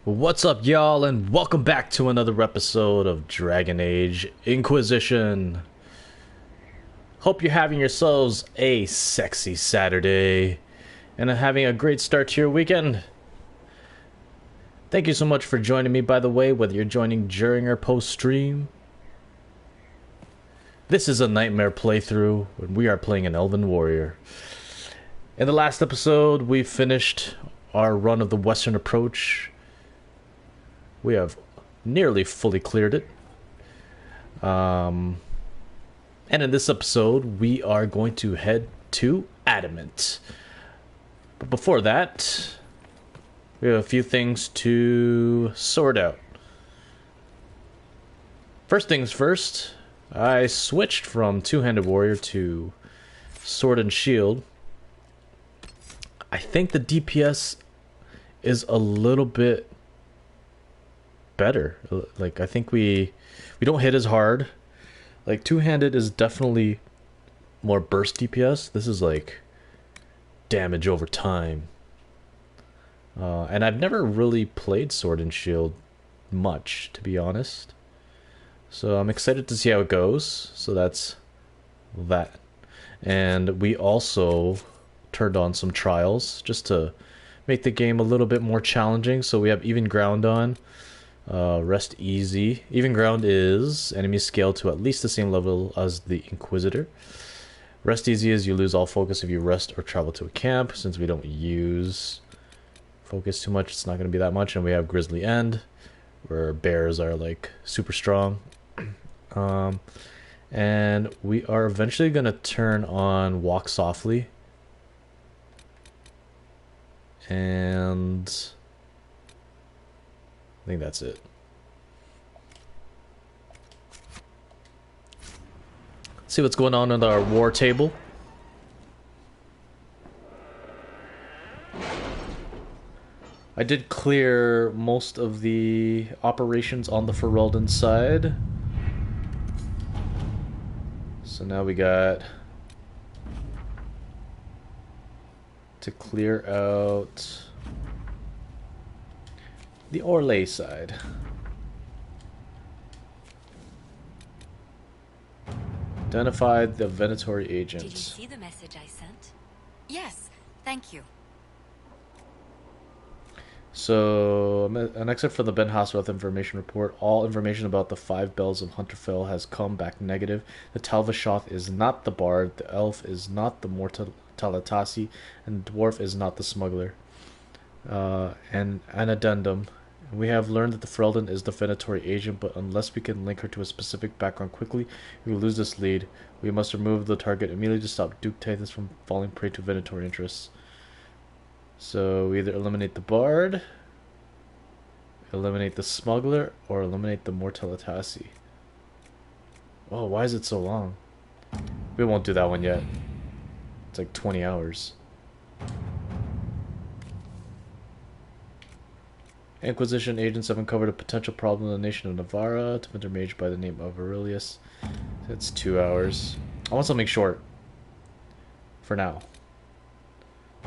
What's up, y'all, and welcome back to another episode of Dragon Age Inquisition. Hope you're having yourselves a sexy Saturday and are having a great start to your weekend. Thank you so much for joining me, by the way, whether you're joining during or post-stream. This is a nightmare playthrough, and we are playing an elven warrior. In the last episode, we finished our run of the Western Approach. We have nearly fully cleared it. And in this episode, we are going to head to Adamant. But before that, we have a few things to sort out. First things first, I switched from two-handed warrior to sword and shield. I think the DPS is a little bit better. Like, I think we don't hit as hard. Like, two-handed is definitely more burst DPS. This is like damage over time. And I've never really played sword and shield much, to be honest. So I'm excited to see how it goes. So that's that. And we also turned on some trials just to make the game a little bit more challenging. So we have even ground on. Rest easy. Even ground is enemies scale to at least the same level as the Inquisitor. Rest easy is you lose all focus if you rest or travel to a camp. Since we don't use focus too much, it's not going to be that much. And we have Grizzly End, where bears are like super strong. And we are eventually going to turn on Walk Softly. And I think that's it. Let's see what's going on our war table. I did clear most of the operations on the Ferelden side. So now we got to clear out the Orlais side. Identify the Venatori agent. Did you see the message I sent? Yes, thank you. So, an excerpt from the Ben Hasworth information report. All information about the 5 bells of Hunterfell has come back negative. The Talvashoth is not the bard, the elf is not the mortal Talatasi, and the dwarf is not the smuggler. And an addendum. We have learned that the Ferelden is the Venatori agent, but unless we can link her to a specific background quickly, we will lose this lead. We must remove the target immediately to stop Duke Tathys from falling prey to Venatori interests. So we either eliminate the bard, eliminate the smuggler, or eliminate the Mortalitasi. Oh, why is it so long? We won't do that one yet. It's like 20 hours. Inquisition agents have uncovered a potential problem in the nation of Navarra. To a mage by the name of Aurelius. That's 2 hours. I want something short. For now.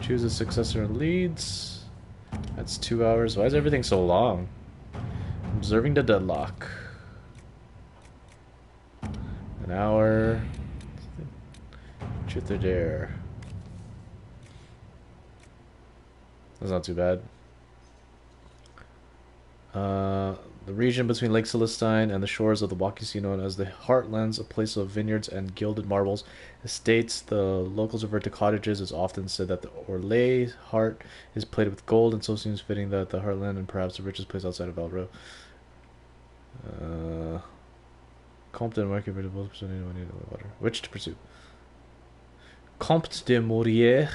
Choose a successor in Leeds. That's 2 hours. Why is everything so long? Observing the deadlock. An hour. Truth or dare. That's not too bad. The region between Lake Celestine and the shores of the Walking Sea, known as the Heartlands, a place of vineyards and gilded marbles, estates. The locals refer to cottages. It's often said that the Orlais heart is plated with gold, and so seems fitting that the Heartland and perhaps the richest place outside of Valro. Comte de Marquis de water. Which to pursue? Comte de Maurier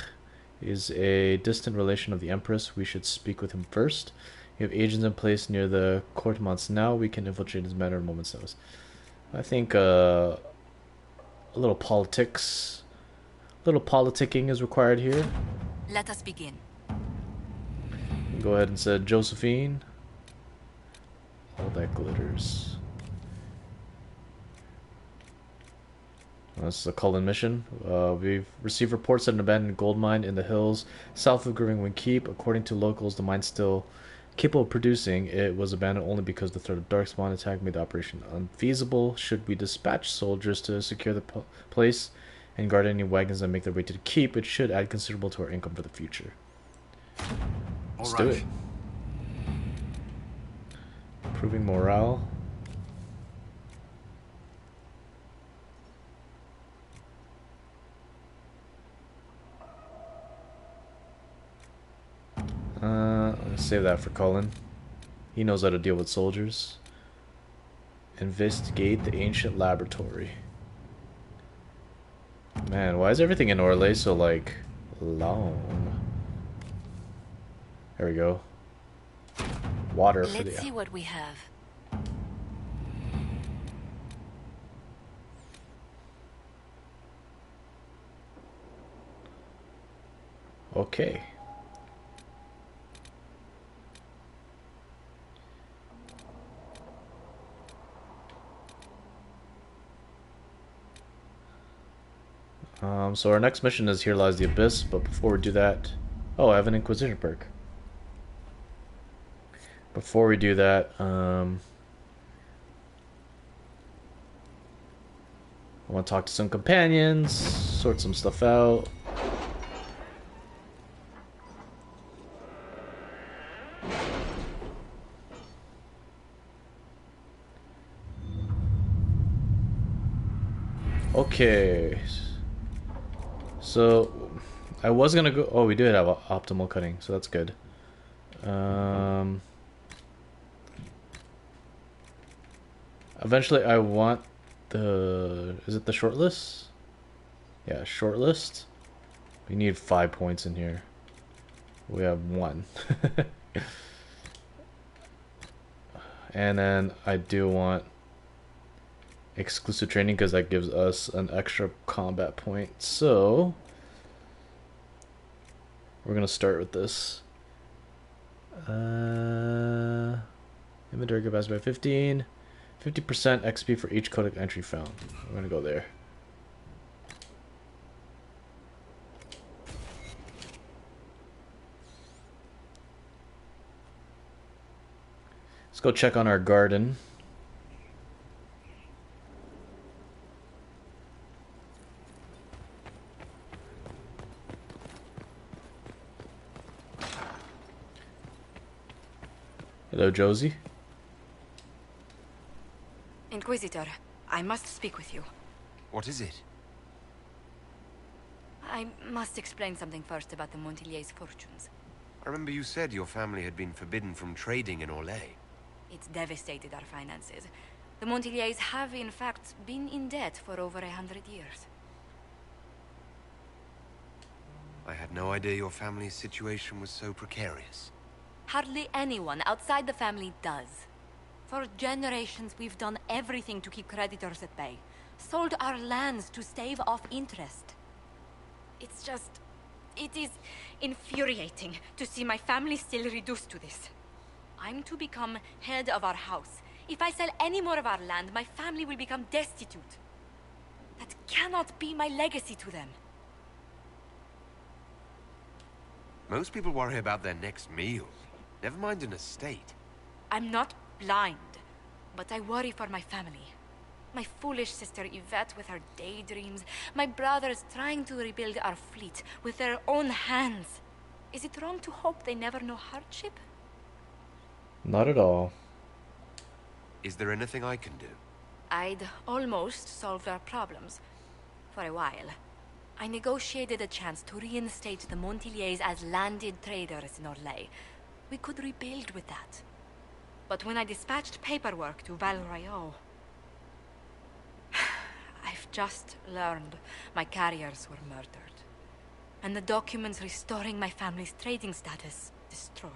is a distant relation of the Empress. We should speak with him first. We have agents in place near the Courtements now. We can infiltrate his manor at a moment's notice. I think a little politics, a little politicking is required here. Let us begin. Go ahead and say Josephine. All that glitters. This is a call-in mission. We've received reports that an abandoned gold mine in the hills south of Grimwing Keep. According to locals, the mine still capable of producing. It was abandoned only because the threat of darkspawn attack made the operation unfeasible. Should we dispatch soldiers to secure the place and guard any wagons that make their way to the keep, it should add considerable to our income for the future. Let's do it. Improving morale. Let's save that for Cullen. He knows how to deal with soldiers. Investigate the ancient laboratory. Man, why is everything in Orlais so, like, long? There we go. Water for the... Let's see what we have. Okay. So our next mission is Here Lies the Abyss, but before we do that... Oh, I have an Inquisition perk. Before we do that, I want to talk to some companions, sort some stuff out. Okay. So, I was gonna go... Oh, we did have optimal cutting, so that's good. Eventually, I want the... Is it the shortlist? Yeah, shortlist. We need 5 points in here. We have 1. And then I do want exclusive training because that gives us an extra combat point. So we're gonna start with this. Inventory capacity by 15. 50% XP for each codec entry found. We're gonna go there. Let's go check on our garden. Hello, Josie. Inquisitor, I must speak with you. What is it? I must explain something first about the Montilier's fortunes. I remember you said your family had been forbidden from trading in Orlais. It's devastated our finances. The Montilier's have, in fact, been in debt for over 100 years. I had no idea your family's situation was so precarious. Hardly anyone outside the family does. For generations, we've done everything to keep creditors at bay. Sold our lands to stave off interest. It's just... it is infuriating to see my family still reduced to this. I'm to become head of our house. If I sell any more of our land, my family will become destitute. That cannot be my legacy to them. Most people worry about their next meal. Never mind an estate. I'm not blind, but I worry for my family. My foolish sister Yvette with her daydreams. My brothers trying to rebuild our fleet with their own hands. Is it wrong to hope they never know hardship? Not at all. Is there anything I can do? I'd almost solved our problems. For a while. I negotiated a chance to reinstate the Montiliers as landed traders in Orlais. We could rebuild with that. But when I dispatched paperwork to Val Royeaux, I've just learned my carriers were murdered. And the documents restoring my family's trading status destroyed.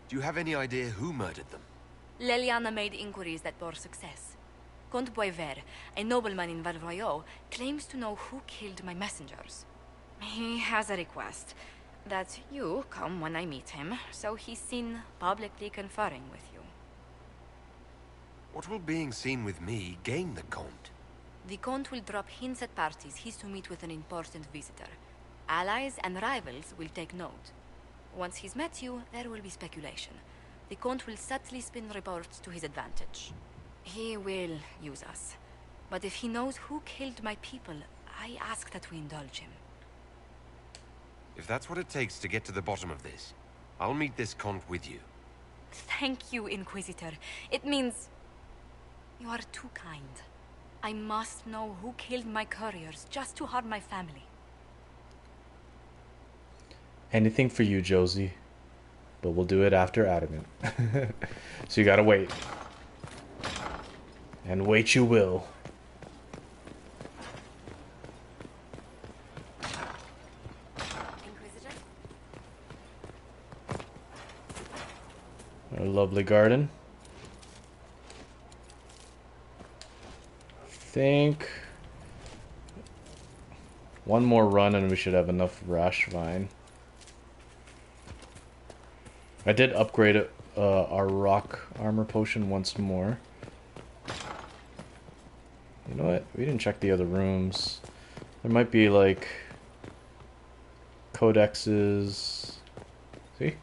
Do you have any idea who murdered them? Leliana made inquiries that bore success. Comte Boisvert, a nobleman in Val Royeaux, claims to know who killed my messengers. He has a request that you come when I meet him, so he's seen publicly conferring with you. What will being seen with me gain the Comte? The Comte will drop hints at parties he's to meet with an important visitor. Allies and rivals will take note. Once he's met you, there will be speculation. The Count will subtly spin reports to his advantage. He will use us. But if he knows who killed my people, I ask that we indulge him. If that's what it takes to get to the bottom of this, I'll meet this Count with you. Thank you, Inquisitor. It means... you are too kind. I must know who killed my couriers just to harm my family. Anything for you, Josie. But we'll do it after Adamant. So you gotta wait. And wait you will. Inquisitor? Our lovely garden. I think one more run and we should have enough rash vine. I did upgrade our rock armor potion once more. You know what? We didn't check the other rooms. There might be like codexes. See?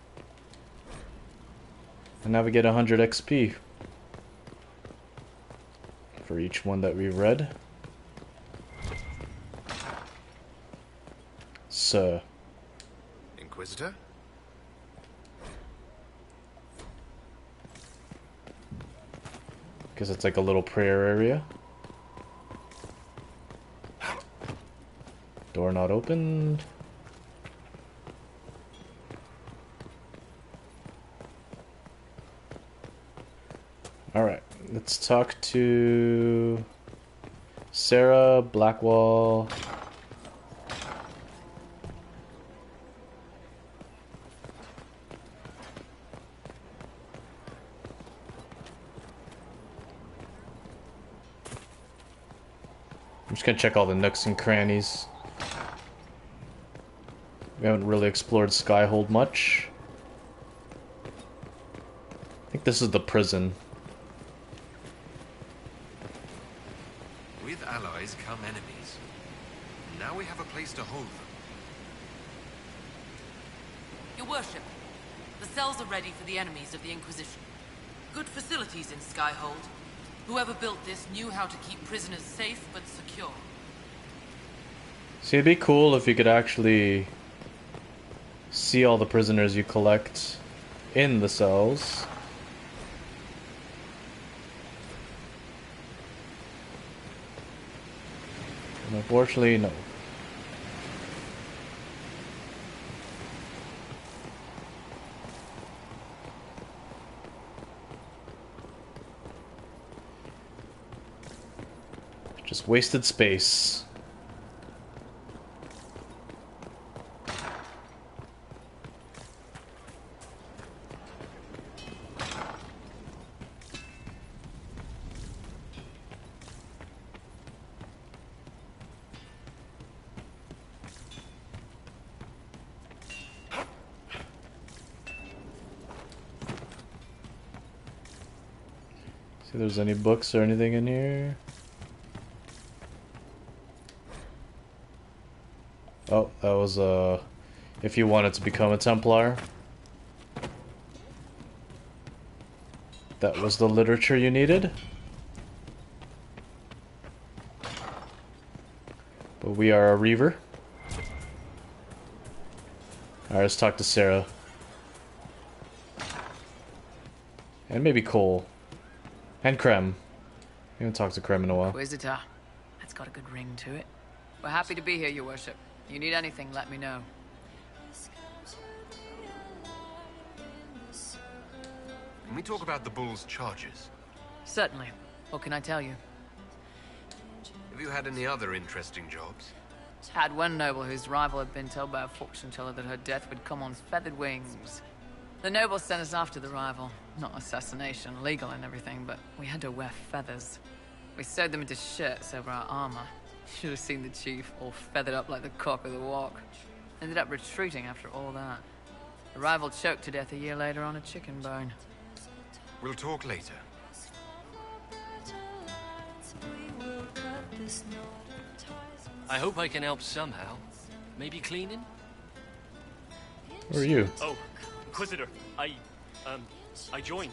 And now we get 100 XP for each one that we read. So, Inquisitor? because it's like a little prayer area. Door not opened. Alright, let's talk to Sarah, Blackwall. I'm just gonna check all the nooks and crannies. We haven't really explored Skyhold much. I think this is the prison. With allies come enemies. Now we have a place to hold them. Your worship, the cells are ready for the enemies of the Inquisition. Good facilities in Skyhold. Whoever built this knew how to keep prisoners safe but secure. See, it'd be cool if you could actually see all the prisoners you collect in the cells. And unfortunately, no. Just wasted space. See if there's any books or anything in here. Oh, that was if you wanted to become a Templar. That was the literature you needed. But we are a Reaver. Alright, let's talk to Sarah. And maybe Cole. And Krem. We haven't talked to Krem in a while. Inquisitor. That's got a good ring to it. We're happy to be here, your worship. You need anything, let me know. Can we talk about the Bull's charges? Certainly. What can I tell you? Have you had any other interesting jobs? Had one noble whose rival had been told by a fortune teller that her death would come on feathered wings. The noble sent us after the rival. Not assassination, legal and everything, but we had to wear feathers. We sewed them into shirts over our armor. Should have seen the chief, all feathered up like the cock of the walk. Ended up retreating after all that. The rival choked to death a year later on a chicken bone. We'll talk later. I hope I can help somehow. Maybe cleaning? Who are you? Oh, Inquisitor, I joined.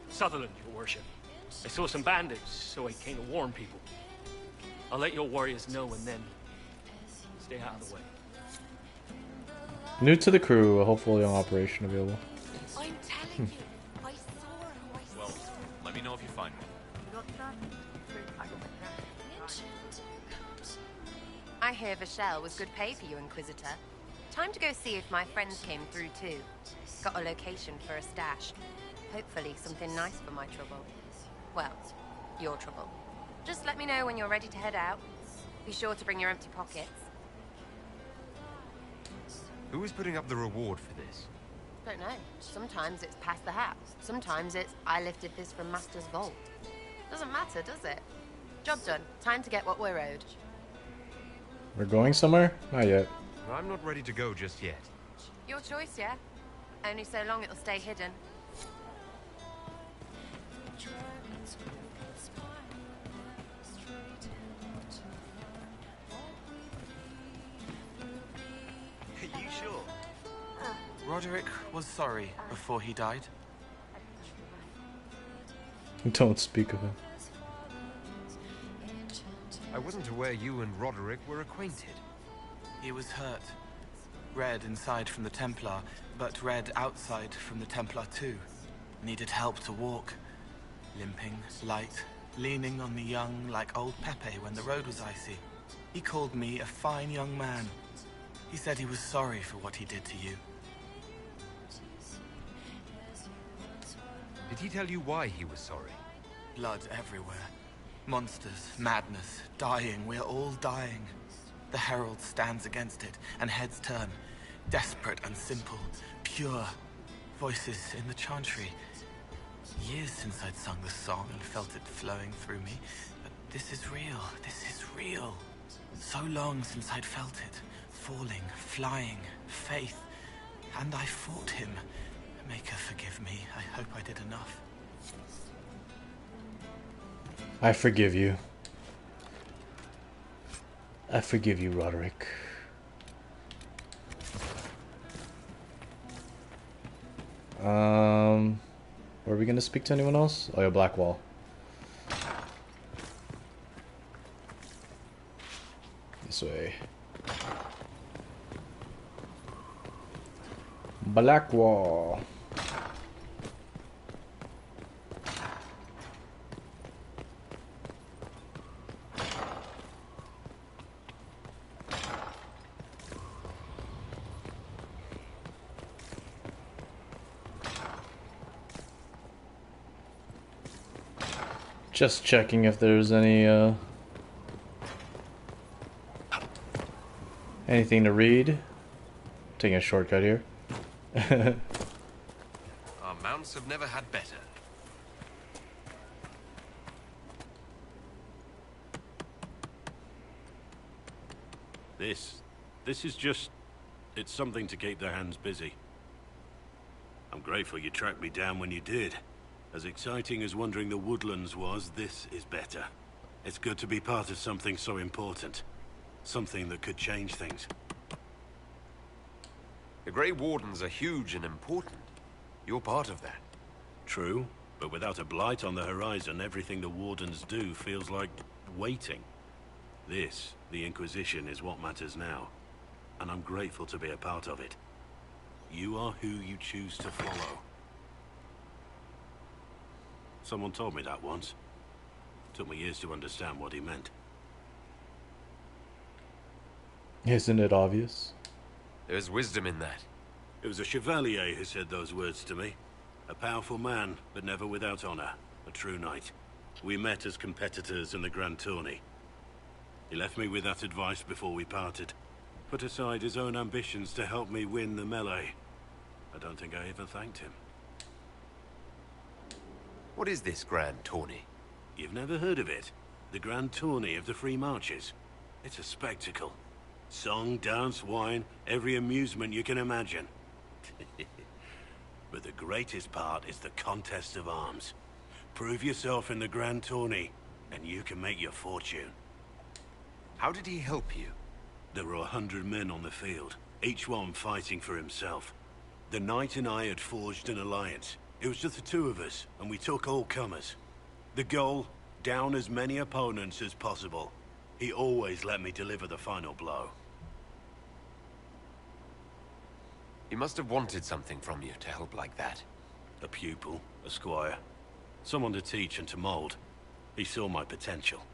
Sutherland, your worship. I saw some bandits, so I came to warn people. I'll let your warriors know and then stay out of the way. New to the crew, a hopefully on operation available. I'm telling you, I saw who I Well, let me know if you find one. I hear Vashel was good pay for you, Inquisitor. Time to go see if my friends came through too. Got a location for a stash. Hopefully something nice for my trouble. Well, your trouble. Just let me know when you're ready to head out. Be sure to bring your empty pockets. Who is putting up the reward for this? Don't know. Sometimes it's pass the hat. Sometimes it's I lifted this from Master's vault. Doesn't matter, does it? Job done. Time to get what we're owed. We're going somewhere? Not yet. I'm not ready to go just yet. Your choice, yeah? Only so long it'll stay hidden. Are you sure? Roderick was sorry before he died. Don't speak of him. I wasn't aware you and Roderick were acquainted. He was hurt. Red inside from the Templar, but red outside from the Templar too. Needed help to walk. Limping, light, leaning on the young like old Pepe when the road was icy. He called me a fine young man. He said he was sorry for what he did to you. Did he tell you why he was sorry? Blood everywhere. Monsters, madness, dying, we're all dying. The Herald stands against it, and heads turn. Desperate and simple, pure. Voices in the chantry. Years since I'd sung the song and felt it flowing through me. But this is real, this is real. So long since I'd felt it. Falling, flying, faith. And I fought him. Maker, forgive me. I hope I did enough. I forgive you. I forgive you, Roderick. Were we gonna speak to anyone else? Oh yeah, Blackwall. This way. Blackwall. Just checking if there's any anything to read. Taking a shortcut here. Our mounts have never had better. This is just... it's something to keep their hands busy. I'm grateful you tracked me down when you did. As exciting as wandering the woodlands was, this is better. It's good to be part of something so important. Something that could change things. The Grey Wardens are huge and important. You're part of that. True, but without a blight on the horizon, everything the Wardens do feels like waiting. This, the Inquisition, is what matters now. And I'm grateful to be a part of it. You are who you choose to follow. Someone told me that once. Took me years to understand what he meant. Isn't it obvious? There's wisdom in that. It was a chevalier who said those words to me. A powerful man, but never without honor. A true knight. We met as competitors in the Grand Tourney. He left me with that advice before we parted. Put aside his own ambitions to help me win the melee. I don't think I ever thanked him. What is this Grand Tourney? You've never heard of it? The Grand Tourney of the Free Marches. It's a spectacle. Song, dance, wine, every amusement you can imagine. But the greatest part is the contest of arms. Prove yourself in the Grand Tourney, and you can make your fortune. How did he help you? There were 100 men on the field. each one fighting for himself. The knight and I had forged an alliance. It was just the two of us, and we took all comers. The goal, down as many opponents as possible. He always let me deliver the final blow. He must have wanted something from you to help like that. A pupil, a squire. Someone to teach and to mold. He saw my potential.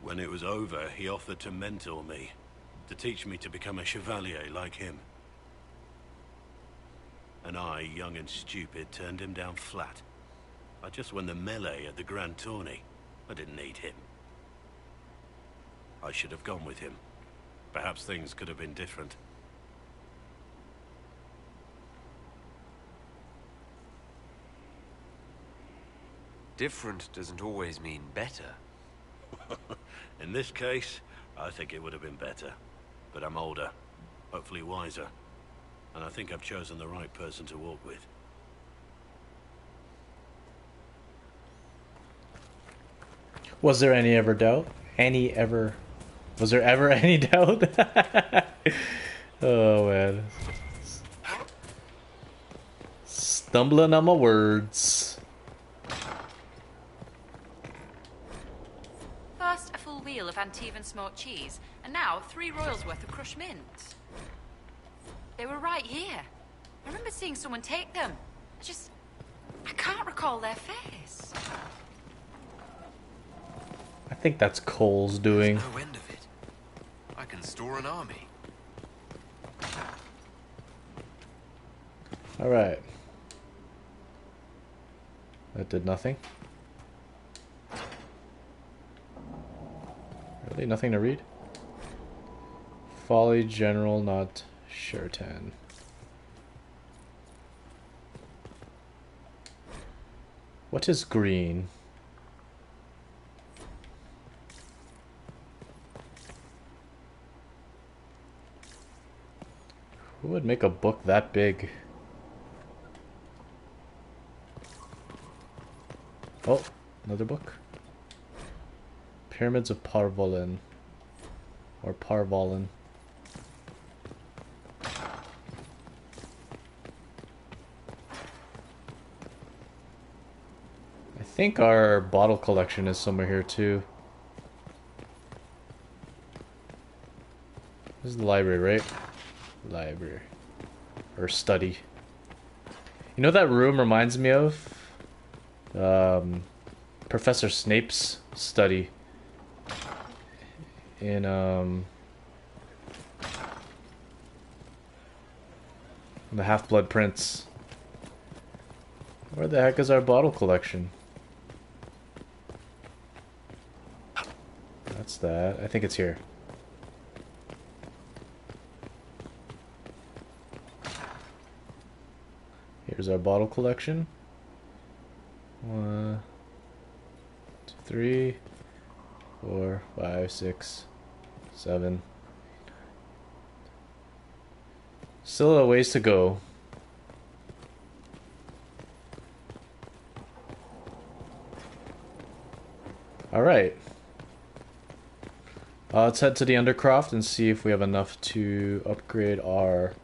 When it was over, he offered to mentor me. To teach me to become a chevalier like him. And I, young and stupid, turned him down flat. I just won the melee at the Grand Tourney. I didn't need him. I should have gone with him. Perhaps things could have been different. Different doesn't always mean better. In this case, I think it would have been better. But I'm older, hopefully wiser. And I think I've chosen the right person to walk with. Was there any ever doubt? Was there ever any doubt? Oh man. Stumbling on my words. First, a full wheel of Antivan smoked cheese, and now 3 royals worth of crushed mint. They were right here. I remember seeing someone take them. I can't recall their face. I think that's Cole's doing. There's no end of it. I can store an army. Alright. That did nothing. Really? Nothing to read? Folly General, not Shirtan. What is green? Who would make a book that big? Oh, another book. Pyramids of Parvolin. Or Parvolin. I think our bottle collection is somewhere here too. This is the library, right? Library. Or study. You know what that room reminds me of? Professor Snape's study. In, The Half-Blood Prince. Where the heck is our bottle collection? That's that. I think it's here. Here's our bottle collection. 1, 2, 3, 4, 5, 6, 7. Still a ways to go. Alright. Let's head to the Undercroft and see if we have enough to upgrade our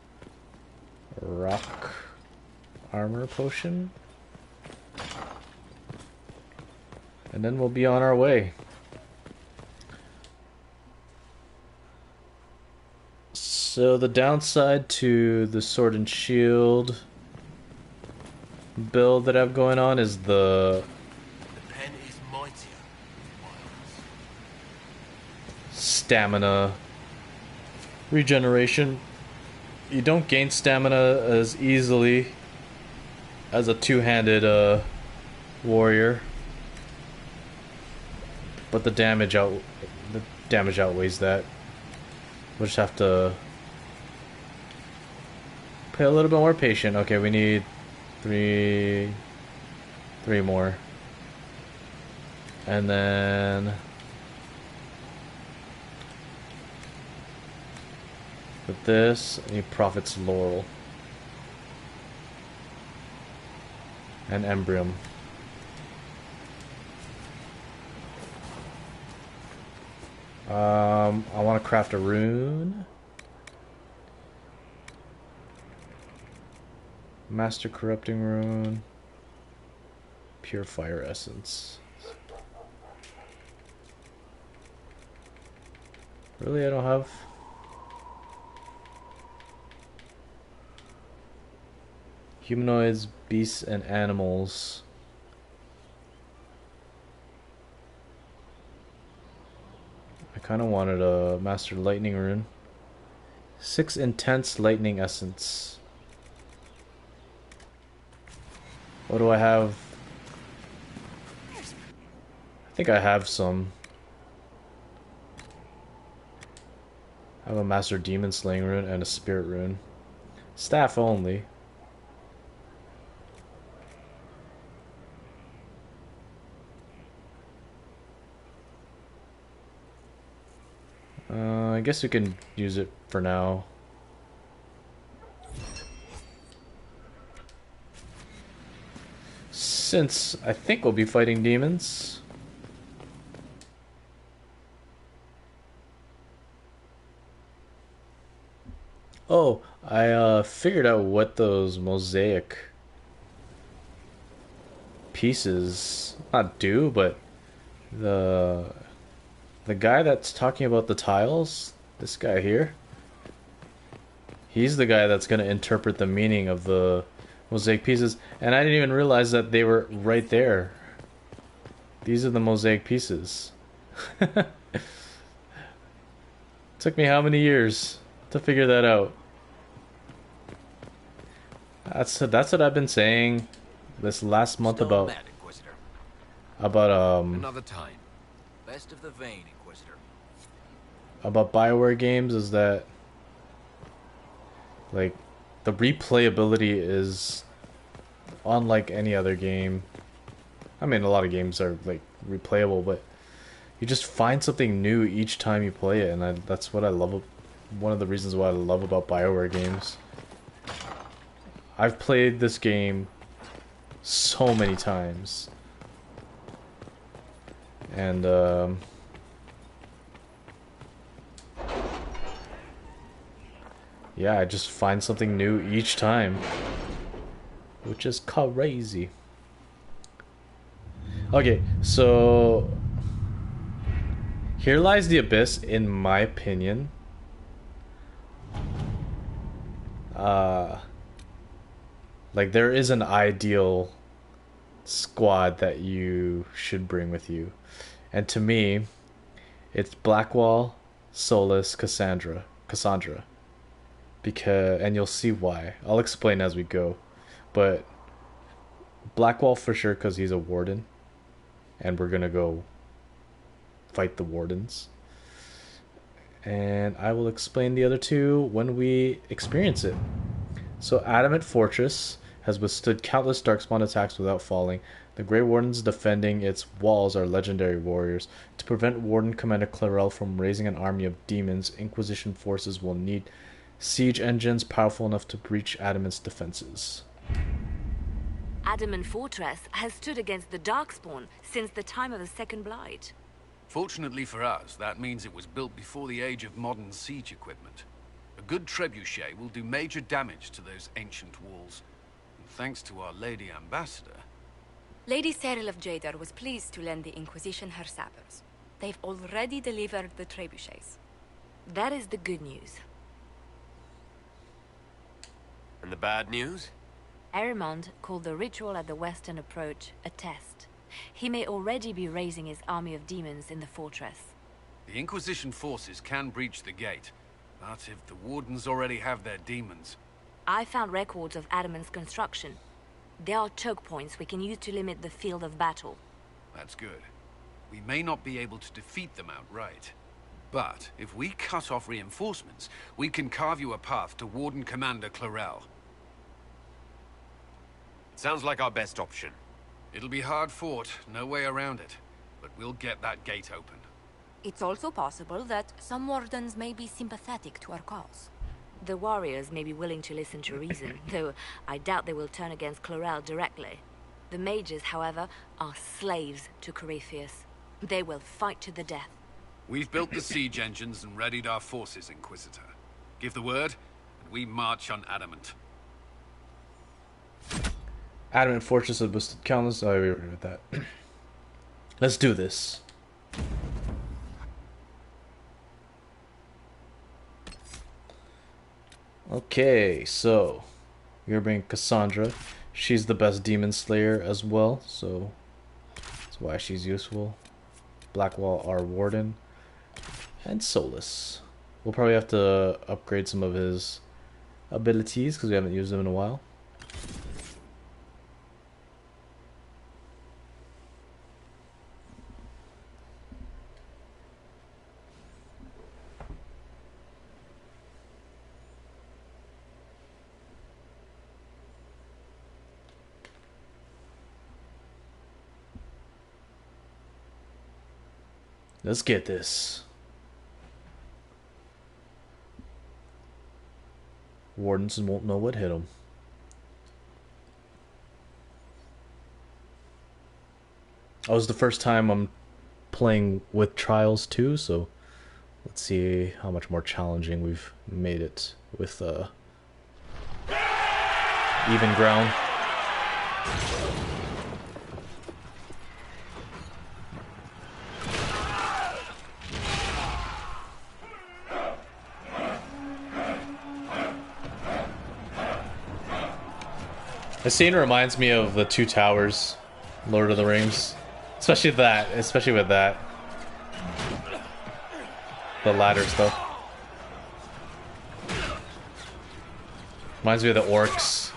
rock armor potion. And then we'll be on our way. So the downside to the sword and shield build that I have going on is the pen is mightier. stamina regeneration. You don't gain stamina as easily as a two-handed warrior, but the damage outweighs that. We'll just have to play a little bit more patient. Okay, we need three more. And then with this, I need Prophet's Laurel. And Embrium. I want to craft a rune. Master Corrupting Rune. Pure Fire Essence. Really, I don't have... Humanoids, beasts, and animals. I kind of wanted a Master Lightning Rune. 6 Intense Lightning Essence. What do I have? I think I have some. I have a Master Demon Slaying Rune and a Spirit Rune. Staff only. I guess we can use it for now. Since I think we'll be fighting demons. Oh, I figured out what those mosaic pieces not do, but the guy that's talking about the tiles, this guy here, he's the guy that's going to interpret the meaning of the mosaic pieces, and I didn't even realize that they were right there. These are the mosaic pieces. Took me how many years to figure that out? That's what I've been saying this last month about another time. Best of the vein, Inquisitor. About BioWare games is that like the replayability is unlike any other game. I mean, a lot of games are like replayable, but you just find something new each time you play it, and that's what I love. One of the reasons why I love about BioWare games. I've played this game so many times, and yeah, I just find something new each time, which is crazy. Okay, so here lies the abyss, in my opinion. Like, there is an ideal squad that you should bring with you. And to me, it's Blackwall, Solus, Cassandra. And you'll see why. I'll explain as we go. But Blackwall for sure, because he's a warden. And we're going to go fight the wardens. And I will explain the other two when we experience it. So Adamant Fortress has withstood countless Darkspawn attacks without falling. The Grey Wardens defending its walls are legendary warriors. To prevent Warden Commander Clarel from raising an army of demons, Inquisition forces will need siege engines powerful enough to breach Adamant's defenses. Adamant Fortress has stood against the Darkspawn since the time of the Second Blight. Fortunately for us, that means it was built before the age of modern siege equipment. A good trebuchet will do major damage to those ancient walls. And thanks to our Lady Ambassador... Lady Cyril of Jadar was pleased to lend the Inquisition her sappers. They've already delivered the trebuchets. That is the good news. And the bad news? Adamant called the ritual at the western approach a test. He may already be raising his army of demons in the fortress. The Inquisition forces can breach the gate, but if the Wardens already have their demons... I found records of Adamant's construction. There are choke points we can use to limit the field of battle. That's good. We may not be able to defeat them outright. But if we cut off reinforcements, we can carve you a path to Warden Commander Clarel. Sounds like our best option. It'll be hard fought, no way around it. But we'll get that gate open. It's also possible that some wardens may be sympathetic to our cause. The warriors may be willing to listen to reason, though I doubt they will turn against Clarel directly. The mages, however, are slaves to Corypheus. They will fight to the death. We've built the siege engines and readied our forces, Inquisitor. Give the word, and we march on Adamant. Adamant Fortress of boosted countless. Oh, we already with that. Let's do this. Okay, so you're bringing Cassandra. She's the best demon slayer as well, so that's why she's useful. Blackwall, our warden, and Solus. We'll probably have to upgrade some of his abilities because we haven't used them in a while. Let's get this. Wardens won't know what hit them. That was the first time I'm playing with Trials too, so let's see how much more challenging we've made it with even ground. The scene reminds me of the Two Towers, Lord of the Rings, especially with that, the ladder stuff. Reminds me of the orcs.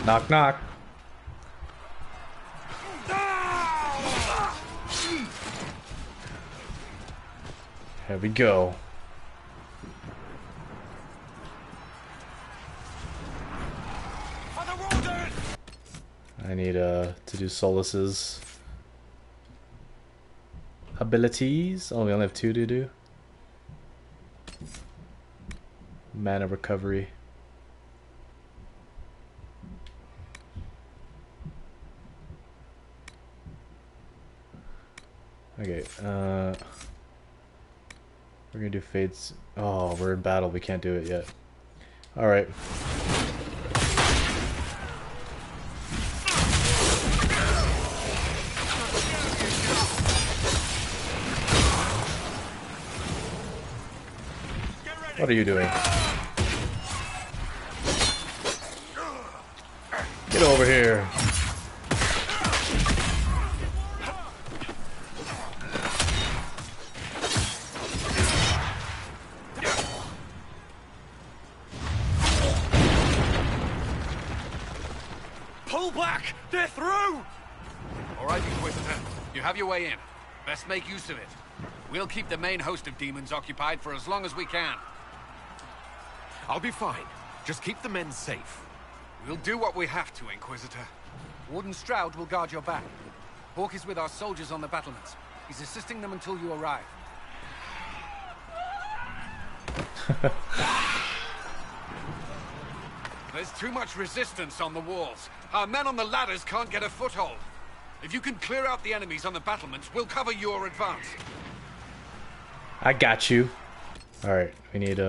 Knock, knock. Here we go. I need to do Solus's abilities. Oh, we only have 2 to do. Mana recovery. Okay, we're gonna do fades. Oh, we're in battle, we can't do it yet. Alright. What are you doing? Get over here. Pull back! They're through! All right, Inquisitor. You have your way in. Best make use of it. We'll keep the main host of demons occupied for as long as we can. I'll be fine. Just keep the men safe. We'll do what we have to, Inquisitor. Warden Stroud will guard your back. Hawk is with our soldiers on the battlements. He's assisting them until you arrive. There's too much resistance on the walls. Our men on the ladders can't get a foothold. If you can clear out the enemies on the battlements, we'll cover your advance. I got you. Alright, we need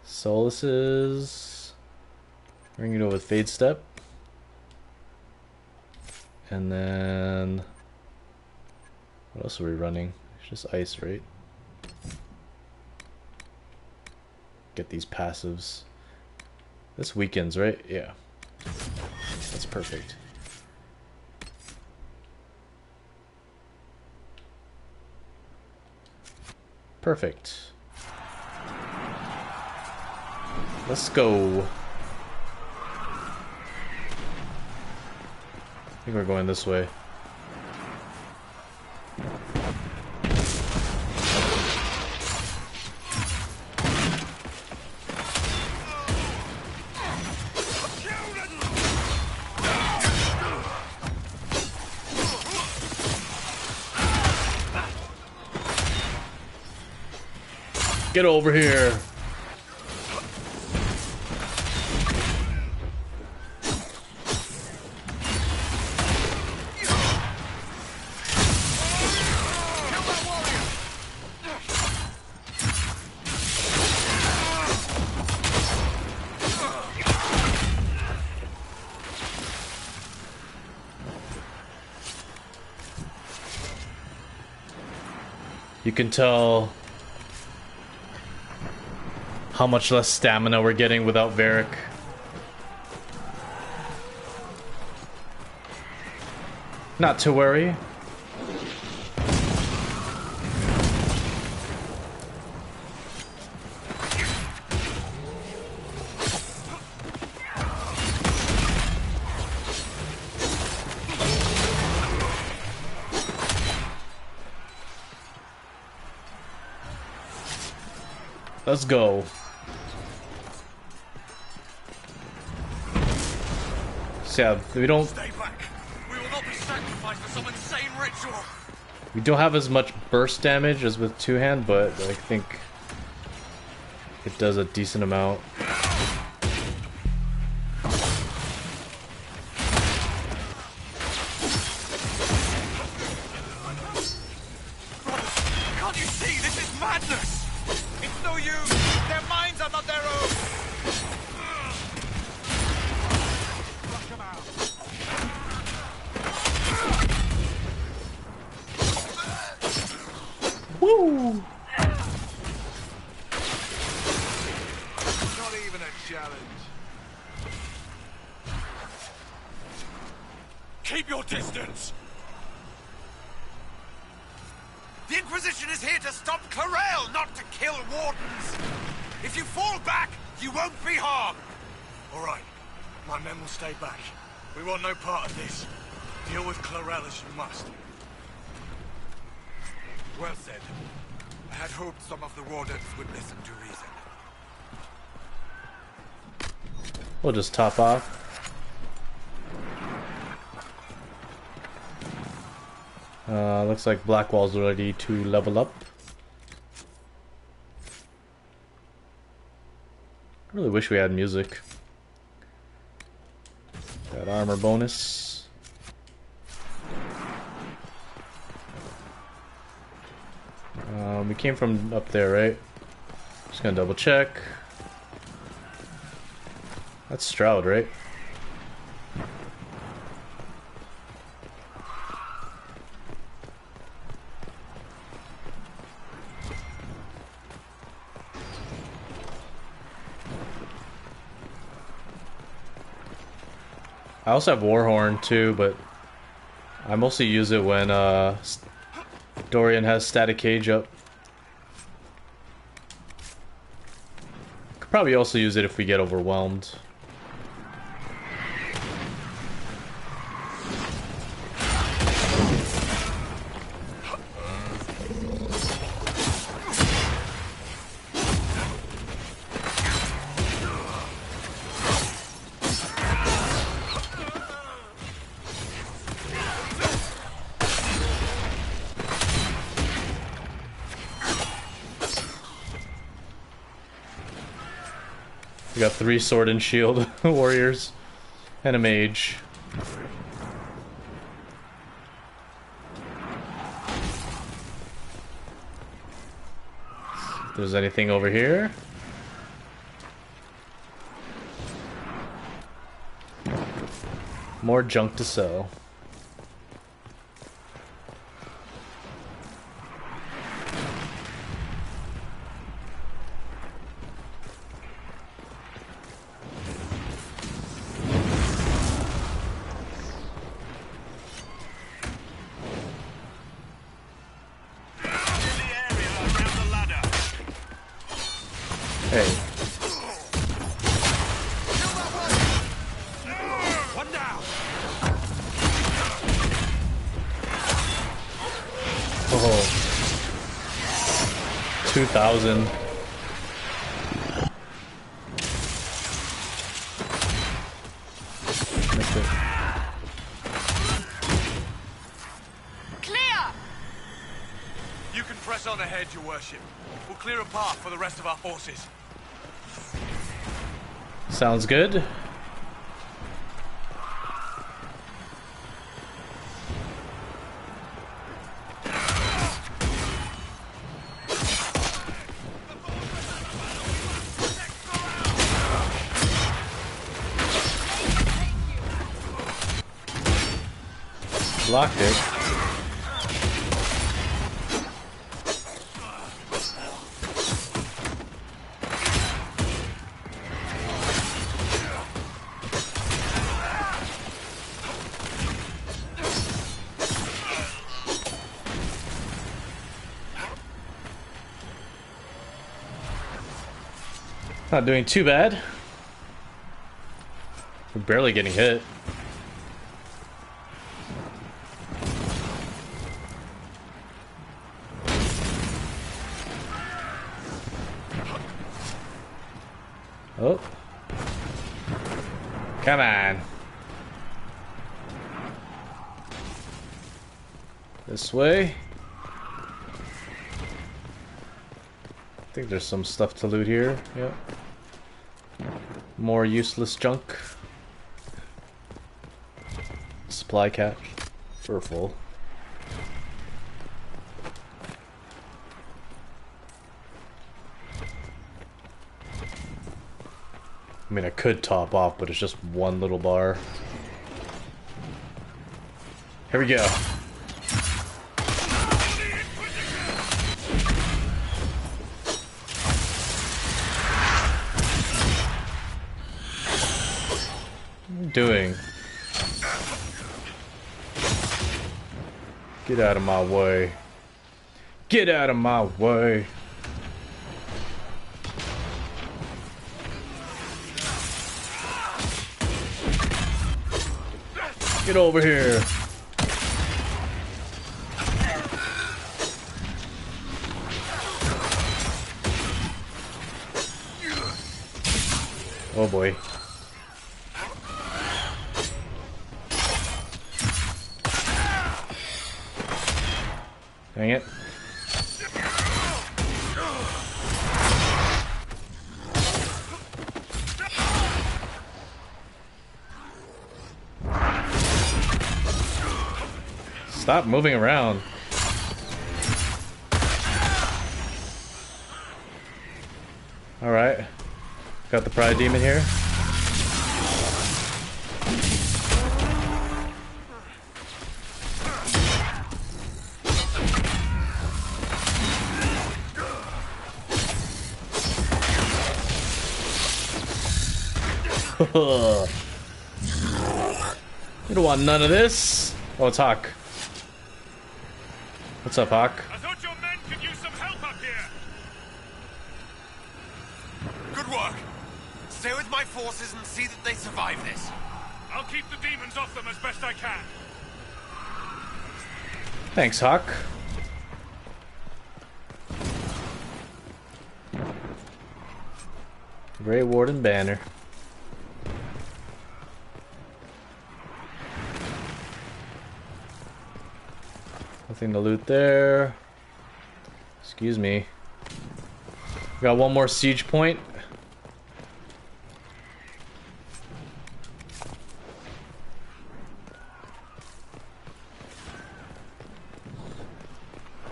Solus's. We're gonna go with Fade Step. And then what else are we running? It's just ice, right? Get these passives. This weekends, right? Yeah. That's perfect. Perfect. Let's go. I think we're going this way. Get over here. You can tell how much less stamina we're getting without Varric. Not to worry. Let's go. So yeah, we don't. Stay back. We will not be sacrificed for some insane ritual. We don't have as much burst damage as with two-hand, but I think it does a decent amount. Can't you see? This is madness. It's no use. Their minds are not their own. Flush them out. Woo! Not even a challenge. Keep your distance. The Inquisition is here to stop Clarel, not to kill wardens. If you fall back, you won't be harmed. All right. My men will stay back. We want no part of this. Deal with Clarel as you must. Well said. I had hoped some of the wardens would listen to reason. We'll just top off. Looks like Blackwall's ready to level up. I really wish we had music. Got armor bonus. We came from up there, right? Just gonna double check. That's Stroud, right? I also have Warhorn too, but I mostly use it when Dorian has Static Cage up. Could probably also use it if we get overwhelmed. We got 3 sword and shield warriors and a mage. If there's anything over here. More junk to sell. Oh, 2,000. Clear! You can press on ahead, your worship. We'll clear a path for the rest of our forces. Sounds good. Blocked it. Not doing too bad. We're barely getting hit. Oh. Come on. This way. I think there's some stuff to loot here. Yep. More useless junk. Supply catch. We're full. I mean, I could top off, but it's just one little bar. Here we go. What are you doing? Get out of my way. Get out of my way. Get over here. Oh boy. Dang it. Stop moving around. Alright. Got the Pride Demon here. You don't want none of this. Oh, it's Hawk. What's up, Hawk? I thought your men could use some help up here. Good work. Stay with my forces and see that they survive this. I'll keep the demons off them as best I can. Thanks, Hawk. Grey Warden banner. Nothing to loot there. Excuse me. Got one more siege point.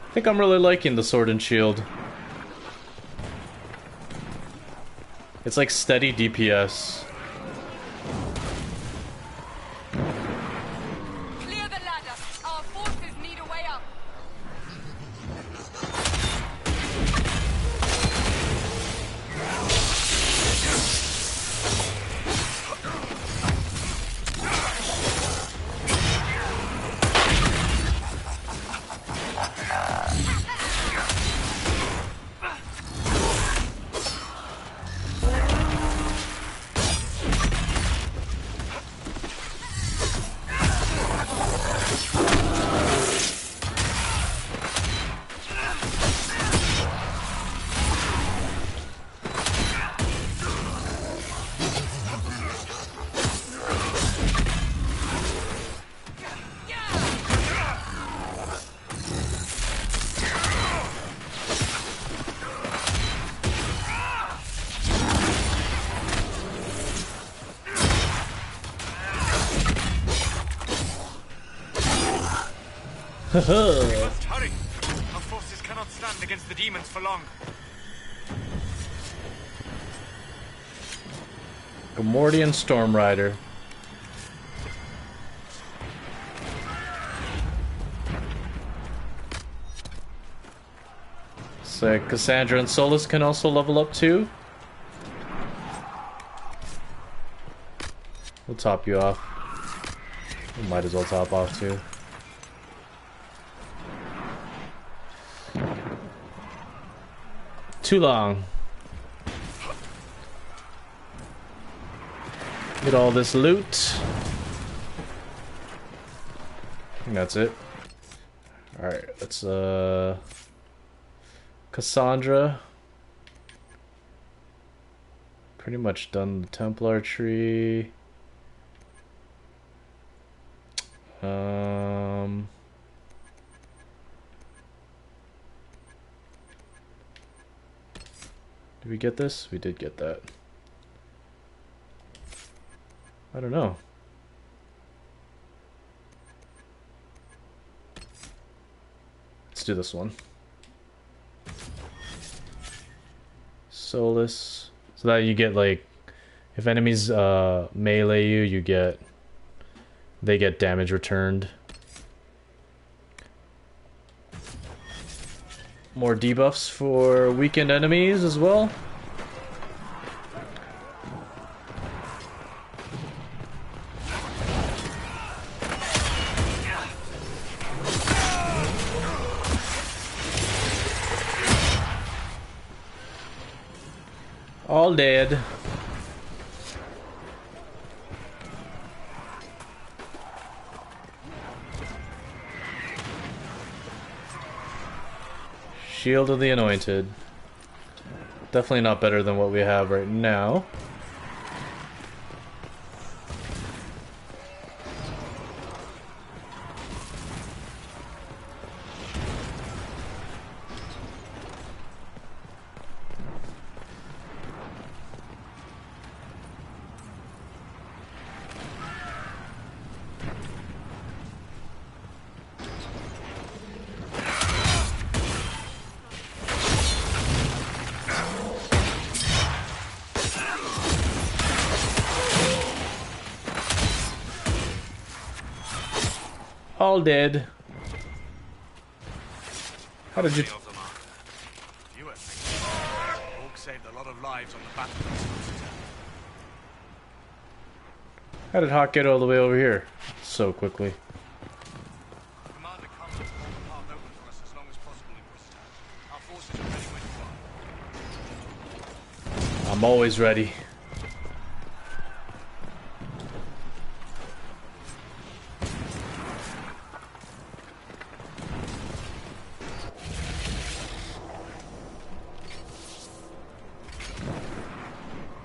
I think I'm really liking the sword and shield. It's like steady DPS. Clear the ladder. Our forces need a way up. must hurry. Our forces cannot stand against the demons for long. Gamorrean Storm Rider. So Cassandra and Solus can also level up too. We'll top you off. We might as well top off too. Too long. Get all this loot. And that's it. Alright, let's Cassandra. Pretty much done the Templar tree. Did we get this? We did get that. I don't know. Let's do this one. Solus. So that you get like, if enemies melee you, they get damage returned. More debuffs for weakened enemies as well. All dead. Shield of the Anointed. Definitely not better than what we have right now. All dead. How did you... You were thinking. Orc saved a lot of lives on the battlefield. How did Hawk get all the way over here so quickly? Commander comes to hold the path open for us as long as possible, Inquisitor. Our forces are ready when you are. I'm always ready.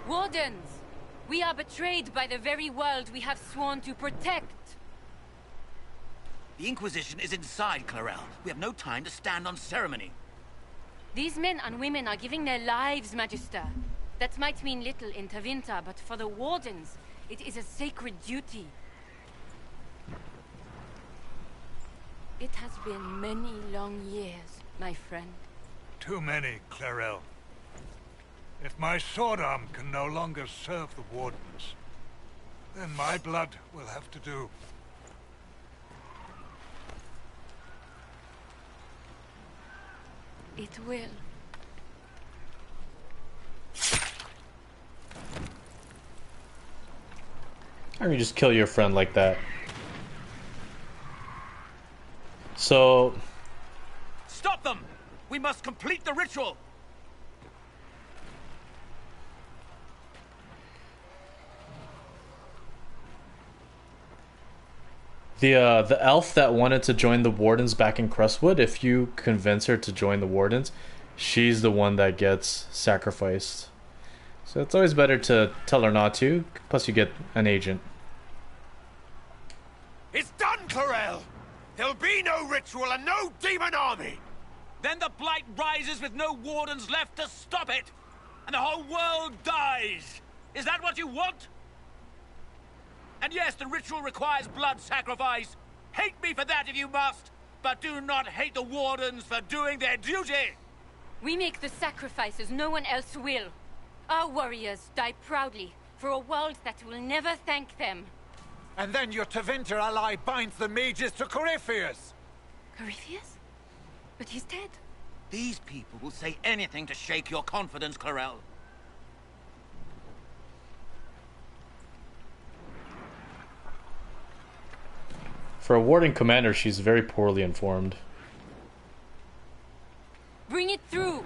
Wardens! We are betrayed by the very world we have sworn to protect. The Inquisition is inside, Clarel. We have no time to stand on ceremony. These men and women are giving their lives, Magister. That might mean little in Tevinter, but for the Wardens, it is a sacred duty. It has been many long years, my friend. Too many, Clarel. If my sword arm can no longer serve the Wardens, then my blood will have to do. It will. How can you just kill your friend like that? So... Stop them! We must complete the ritual! The elf that wanted to join the Wardens back in Crestwood, if you convince her to join the Wardens, she's the one that gets sacrificed. So it's always better to tell her not to, plus you get an agent. It's done, Clarel! There'll be no ritual and no demon army! Then the Blight rises with no Wardens left to stop it! And the whole world dies! Is that what you want? And yes, the ritual requires blood sacrifice. Hate me for that if you must. but do not hate the Wardens for doing their duty! We make the sacrifices no one else will. Our warriors die proudly for a world that will never thank them. And then your Tevinter ally binds the mages to Corypheus! Corypheus? But he's dead. These people will say anything to shake your confidence, Clarel. For a warden commander, she's very poorly informed. Bring it through!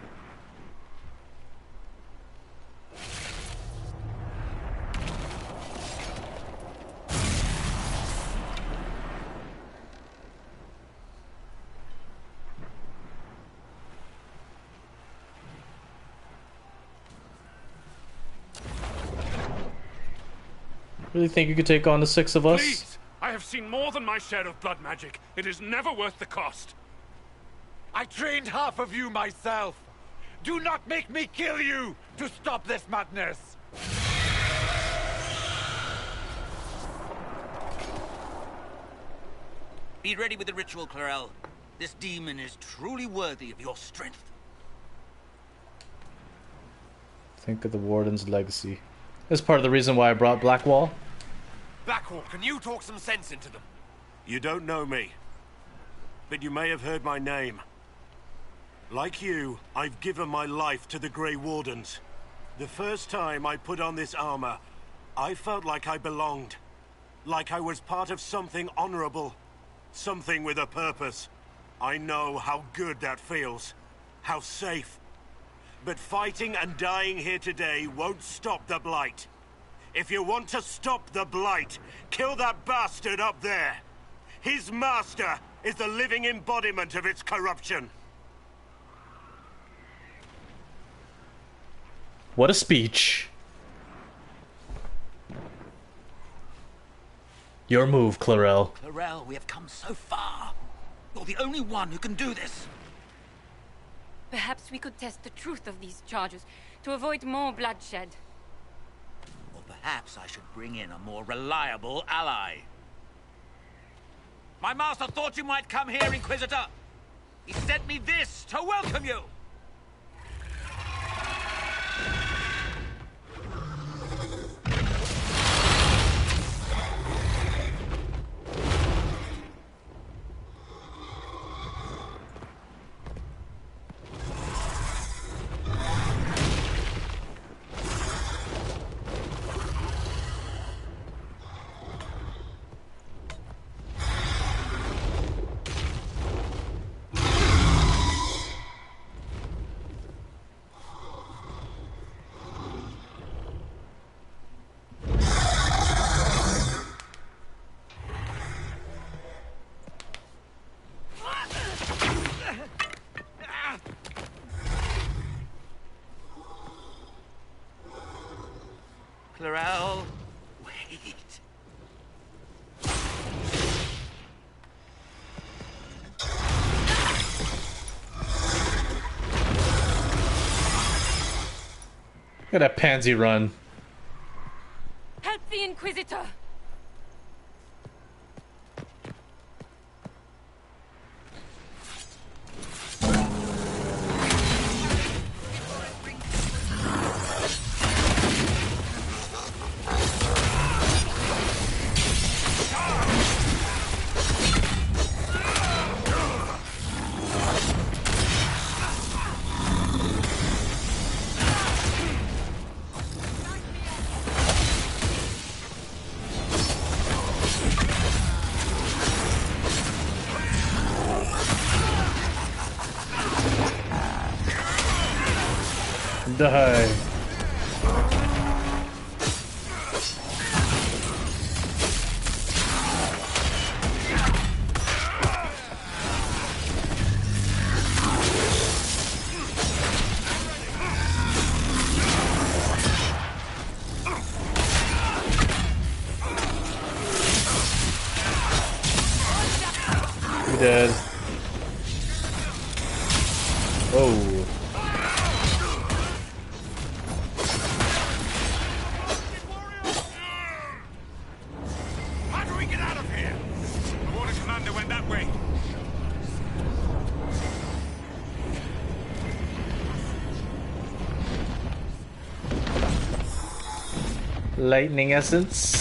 Really think you could take on the 6 of us? Please! I have seen more than my share of blood magic. It is never worth the cost. I trained half of you myself! Do not make me kill you to stop this madness! Be ready with the ritual, Clarel. This demon is truly worthy of your strength. Think of the warden's legacy. That's part of the reason why I brought Blackwall. Blackwall, can you talk some sense into them? You don't know me, but you may have heard my name. Like you, I've given my life to the Grey Wardens. The first time I put on this armor, I felt like I belonged. Like I was part of something honorable. Something with a purpose. I know how good that feels. How safe. But fighting and dying here today won't stop the Blight. If you want to stop the Blight, kill that bastard up there. His master is the living embodiment of its corruption. What a speech. Your move, Clarel. Clarel, we have come so far. You're the only one who can do this. Perhaps we could test the truth of these charges to avoid more bloodshed. Or perhaps I should bring in a more reliable ally. My master thought you might come here, Inquisitor. He sent me this to welcome you. Clarel, wait. Look at that pansy run. Help the Inquisitor! Die. You're dead. Oh. Lightning essence.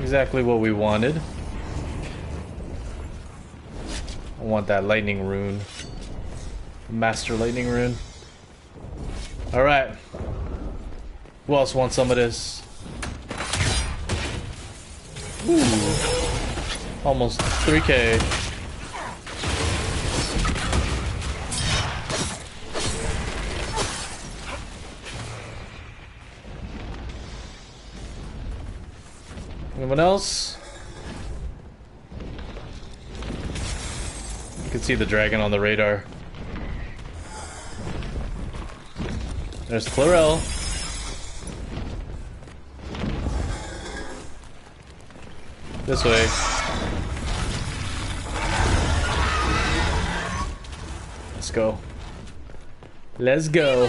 Exactly what we wanted. I want that lightning rune. Master lightning rune. Alright. Who else wants some of this? Ooh. Almost 3K. Anyone else? You can see the dragon on the radar. There's Clarel. This way. Let's go. Let's go.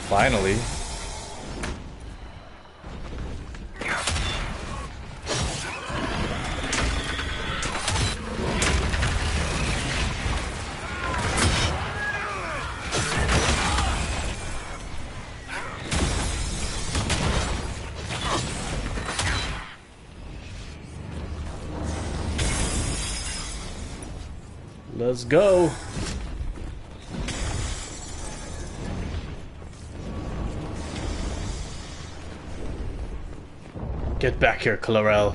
Finally. Let's go. Get back here, Clarel.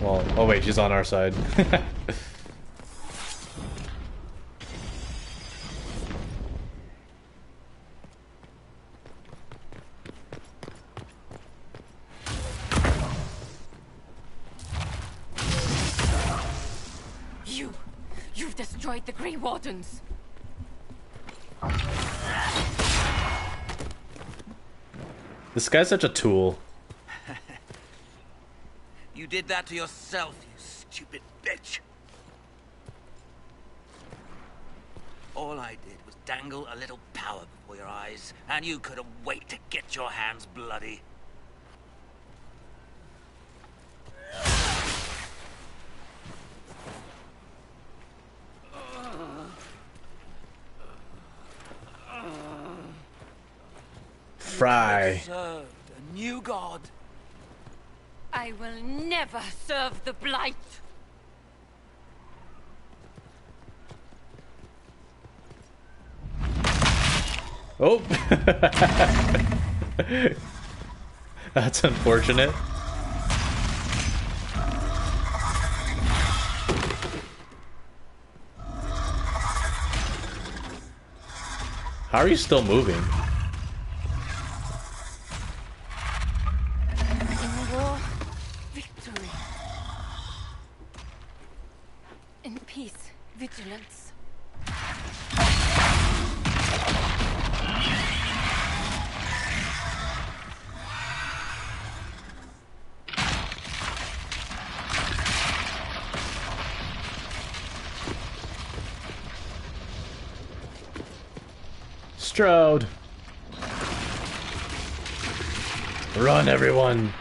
Well, oh wait, she's on our side. You've destroyed the Grey Wardens. This guy's such a tool. You did that to yourself, you stupid bitch. All I did was dangle a little power before your eyes, and you couldn't wait to get your hands bloody. Fry. Served a new god. I will never serve the Blight. Oh. That's unfortunate. How are you still moving? In war, victory. In peace, vigilance. Strode. Run, everyone.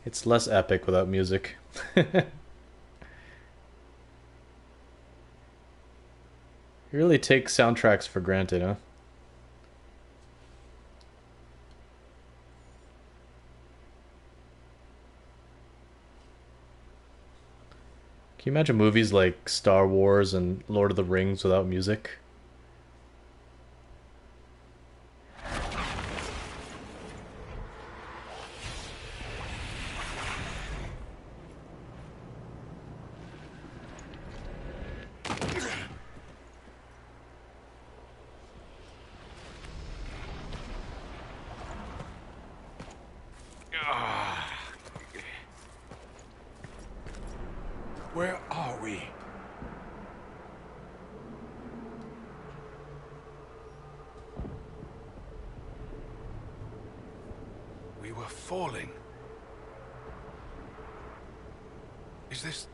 It's less epic without music. You really take soundtracks for granted, huh? Can you imagine movies like Star Wars and Lord of the Rings without music? Where are we? We were falling. Is this...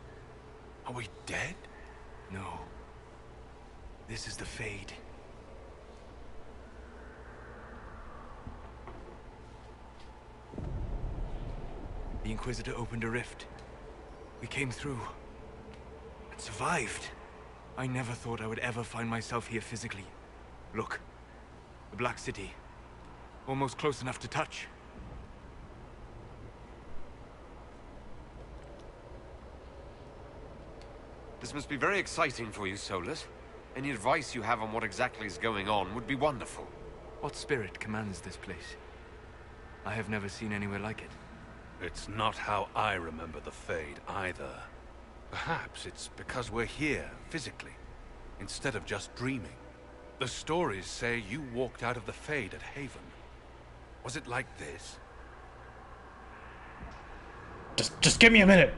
Are we dead? No. This is the Fade. The Inquisitor opened a rift. We came through. And survived. I never thought I would ever find myself here physically. Look. The Black City. Almost close enough to touch. This must be very exciting for you, Solus. Any advice you have on what exactly is going on would be wonderful. What spirit commands this place? I have never seen anywhere like it. It's not how I remember the Fade, either. Perhaps it's because we're here, physically, instead of just dreaming. The stories say you walked out of the Fade at Haven. Was it like this? Just give me a minute.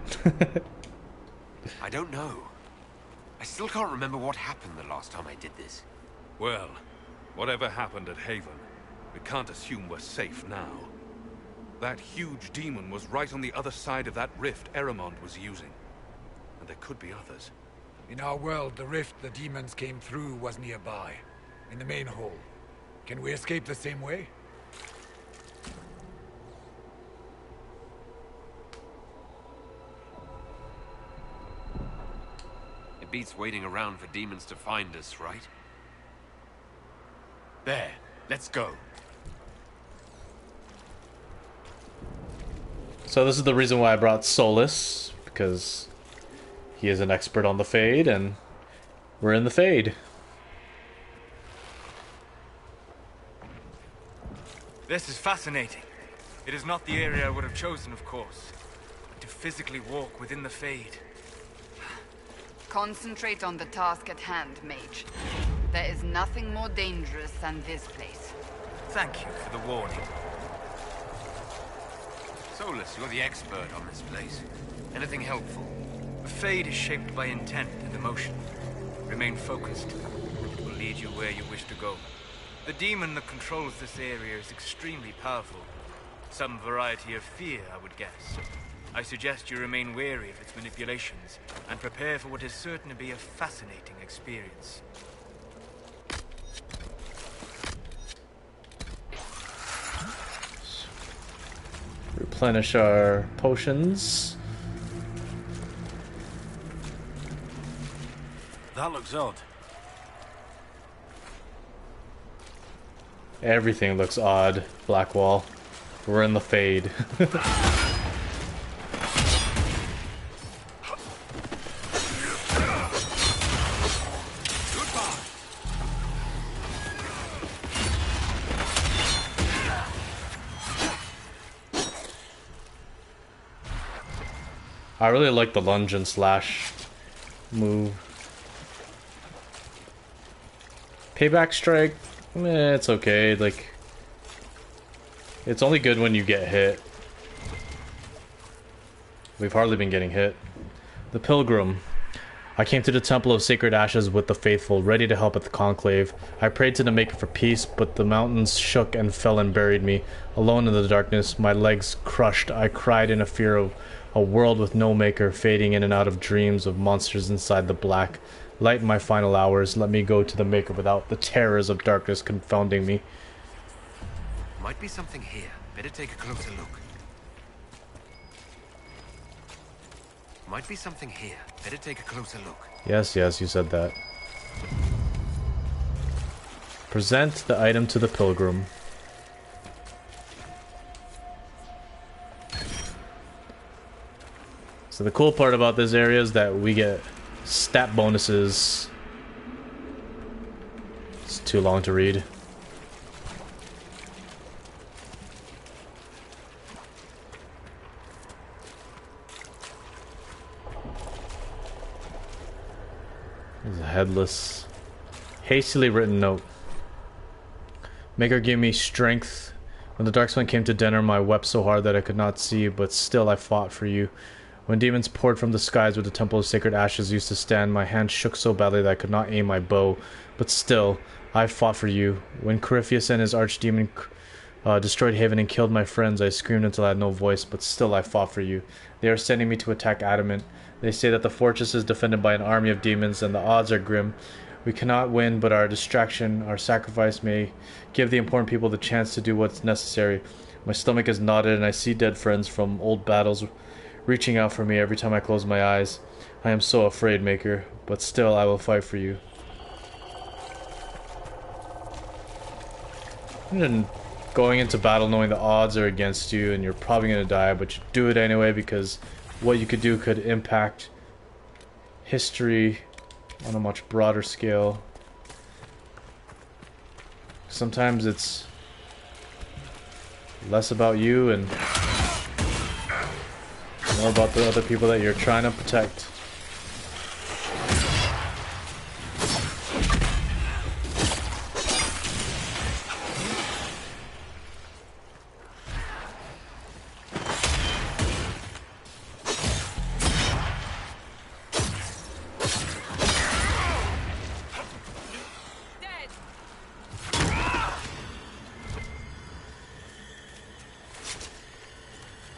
I don't know. I still can't remember what happened the last time I did this. Well, whatever happened at Haven, we can't assume we're safe now. That huge demon was right on the other side of that rift Adamant was using. And there could be others. In our world, the rift the demons came through was nearby, in the main hall. Can we escape the same way? It beats waiting around for demons to find us, right? There. Let's go. So this is the reason why I brought Solus, because he is an expert on the Fade, and we're in the Fade. This is fascinating. It is not the area I would have chosen, of course. But to physically walk within the Fade. Concentrate on the task at hand, mage. There is nothing more dangerous than this place. Thank you for the warning. Solus, you're the expert on this place. Anything helpful? The Fade is shaped by intent and emotion. Remain focused. It will lead you where you wish to go. The demon that controls this area is extremely powerful. Some variety of fear, I would guess. I suggest you remain wary of its manipulations, and prepare for what is certain to be a fascinating experience. Replenish our potions. That looks odd. Everything looks odd, Blackwall. We're in the Fade. I really like the lunge and slash move. Payback strike, it's okay. Like, it's only good when you get hit. We've hardly been getting hit. The Pilgrim. I came to the Temple of Sacred Ashes with the faithful, ready to help at the conclave. I prayed to the Maker for peace, but the mountains shook and fell and buried me. Alone in the darkness, my legs crushed, I cried in a fear of a world with no Maker, fading in and out of dreams of monsters inside the black. Light my final hours, let me go to the Maker without the terrors of darkness confounding me. Might be something here. Better take a closer look. Might be something here. Better take a closer look. Yes, yes, you said that. Present the item to the Pilgrim. So the cool part about this area is that we get stat bonuses. It's too long to read. There's a headless, hastily written note. Maker gave me strength. When the Darkspawn came to Denner, I wept so hard that I could not see, but still I fought for you. When demons poured from the skies where the Temple of Sacred Ashes used to stand, my hand shook so badly that I could not aim my bow, but still, I fought for you. When Corypheus and his archdemon destroyed Haven and killed my friends, I screamed until I had no voice, but still I fought for you. They are sending me to attack Adamant. They say that the fortress is defended by an army of demons, and the odds are grim. We cannot win, but our distraction, our sacrifice may give the important people the chance to do what's necessary. My stomach is knotted and I see dead friends from old battles reaching out for me every time I close my eyes. I am so afraid, Maker, but still I will fight for you. And going into battle knowing the odds are against you and you're probably going to die, but you do it anyway because what you could do could impact history on a much broader scale. Sometimes it's less about you and more about the other people that you're trying to protect.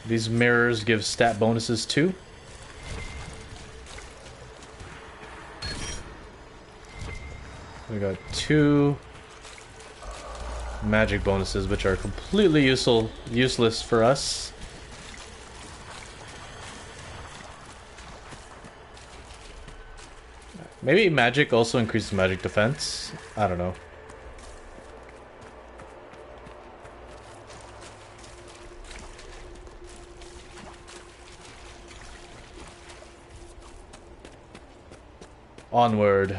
These mirrors give stat bonuses too. We got 2 magic bonuses, which are completely useless for us. Maybe magic also increases magic defense. I don't know. Onward.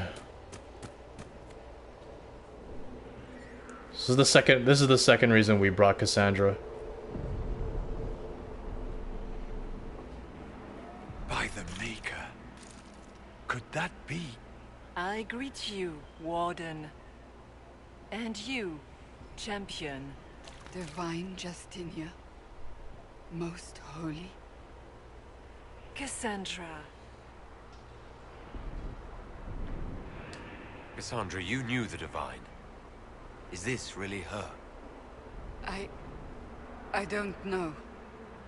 This is the second reason we brought Cassandra. By the Maker. Could that be? I greet you, Warden. And you, Champion. Divine Justinia. Most holy. Cassandra. Cassandra, you knew the Divine. Is this really her? I don't know.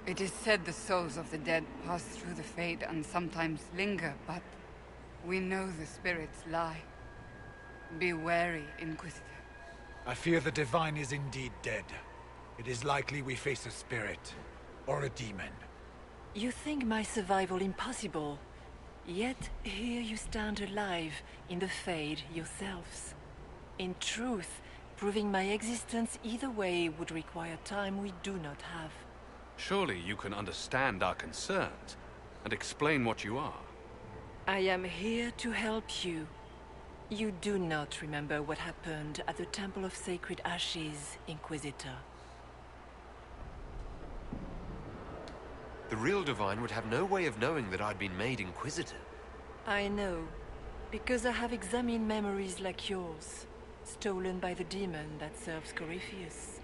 It is said the souls of the dead pass through the Fade and sometimes linger, but we know the spirits lie. Be wary, Inquisitor. I fear the Divine is indeed dead. It is likely we face a spirit, or a demon. You think my survival impossible, yet here you stand alive in the Fade yourselves. In truth, proving my existence either way would require time we do not have. Surely you can understand our concerns and explain what you are. I am here to help you. You do not remember what happened at the Temple of Sacred Ashes, Inquisitor. The real Divine would have no way of knowing that I'd been made Inquisitor. I know, because I have examined memories like yours, stolen by the demon that serves Corypheus.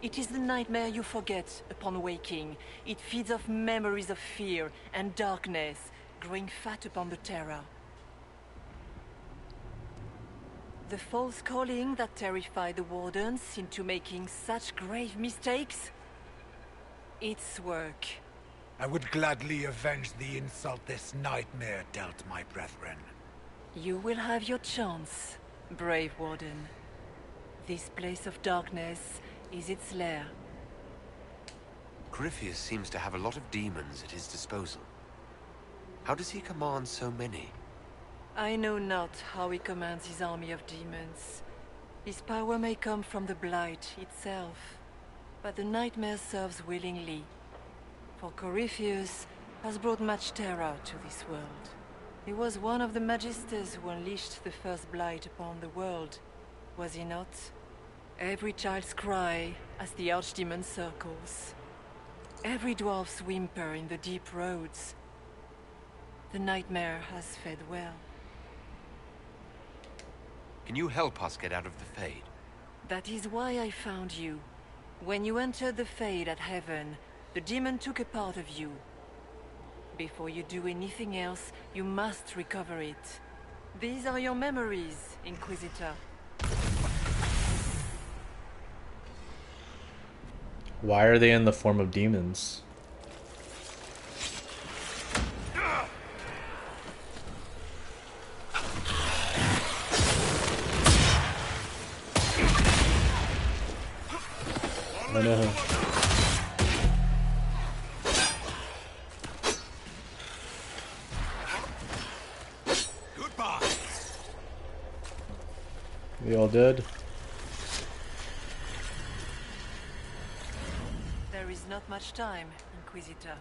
It is the nightmare you forget upon waking. It feeds off memories of fear and darkness, growing fat upon the terror. The false calling that terrified the Wardens into making such grave mistakes? Its work. I would gladly avenge the insult this nightmare dealt my brethren. You will have your chance, brave Warden. This place of darkness is its lair. Corypheus seems to have a lot of demons at his disposal. How does he command so many? I know not how he commands his army of demons. His power may come from the Blight itself, but the nightmare serves willingly. For Corypheus has brought much terror to this world. He was one of the Magisters who unleashed the first Blight upon the world, was he not? Every child's cry as the Archdemon circles. Every dwarf's whimper in the deep roads. The nightmare has fed well. Can you help us get out of the Fade? That is why I found you. When you entered the Fade at Heaven, the demon took a part of you. Before you do anything else, you must recover it. These are your memories, Inquisitor. Why are they in the form of demons? no. Goodbye. We all dead? There is not much time, Inquisitor.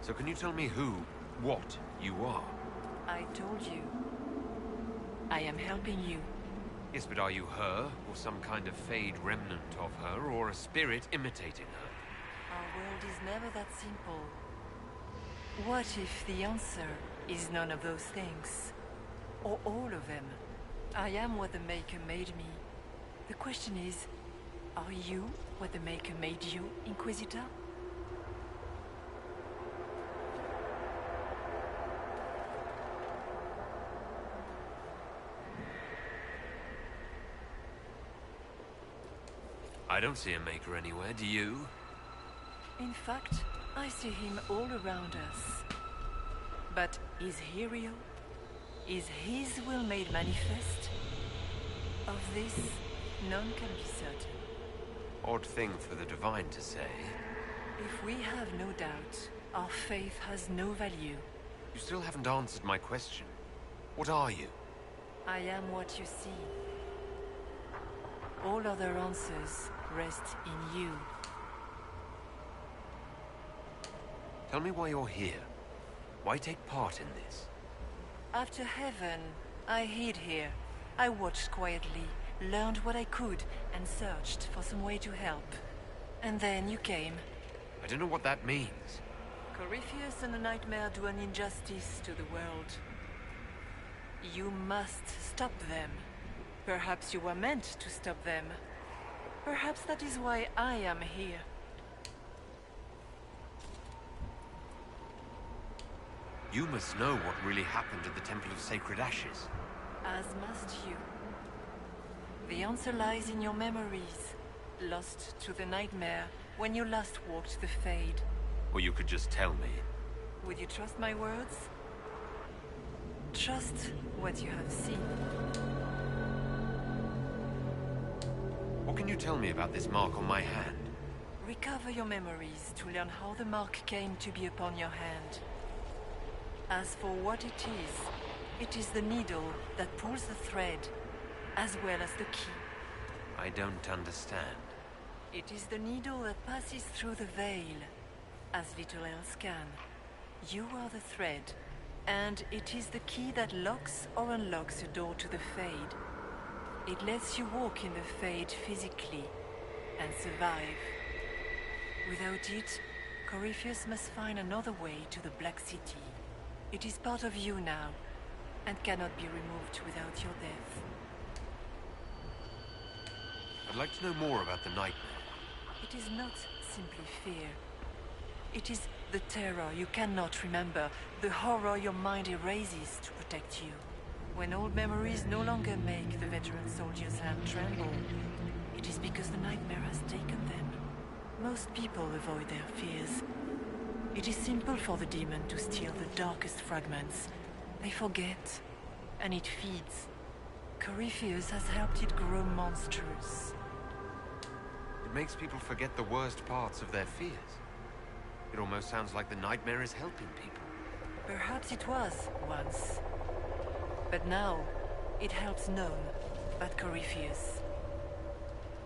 So can you tell me who, what you are? I told you. I am helping you. Yes, but are you her, or some kind of Fade remnant of her, or a spirit imitating her? Our world is never that simple. What if the answer is none of those things? Or all of them? I am what the Maker made me. The question is, are you what the Maker made you, Inquisitor? I don't see a Maker anywhere, do you? In fact, I see him all around us. But is he real? Is his will made manifest? Of this, none can be certain. Odd thing for the Divine to say. If we have no doubt, our faith has no value. You still haven't answered my question. What are you? I am what you see. All other answers rest in you. Tell me why you're here. Why take part in this? After heaven, I hid here. I watched quietly, learned what I could, and searched for some way to help. And then you came. I don't know what that means. Corypheus and the Nightmare do an injustice to the world. You must stop them. Perhaps you were meant to stop them. Perhaps that is why I am here. You must know what really happened at the Temple of Sacred Ashes. As must you. The answer lies in your memories, lost to the Nightmare when you last walked the Fade. Or you could just tell me. Would you trust my words? Trust what you have seen. What can you tell me about this mark on my hand? Recover your memories to learn how the mark came to be upon your hand. As for what it is the needle that pulls the thread, as well as the key. I don't understand. It is the needle that passes through the veil, as little else can. You are the thread, and it is the key that locks or unlocks the door to the Fade. It lets you walk in the Fade physically, and survive. Without it, Corypheus must find another way to the Black City. It is part of you now, and cannot be removed without your death. I'd like to know more about the Nightmare. It is not simply fear. It is the terror you cannot remember, the horror your mind erases to protect you. When old memories no longer make the veteran soldier's hand tremble, it is because the Nightmare has taken them. Most people avoid their fears. It is simple for the demon to steal the darkest fragments. They forget, and it feeds. Corypheus has helped it grow monstrous. It makes people forget the worst parts of their fears. It almost sounds like the Nightmare is helping people. Perhaps it was, once. But now, it helps none but Corypheus.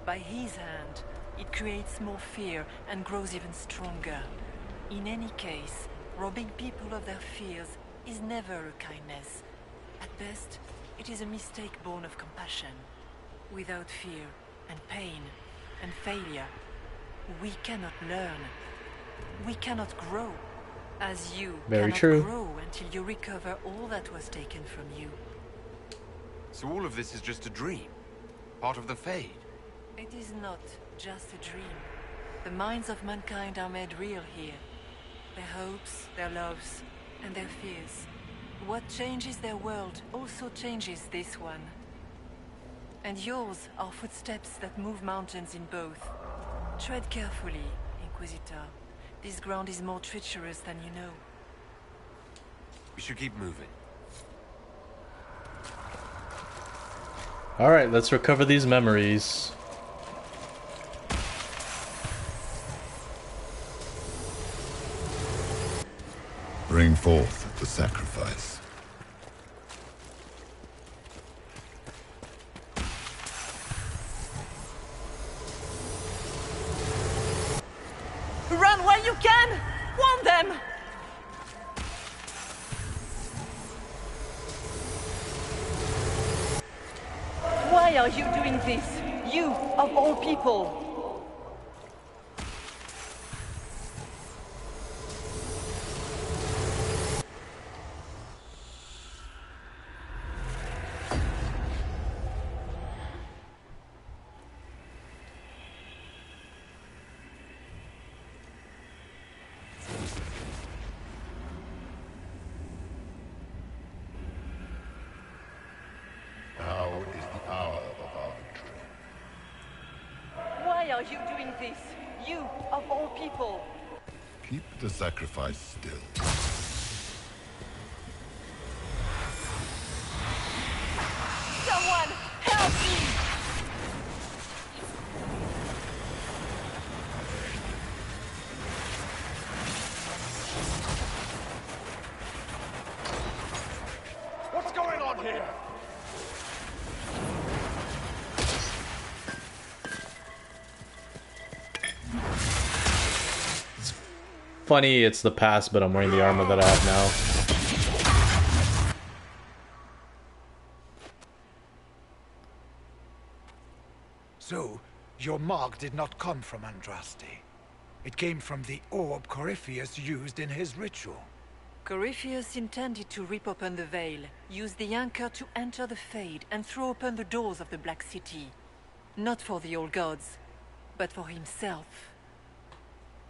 By his hand, it creates more fear and grows even stronger. In any case, robbing people of their fears is never a kindness. At best, it is a mistake born of compassion. Without fear and pain and failure, we cannot learn. We cannot grow. As you Very cannot true. grow until you recover all that was taken from you. So all of this is just a dream? Part of the Fade? It is not just a dream. The minds of mankind are made real here. Their hopes, their loves, and their fears. What changes their world also changes this one. And yours are footsteps that move mountains in both. Tread carefully, Inquisitor. This ground is more treacherous than you know. We should keep moving. Alright, let's recover these memories. Bring forth the sacrifice. Run while you can! Warn them! Why are you doing this? You, of all people! Now is the hour of our victory. Why are you doing this? You, of all people! Keep the sacrifice still. Someone, help me! What's going on here? Funny, it's the past, but I'm wearing the armor that I have now. So, your mark did not come from Andraste. It came from the orb Corypheus used in his ritual. Corypheus intended to rip open the veil, use the anchor to enter the Fade, and throw open the doors of the Black City. Not for the old gods, but for himself.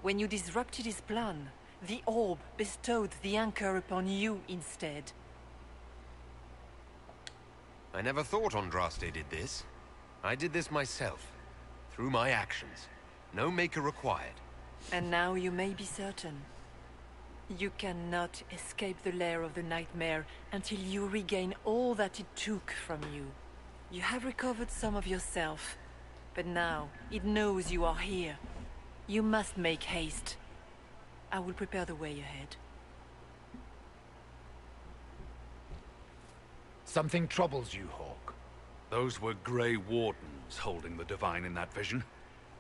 When you disrupted his plan, the orb bestowed the anchor upon you instead. I never thought Andraste did this. I did this myself, through my actions. No maker required. And now you may be certain. You cannot escape the lair of the nightmare until you regain all that it took from you. You have recovered some of yourself, but now it knows you are here. You must make haste. I will prepare the way ahead. Something troubles you, Hawk. Those were Grey Wardens holding the Divine in that vision.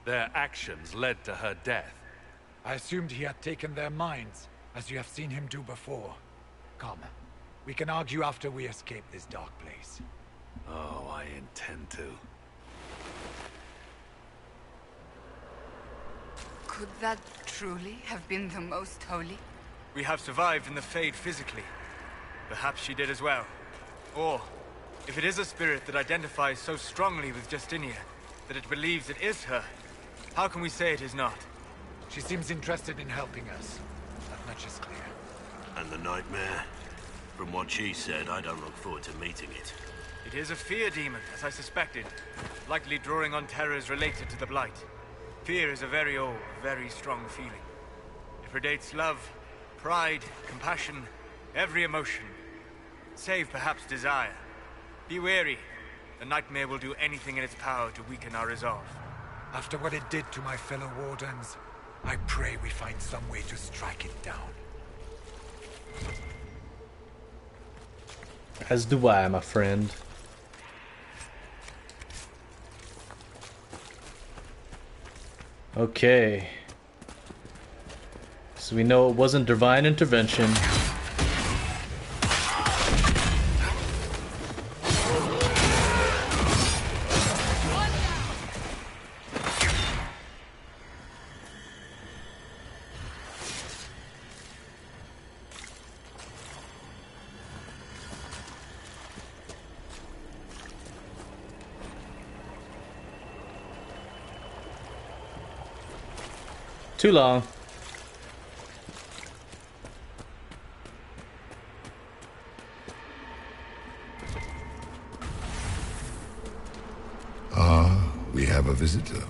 Their actions led to her death. I assumed he had taken their minds, as you have seen him do before. Come, we can argue after we escape this dark place. Oh, I intend to. Could that truly have been the most holy? We have survived in the Fade physically. Perhaps she did as well. Or, if it is a spirit that identifies so strongly with Justinia, that it believes it is her, how can we say it is not? She seems interested in helping us. That much is clear. And the nightmare? From what she said, I don't look forward to meeting it. It is a fear demon, as I suspected, likely drawing on terrors related to the Blight. Fear is a very old, very strong feeling. It predates love, pride, compassion, every emotion. Save perhaps desire. Be wary. The nightmare will do anything in its power to weaken our resolve. After what it did to my fellow Wardens, I pray we find some way to strike it down. As do I, my friend. Okay. So we know it wasn't divine intervention. Too long. Ah, we have a visitor.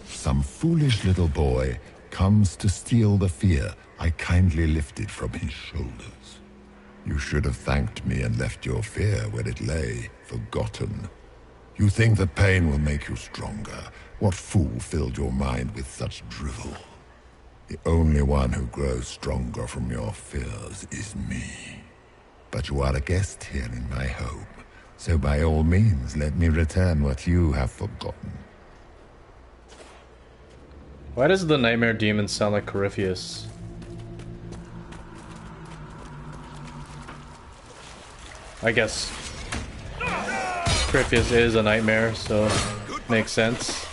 Some foolish little boy comes to steal the fear I kindly lifted from his shoulders. You should have thanked me and left your fear where it lay, forgotten. You think the pain will make you stronger? What fool filled your mind with such drivel? The only one who grows stronger from your fears is me. But you are a guest here in my home, so by all means let me return what you have forgotten. Why does the nightmare demon sound like Corypheus? I guess Corypheus is a nightmare, so makes sense.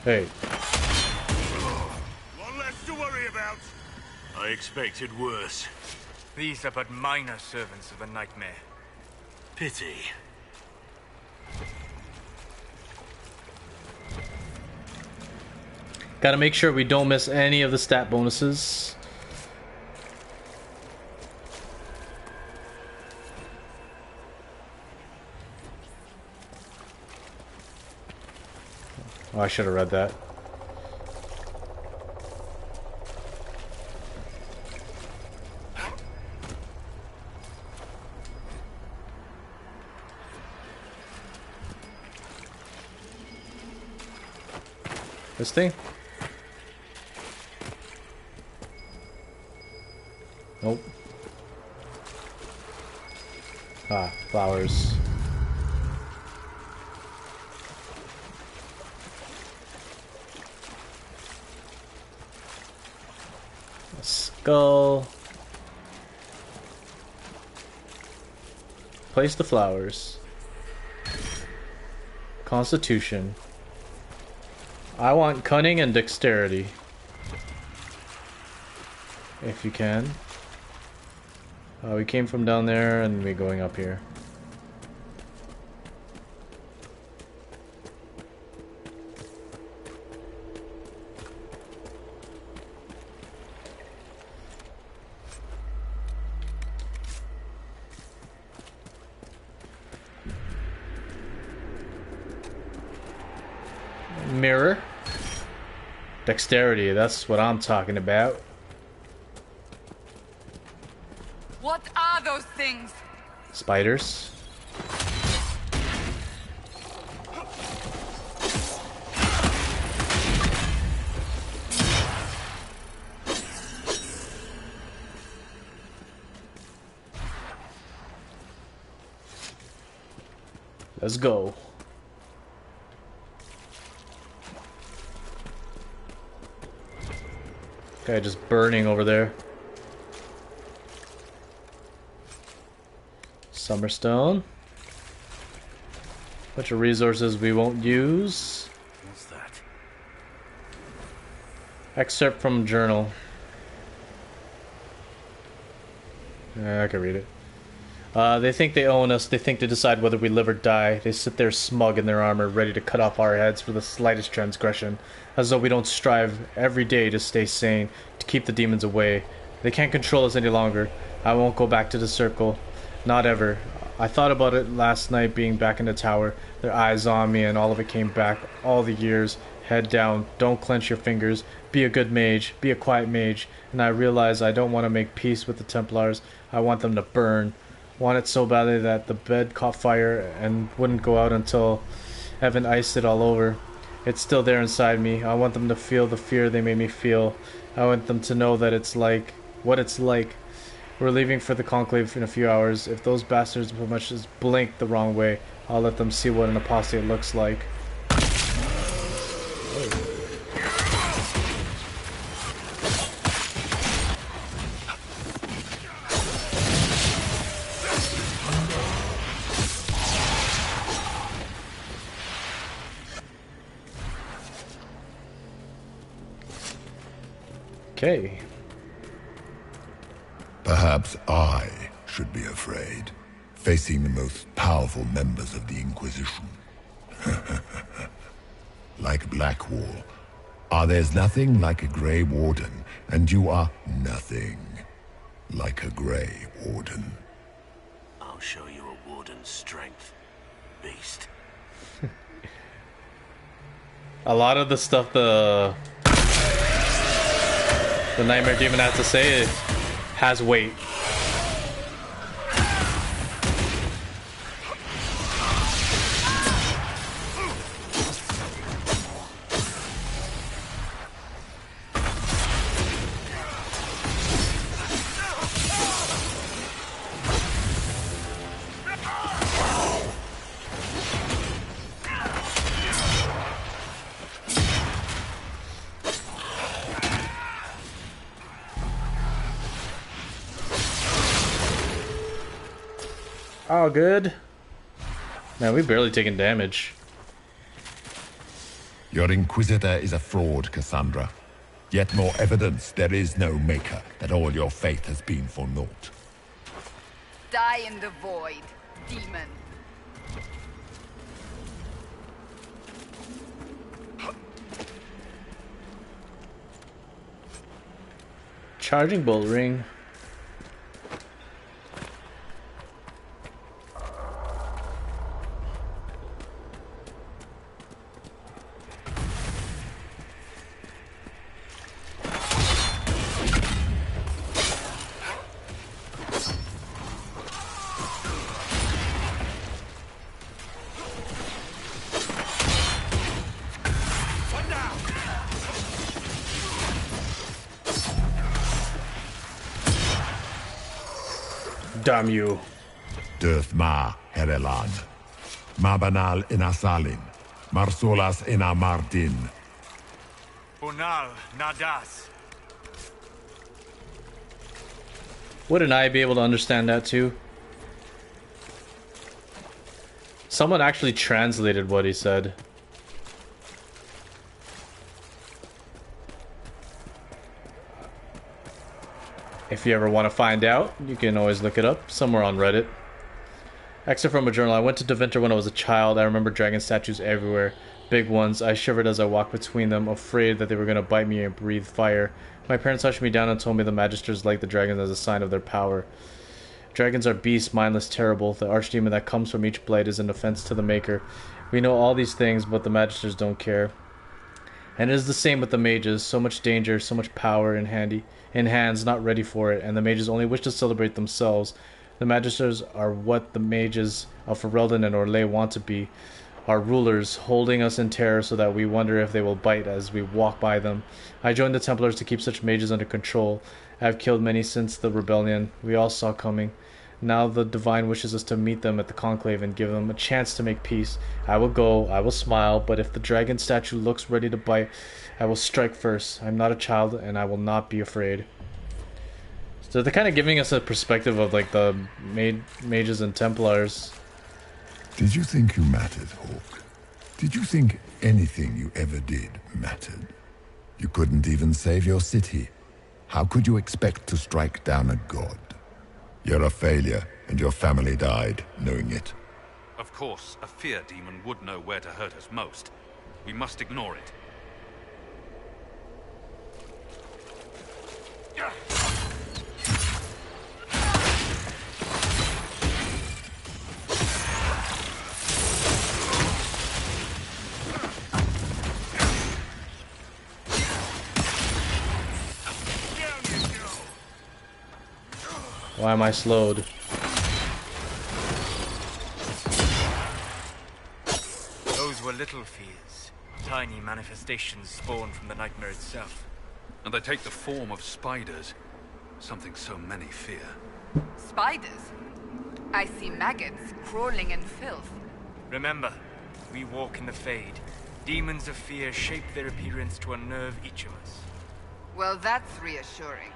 Hey. One less to worry about. I expected worse. These are but minor servants of the nightmare. Pity. Gotta make sure we don't miss any of the stat bonuses. Oh, I should have read that. This thing? Nope. Ah, flowers. A skull. Place the flowers. Constitution. I want cunning and dexterity. If you can. We came from down there and we're going up here. Mirror. Dexterity, that's what I'm talking about. What are those things? Spiders. Let's go. Guy just burning over there. Summerstone. Bunch of resources we won't use. What's that? Excerpt from journal. I can read it. They think they own us. They think to decide whether we live or die. They sit there smug in their armor, ready to cut off our heads for the slightest transgression, as though we don't strive every day to stay sane, to keep the demons away. They can't control us any longer. I won't go back to the circle. Not ever. I thought about it last night, being back in the tower, their eyes on me, and all of it came back. All the years. Head down. Don't clench your fingers. Be a good mage. Be a quiet mage. And I realize I don't want to make peace with the Templars. I want them to burn. Want it so badly that the bed caught fire and wouldn't go out until Evan iced it all over. It's still there inside me. I want them to feel the fear they made me feel. I want them to know that it's like what it's like. We're leaving for the conclave in a few hours. If those bastards so much as blink the wrong way, I'll let them see what an apostate looks like. Okay. Perhaps I should be afraid, facing the most powerful members of the Inquisition. Like Blackwall. There's nothing like a Grey Warden, and you are nothing like a Grey Warden. show you a warden's strength, beast. A lot of the stuff the Nightmare Demon has to say has weight. Oh, good. Man, we barely taking damage. Your Inquisitor is a fraud, Cassandra. Yet more evidence there is no Maker, that all your faith has been for naught. Die in the void, demon. Charging bolt ring. Damn you. Döth ma Herelan. Mabanal inasalin. Marsolas ina Mardin. Bonal Nadas. Wouldn't I be able to understand that too? Someone actually translated what he said. If you ever want to find out, you can always look it up somewhere on Reddit. Excerpt from a journal. I went to Deventer when I was a child. I remember dragon statues everywhere. Big ones. I shivered as I walked between them, afraid that they were going to bite me and breathe fire. My parents hushed me down and told me the Magisters liked the dragons as a sign of their power. Dragons are beasts, mindless, terrible. The archdemon that comes from each blade is an offense to the Maker. We know all these things, but the Magisters don't care. And it is the same with the mages. So much danger, so much power in hands not ready for it, and the mages only wish to celebrate themselves. The Magisters are what the mages of Ferelden and Orlais want to be. Our rulers, holding us in terror so that we wonder if they will bite as we walk by them. I joined the Templars to keep such mages under control. I have killed many since the rebellion we all saw coming. Now the Divine wishes us to meet them at the Conclave and give them a chance to make peace. I will go, I will smile, but if the dragon statue looks ready to bite, I will strike first. I'm not a child, and I will not be afraid. So they're kind of giving us a perspective of like the mages and Templars. Did you think you mattered, Hawk? Did you think anything you ever did mattered? You couldn't even save your city. How could you expect to strike down a god? You're a failure, and your family died knowing it. Of course, a fear demon would know where to hurt us most. We must ignore it. Why am I slowed? Those were little fears. Tiny manifestations spawned from the nightmare itself. And they take the form of spiders. Something so many fear. Spiders? I see maggots crawling in filth. Remember, we walk in the Fade. Demons of fear shape their appearance to unnerve each of us. Well, that's reassuring.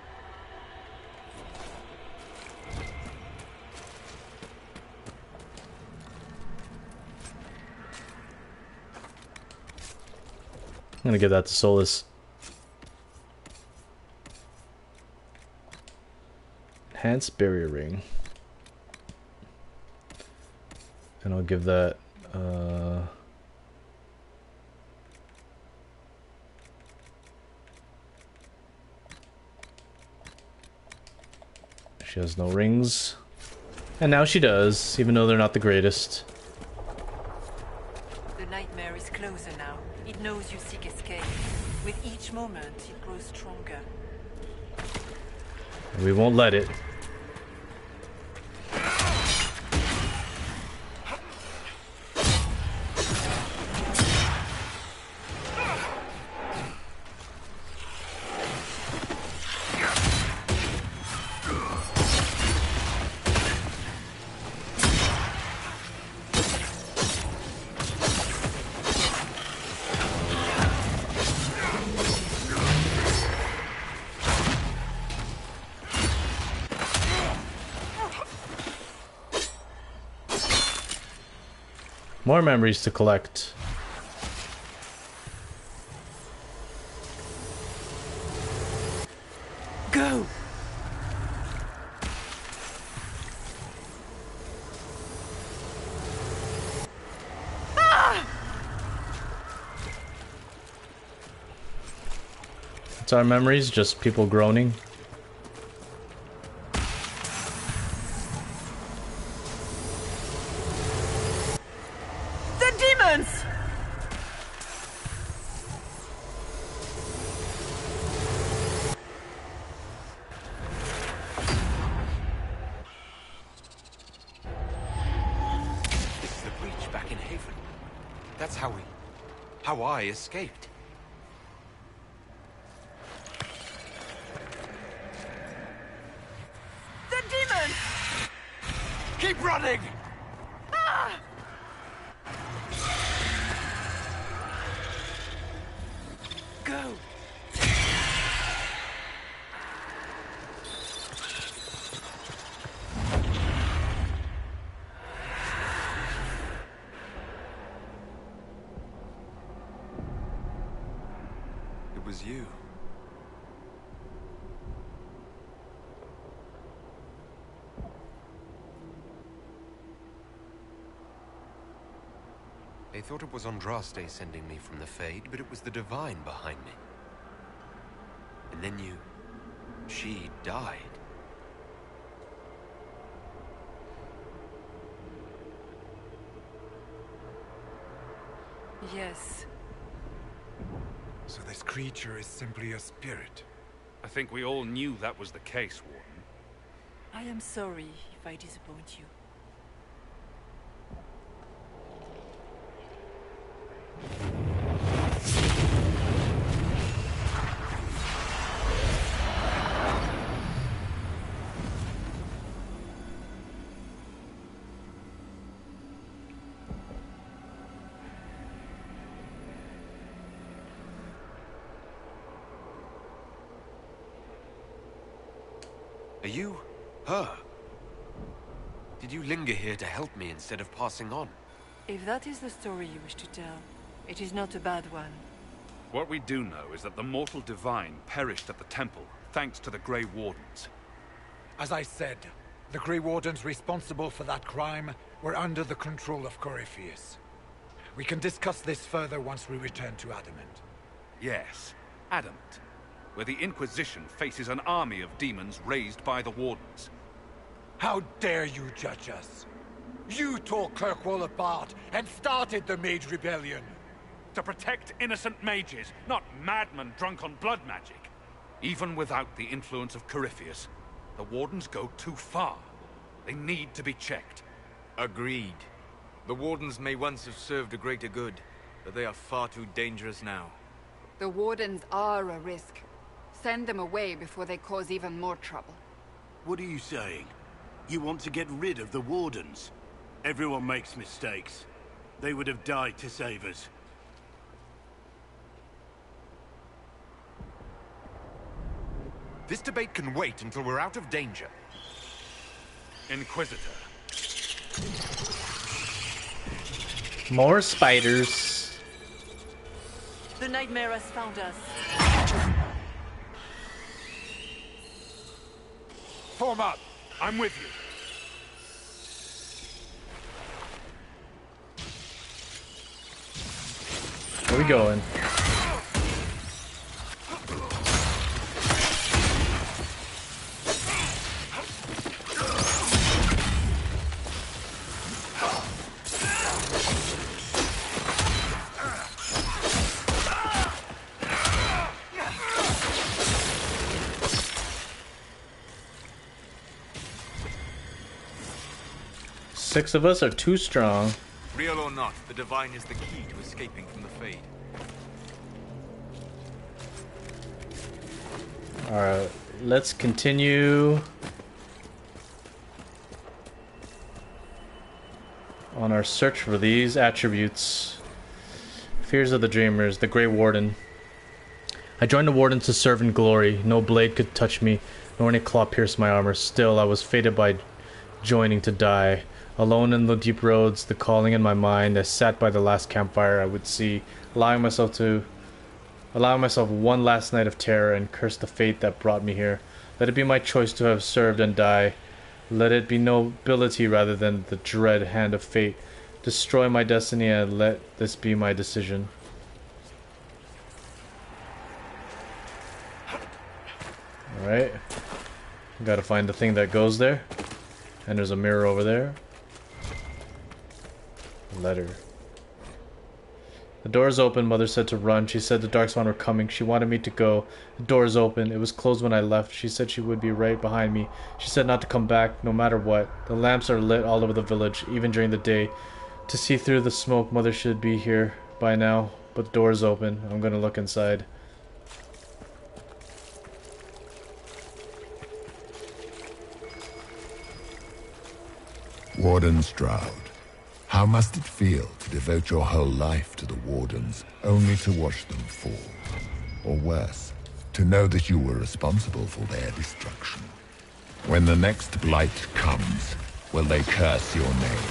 I'm gonna give that to Solus. Enhanced barrier ring. And I'll give that she has no rings. And now she does, even though they're not the greatest. The nightmare is closer now. It knows you seek escape. With each moment, it grows stronger. We won't let it. More memories to collect. Go! It's our memories, just people groaning. How I escaped. The demon! Keep running! Ah! Go! Was you. They thought it was Andraste sending me from the Fade, but it was the Divine behind me. And then she died. Yes. So this creature is simply a spirit. I think we all knew that was the case, Warden. I am sorry if I disappoint you. Are you her? Did you linger here to help me instead of passing on? If that is the story you wish to tell, it is not a bad one. What we do know is that the mortal divine perished at the temple, thanks to the Grey Wardens. As I said, the Grey Wardens responsible for that crime were under the control of Corypheus. We can discuss this further once we return to Adamant. Yes, Adamant, where the Inquisition faces an army of demons raised by the Wardens. How dare you judge us? You tore Kirkwall apart and started the Mage Rebellion. To protect innocent mages, not madmen drunk on blood magic. Even without the influence of Corypheus, the Wardens go too far. They need to be checked. Agreed. The Wardens may once have served a greater good, but they are far too dangerous now. The Wardens are a risk. Send them away before they cause even more trouble. What are you saying? You want to get rid of the Wardens? Everyone makes mistakes. They would have died to save us. This debate can wait until we're out of danger. Inquisitor. More spiders. The nightmare has found us. Form up! I'm with you. Where are we going? 6 of us are too strong. Real or not, the divine is the key to escaping from the Fade. Alright, let's continue on our search for these attributes. Fears of the Dreamers, the Grey Warden. I joined the Warden to serve in glory. No blade could touch me, nor any claw pierce my armor. Still, I was fated by joining to die. Alone in the deep roads, the calling in my mind, I sat by the last campfire I would see, allowing myself one last night of terror and curse the fate that brought me here. Let it be my choice to have served and die. Let it be nobility rather than the dread hand of fate. Destroy my destiny and let this be my decision. Alright. Gotta find the thing that goes there. And there's a mirror over there. Letter. The door is open. Mother said to run. She said the Darkspawn were coming. She wanted me to go. The door is open. It was closed when I left. She said she would be right behind me. She said not to come back, no matter what. The lamps are lit all over the village, even during the day. To see through the smoke, Mother should be here by now. But the door is open. I'm gonna look inside. Warden Stroud. How must it feel to devote your whole life to the Wardens, only to watch them fall? Or worse, to know that you were responsible for their destruction? When the next blight comes, will they curse your name?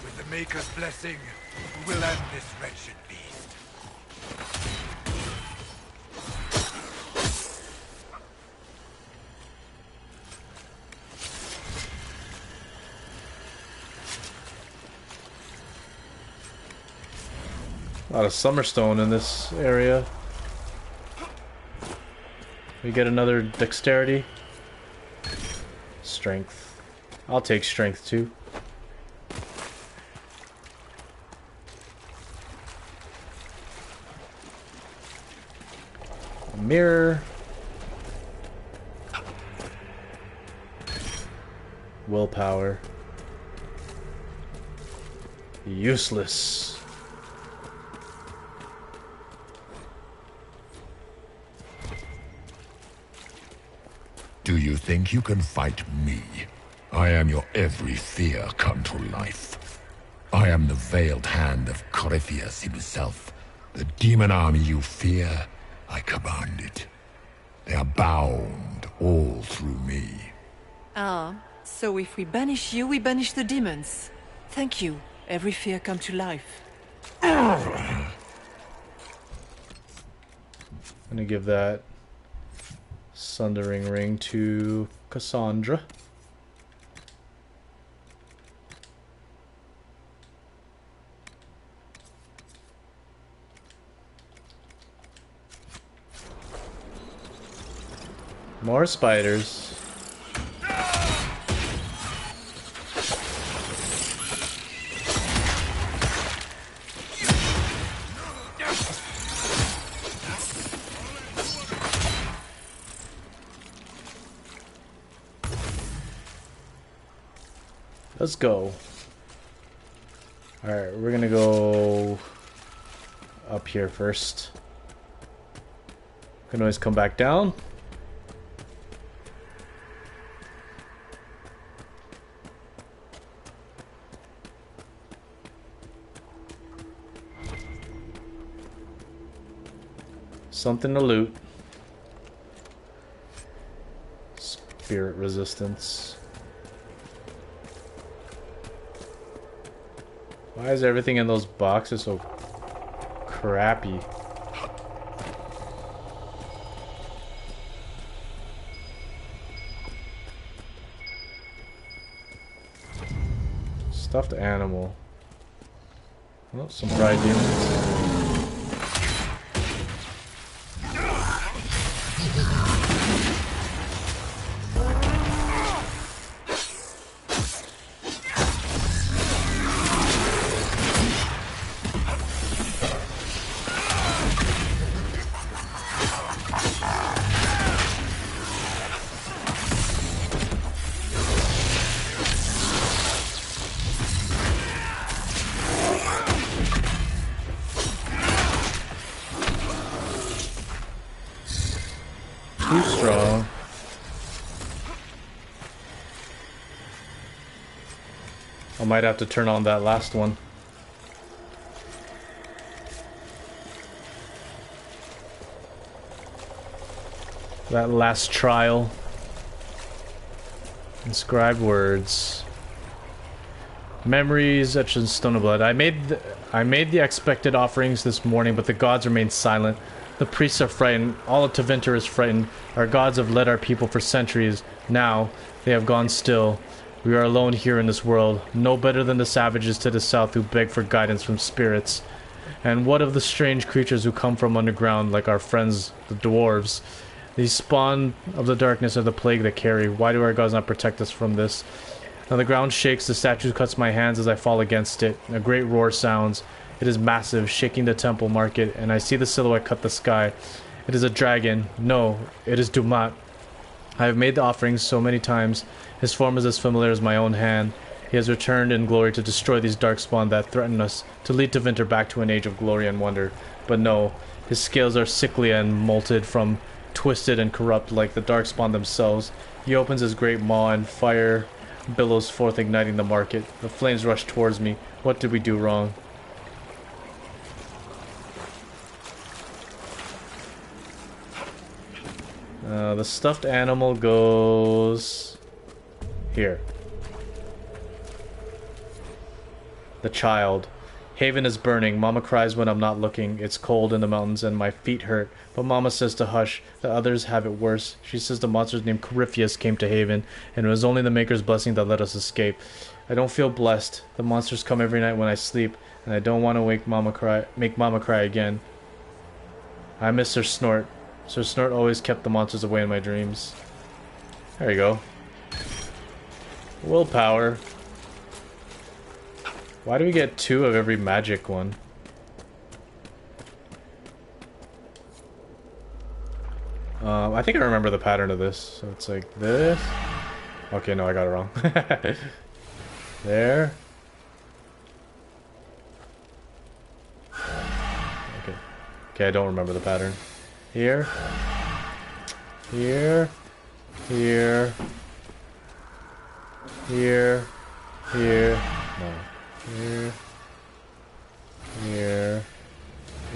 With the Maker's blessing, we will end this wretched beast. A lot of Summerstone in this area. We get another dexterity. Strength. I'll take strength too. A mirror. Willpower. Useless. Do you think you can fight me? I am your every fear come to life. I am the veiled hand of Corypheus himself. The demon army you fear, I command it. They are bound all through me. Ah, so if we banish you, we banish the demons. Thank you. Every fear come to life. I'm gonna give that Sundering Ring to Cassandra. More spiders. Let's go. Alright, we're gonna go up here first. Can always come back down. Something to loot. Spirit resistance. Why is everything in those boxes so crappy? Stuffed animal. Oh, some pride demons. might have to turn on that last one. That last trial. Inscribed words. Memories etched in stone of blood. I made the expected offerings this morning, but the gods remain silent. The priests are frightened. All of Tevinter is frightened. Our gods have led our people for centuries. Now, they have gone still. We are alone here in this world, no better than the savages to the south who beg for guidance from spirits. And what of the strange creatures who come from underground, like our friends, the dwarves? These spawn of the darkness are the plague they carry. Why do our gods not protect us from this? Now the ground shakes, the statue cuts my hands as I fall against it. A great roar sounds. It is massive, shaking the temple market, and I see the silhouette cut the sky. It is a dragon. No, it is Dumat. I have made the offerings so many times. His form is as familiar as my own hand. He has returned in glory to destroy these darkspawn that threaten us, to lead Tevinter back to an age of glory and wonder. But no, his scales are sickly and molted from twisted and corrupt like the darkspawn themselves. He opens his great maw and fire billows forth, igniting the market. The flames rush towards me. What did we do wrong? The stuffed animal goes here. The child. Haven is burning. Mama cries when I'm not looking. It's cold in the mountains and my feet hurt. But Mama says to hush. The others have it worse. She says the monsters named Corypheus came to Haven, and it was only the Maker's blessing that let us escape. I don't feel blessed. The monsters come every night when I sleep, and I don't want to make Mama cry again. I miss Sir Snort. Sir Snort always kept the monsters away in my dreams. There you go. Willpower. Why do we get 2 of every magic one? I think I remember the pattern of this. So it's like this. Okay, no, I got it wrong. There. Okay. Okay, I don't remember the pattern. Here. Here. Here. Here. Here. No. Here. Here.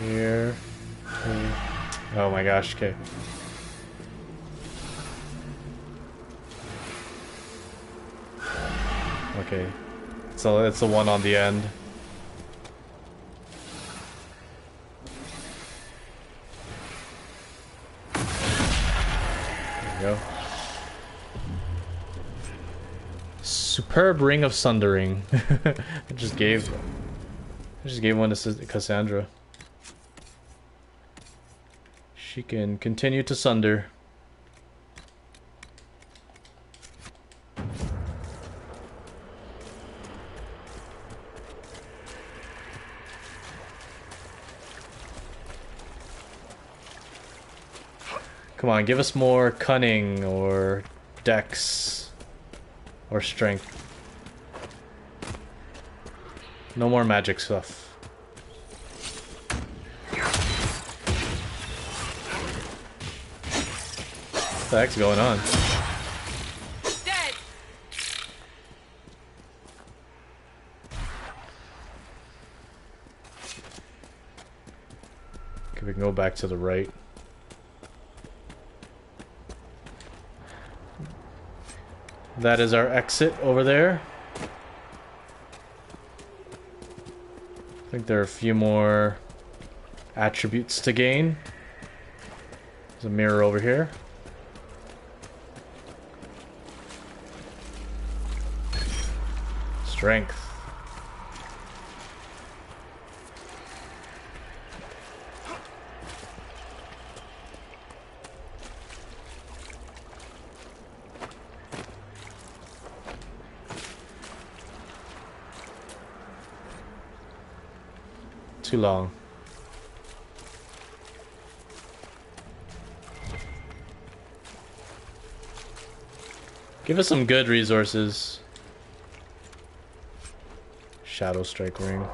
Here. Here. Oh my gosh, okay. Okay. So it's the one on the end. There we go. Superb Ring of Sundering. I just gave one to Cassandra. She can continue to sunder. Come on, give us more cunning or dex or strength. No more magic stuff. What the heck's going on? Dead. Okay, we can go back to the right. That is our exit over there. I think there are a few more attributes to gain. There's a mirror over here. Strength. Too long. Give us some good resources. Shadow Strike Ring.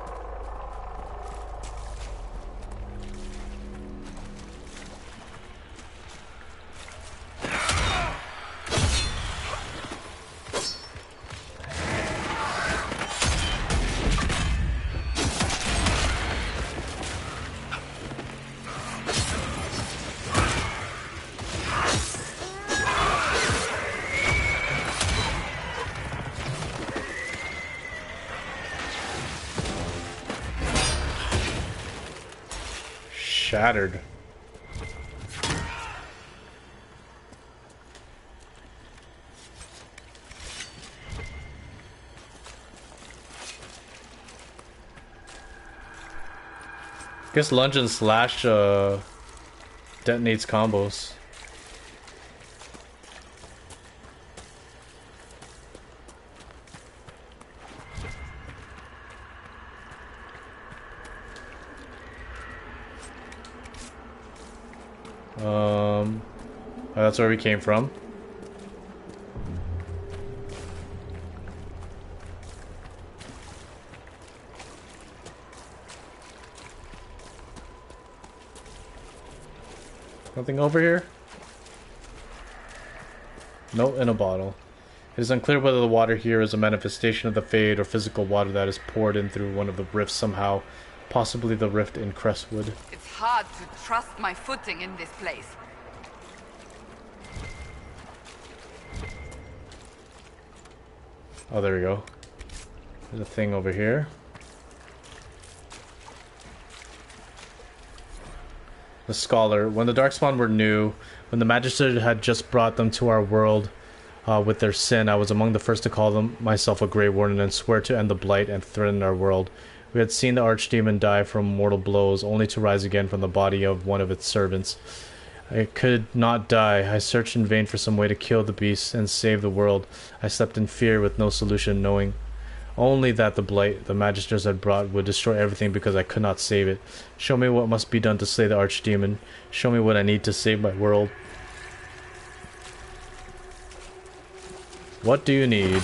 shattered. Guess lunge and slash detonates combos. That's where we came from. Nothing over here? Note in a bottle. It is unclear whether the water here is a manifestation of the Fade or physical water that is poured in through one of the rifts somehow. Possibly the rift in Crestwood. It's hard to trust my footing in this place. Oh, there we go. There's a thing over here. The Scholar. When the Darkspawn were new, when the Magistrate had just brought them to our world with their sin, I was among the first to call them myself a Grey Warden and swear to end the blight and threaten our world. We had seen the Archdemon die from mortal blows, only to rise again from the body of one of its servants. I could not die. I searched in vain for some way to kill the beast and save the world. I slept in fear with no solution, knowing only that the blight the Magisters had brought would destroy everything because I could not save it. Show me what must be done to slay the Archdemon. Show me what I need to save my world. What do you need?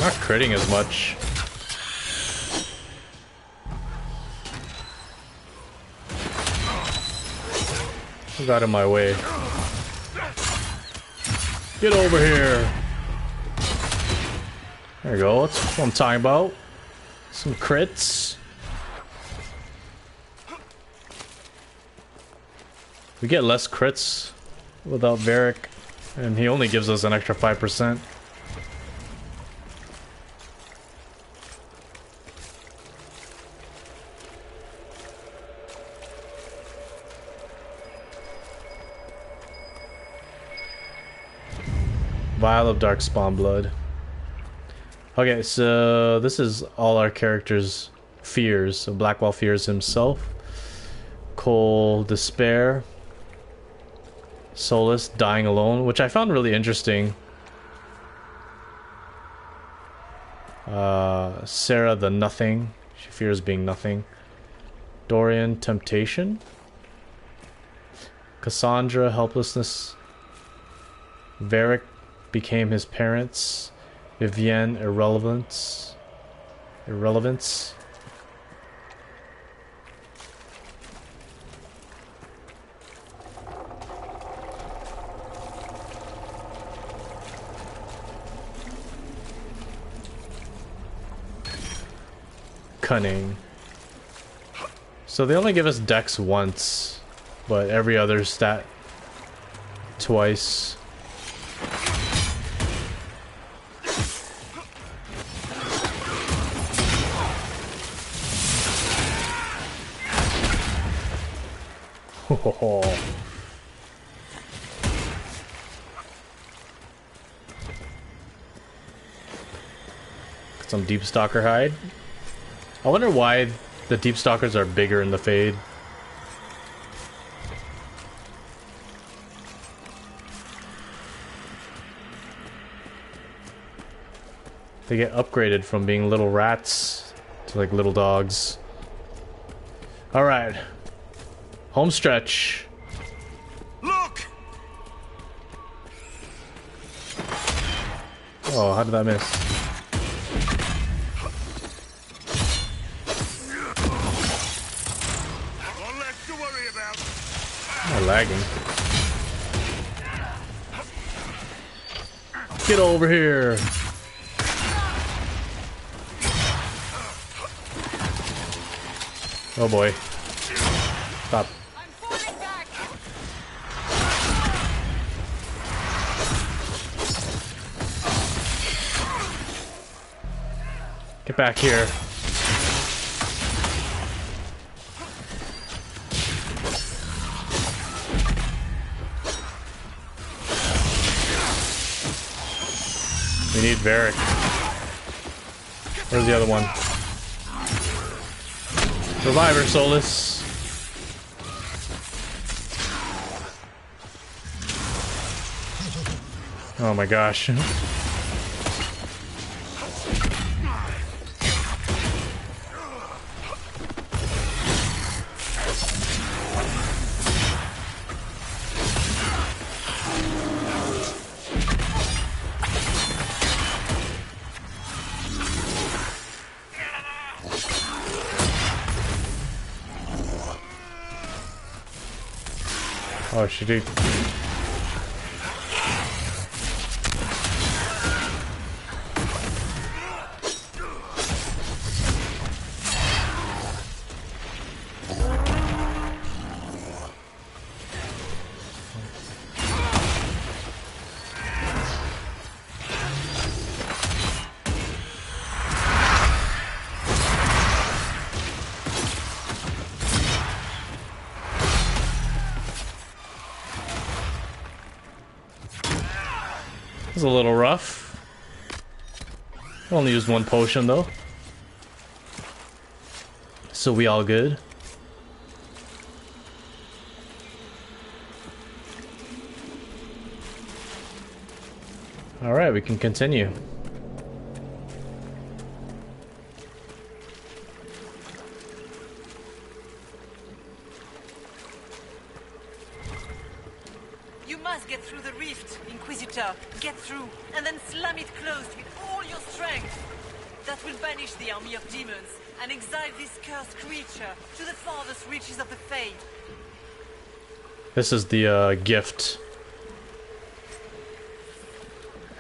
Not critting as much. Who got in my way? Get over here! There you go, that's what I'm talking about. Some crits. We get less crits without Varric, and he only gives us an extra 5%. Vial of Darkspawn blood. Okay, so this is all our characters' fears. So Blackwall fears himself. Cole, despair. Solus, dying alone, which I found really interesting. Sarah, the nothing. She fears being nothing. Dorian, temptation. Cassandra, helplessness. Varric became his parents. Vivienne, irrelevance. Cunning. So they only give us dex once, but every other stat twice. Got some Deep Stalker hide. I wonder why the Deep Stalkers are bigger in the Fade. They get upgraded from being little rats to like little dogs. Alright. Home stretch. Look! Oh, how did that miss? One less to worry about. I'm lagging. Get over here. Oh boy. Stop. Get back here. We need Varric. Where's the other one? Reviver, Solus. Oh my gosh. Oh, she did. A little rough. Only used one potion though, so we all good. All right, we can continue. You must get through the rift, Inquisitor. Get through, and then slam it closed with all your strength. That will banish the army of demons and exile this cursed creature to the farthest reaches of the Fade. This is the gift.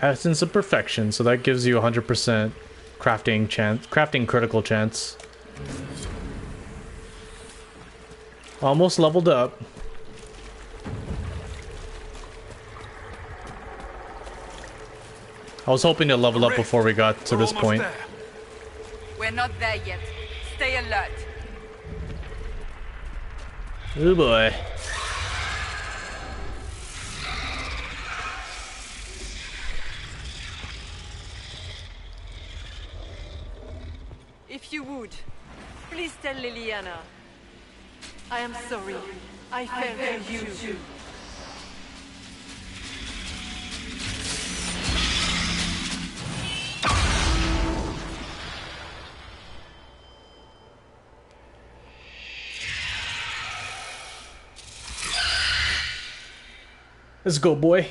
Essence of Perfection, so that gives you 100% crafting critical chance. Almost leveled up. I was hoping to level up before we got to this point. We're not there yet. Stay alert. Oh boy. If you would, please tell Liliana. I am sorry. I failed you too. Let's go, boy.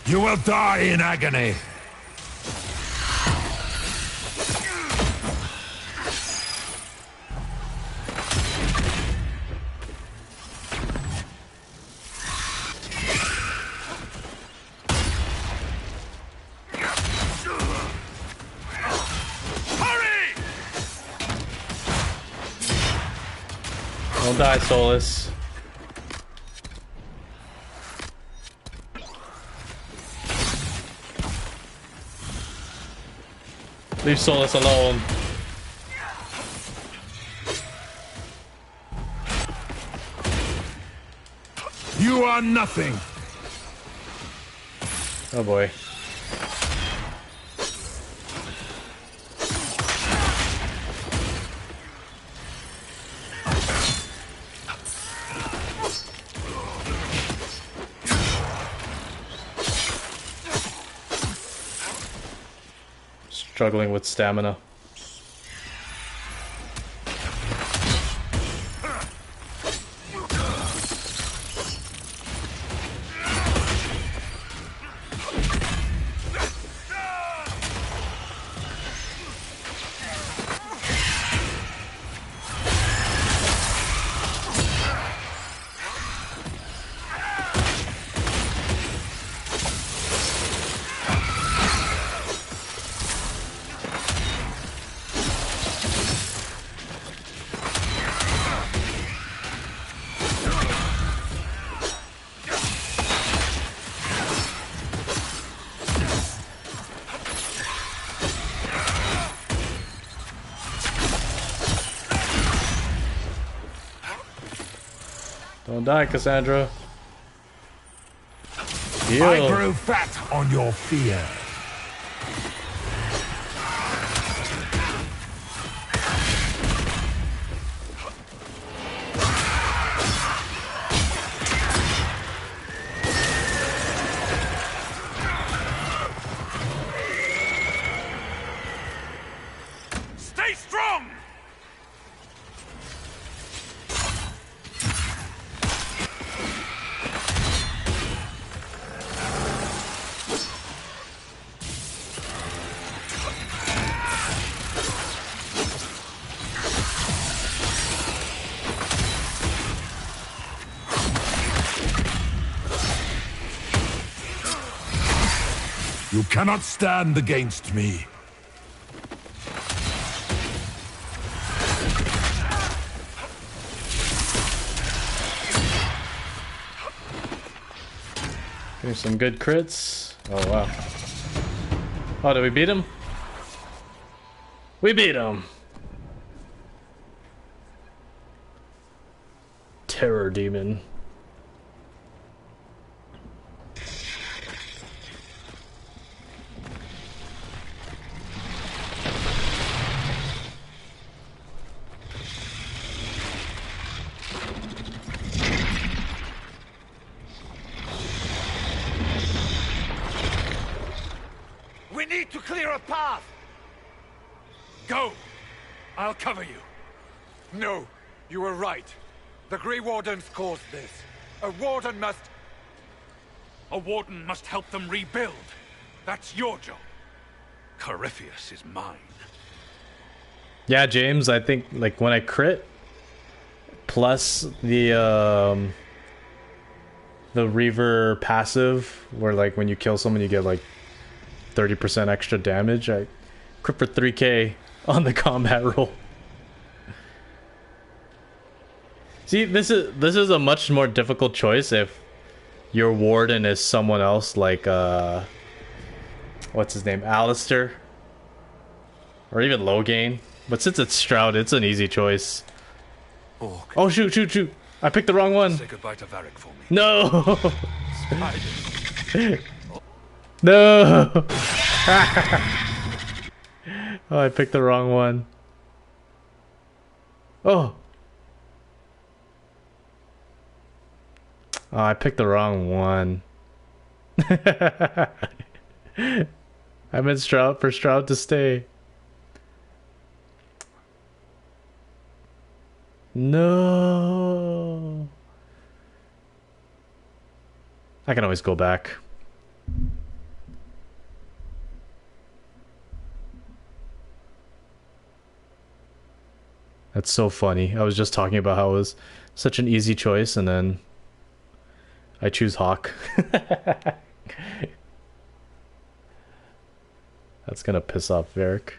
You will die in agony. Don't die, Solus. Leave Solus alone. You are nothing. Oh boy. Struggling with stamina. Don't die, Cassandra. I Heal. grew fat on your fear. Stay strong! You cannot stand against me. Getting some good crits. Oh wow. Oh, did we beat him? We beat him. Terror demon. We need to clear a path! Go! I'll cover you. No, you were right. The Grey Wardens caused this. A warden must... A warden must help them rebuild. That's your job. Corypheus is mine. Yeah, James, I think like when I crit plus the Reaver passive where like when you kill someone you get like 30% extra damage, I crit for 3k on the combat roll. See, this is a much more difficult choice if your warden is someone else like what's his name? Alistair. Or even Logain. But since it's Stroud, it's an easy choice. Oh shoot. I picked the wrong one. Say goodbye to Varric for me. No. No. Oh, I picked the wrong one. Oh. Oh, I picked the wrong one. I meant Stroud for Stroud to stay. No. I can always go back. That's so funny. I was just talking about how it was such an easy choice and then I choose Hawk. That's gonna piss off Varric.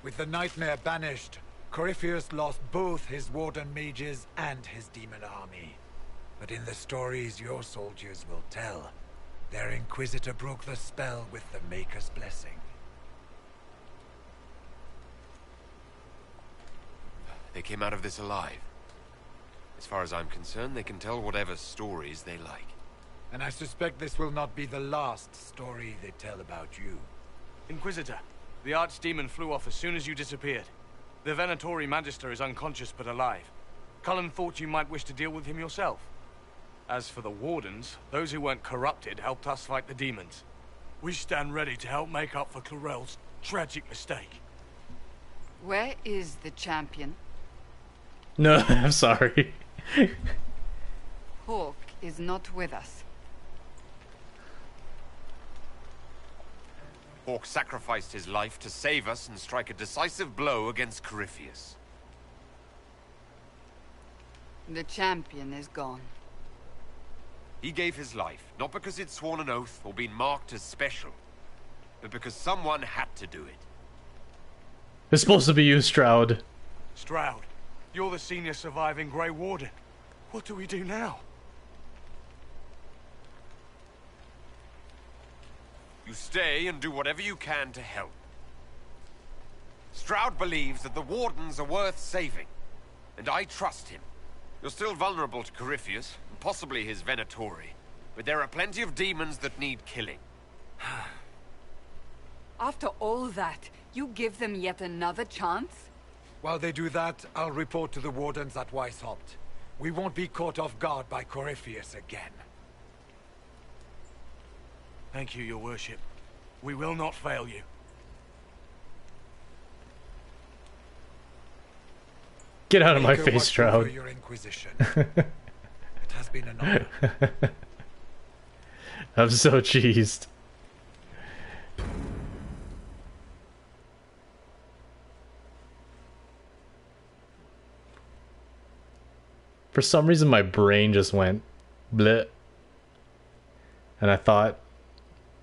With the Nightmare banished, Corypheus lost both his Warden mages and his demon army. But in the stories your soldiers will tell, their Inquisitor broke the spell with the Maker's blessing. They came out of this alive. As far as I'm concerned, they can tell whatever stories they like. And I suspect this will not be the last story they tell about you. Inquisitor, the Archdemon flew off as soon as you disappeared. The Venatori Magister is unconscious but alive. Cullen thought you might wish to deal with him yourself. As for the Wardens, those who weren't corrupted helped us fight the demons. We stand ready to help make up for Clarel's tragic mistake. Where is the champion? No, I'm sorry. Hawk is not with us. Hawk sacrificed his life to save us and strike a decisive blow against Corypheus. The champion is gone. He gave his life, not because he'd sworn an oath or been marked as special, but because someone had to do it. It's supposed to be you, Stroud. Stroud, you're the senior surviving Grey Warden. What do we do now? You stay and do whatever you can to help. Stroud believes that the Wardens are worth saving, and I trust him. You're still vulnerable to Corypheus, and possibly his Venatori, but there are plenty of demons that need killing. After all that, you give them yet another chance? While they do that, I'll report to the Wardens at Weishaupt. We won't be caught off guard by Corypheus again. Thank you, your worship. We will not fail you. Get out of my Make her face, watch Stroud. over your Inquisition. It has been an honor. I'm so cheesed. For some reason, my brain just went bleh. And I thought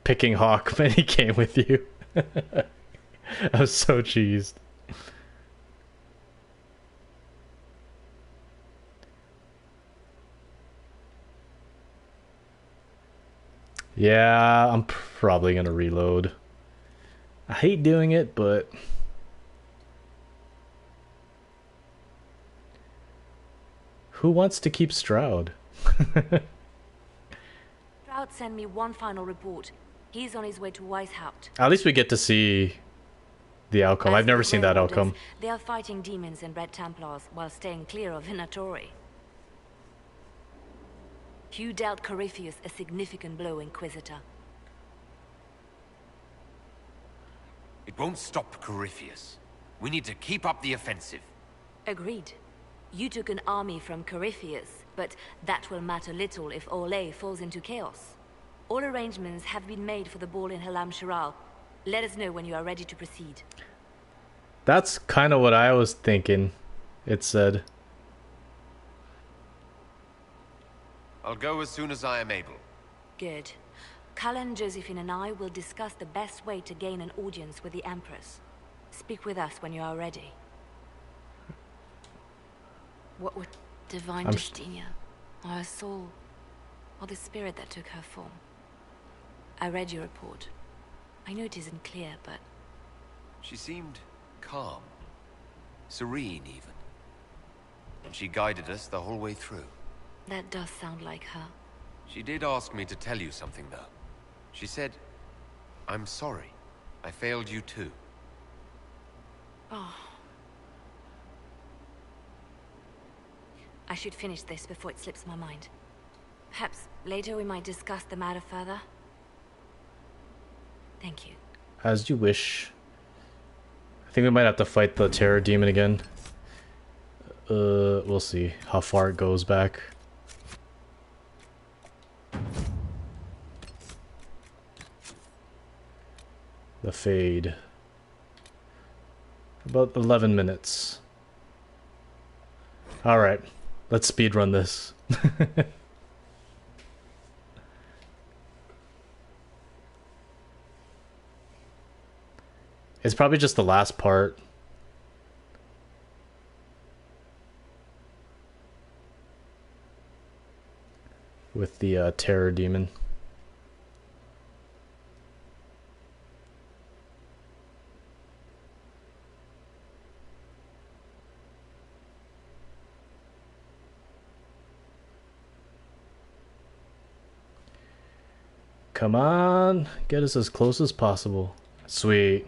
picking Hawk when he came with you. I was so cheesed. Yeah, I'm probably gonna reload. I hate doing it, but who wants to keep Stroud? Stroud sent me one final report. He's on his way to Weishaupt. At least we get to see the outcome. As I've never for seen Grey that Wardens, outcome. They are fighting demons and Red Templars while staying clear of Venatori. You dealt Corypheus a significant blow, Inquisitor. It won't stop Corypheus. We need to keep up the offensive. Agreed. You took an army from Corypheus, but that will matter little if Orlais falls into chaos. All arrangements have been made for the ball in Halam Shiral. Let us know when you are ready to proceed. That's kind of what I was thinking, it said. I'll go as soon as I am able. Good. Cullen, Josephine and I will discuss the best way to gain an audience with the Empress. Speak with us when you are ready. What would divine Justinia, or her soul, or the spirit that took her form? I read your report. I know it isn't clear, but... She seemed calm. Serene, even. And she guided us the whole way through. That does sound like her. She did ask me to tell you something, though. She said, I'm sorry. I failed you too. Oh. I should finish this before it slips my mind. Perhaps later we might discuss the matter further. Thank you. As you wish. I think we might have to fight the Terror Demon again. We'll see how far it goes back. The Fade. About 11 minutes. Alright, let's speedrun this. It's probably just the last part. With the Terror Demon. Come on, get us as close as possible. Sweet.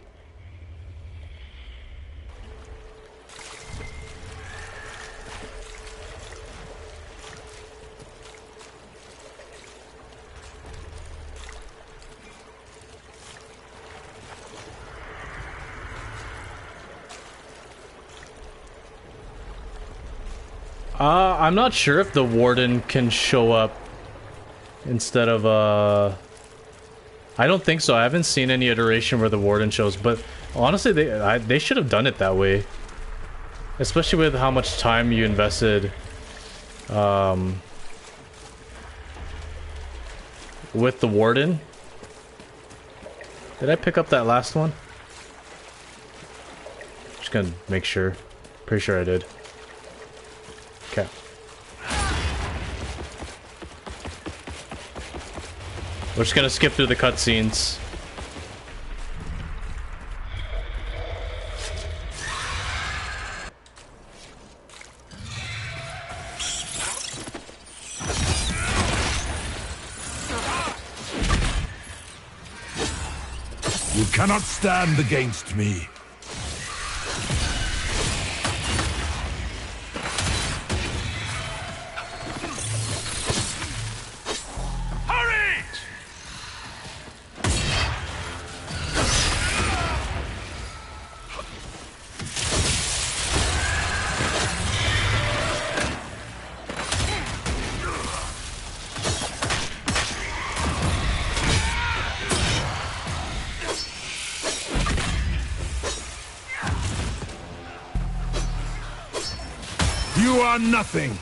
I'm not sure if the Warden can show up instead of, I don't think so. I haven't seen any iteration where the Warden shows, but honestly, they should have done it that way. Especially with how much time you invested With the warden. Did I pick up that last one? Just gonna make sure. Pretty sure I did. Okay. We're just gonna skip through the cutscenes. You cannot stand against me. Hurry! You are nothing.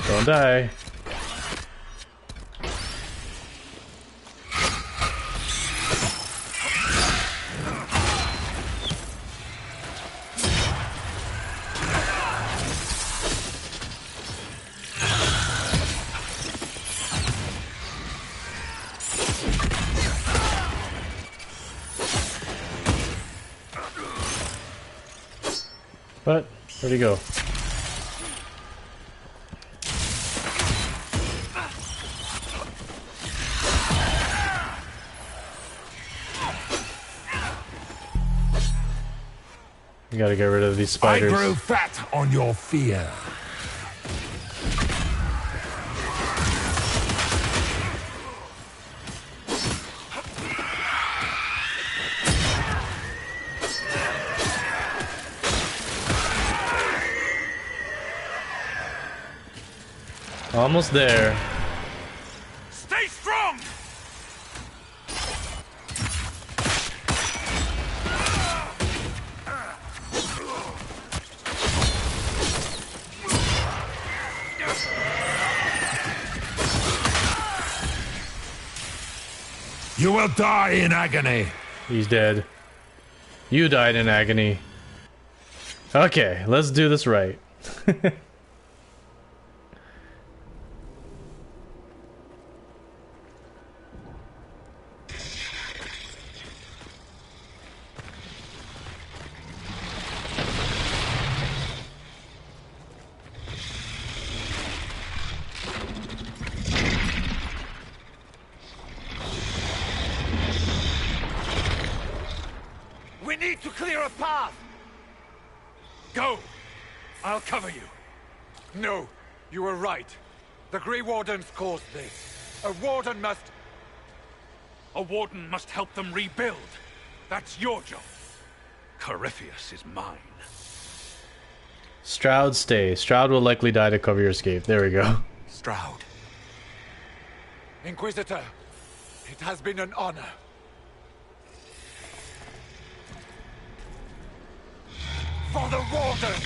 Don't die. But where'd he go? You gotta get rid of these spiders. I grow fat on your fear. Almost there. Stay strong! You will die in agony. He's dead. You died in agony. Okay, let's do this right. We need to clear a path! Go! I'll cover you. No, you were right. The Grey Wardens caused this. A warden must... A warden must help them rebuild. That's your job. Corypheus is mine. Stroud, stay. Stroud will likely die to cover your escape. There we go. Stroud. Inquisitor, it has been an honor. For the Warden!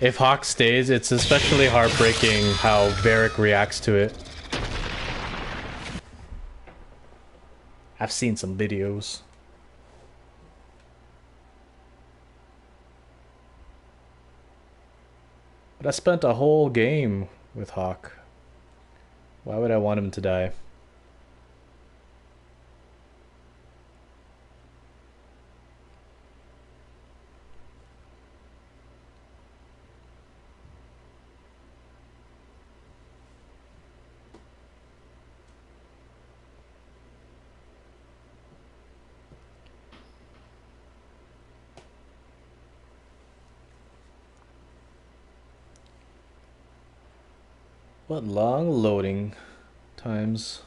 If Hawk stays, it's especially heartbreaking how Varric reacts to it. I've seen some videos. But I spent a whole game with Hawk. Why would I want him to die? What long loading times.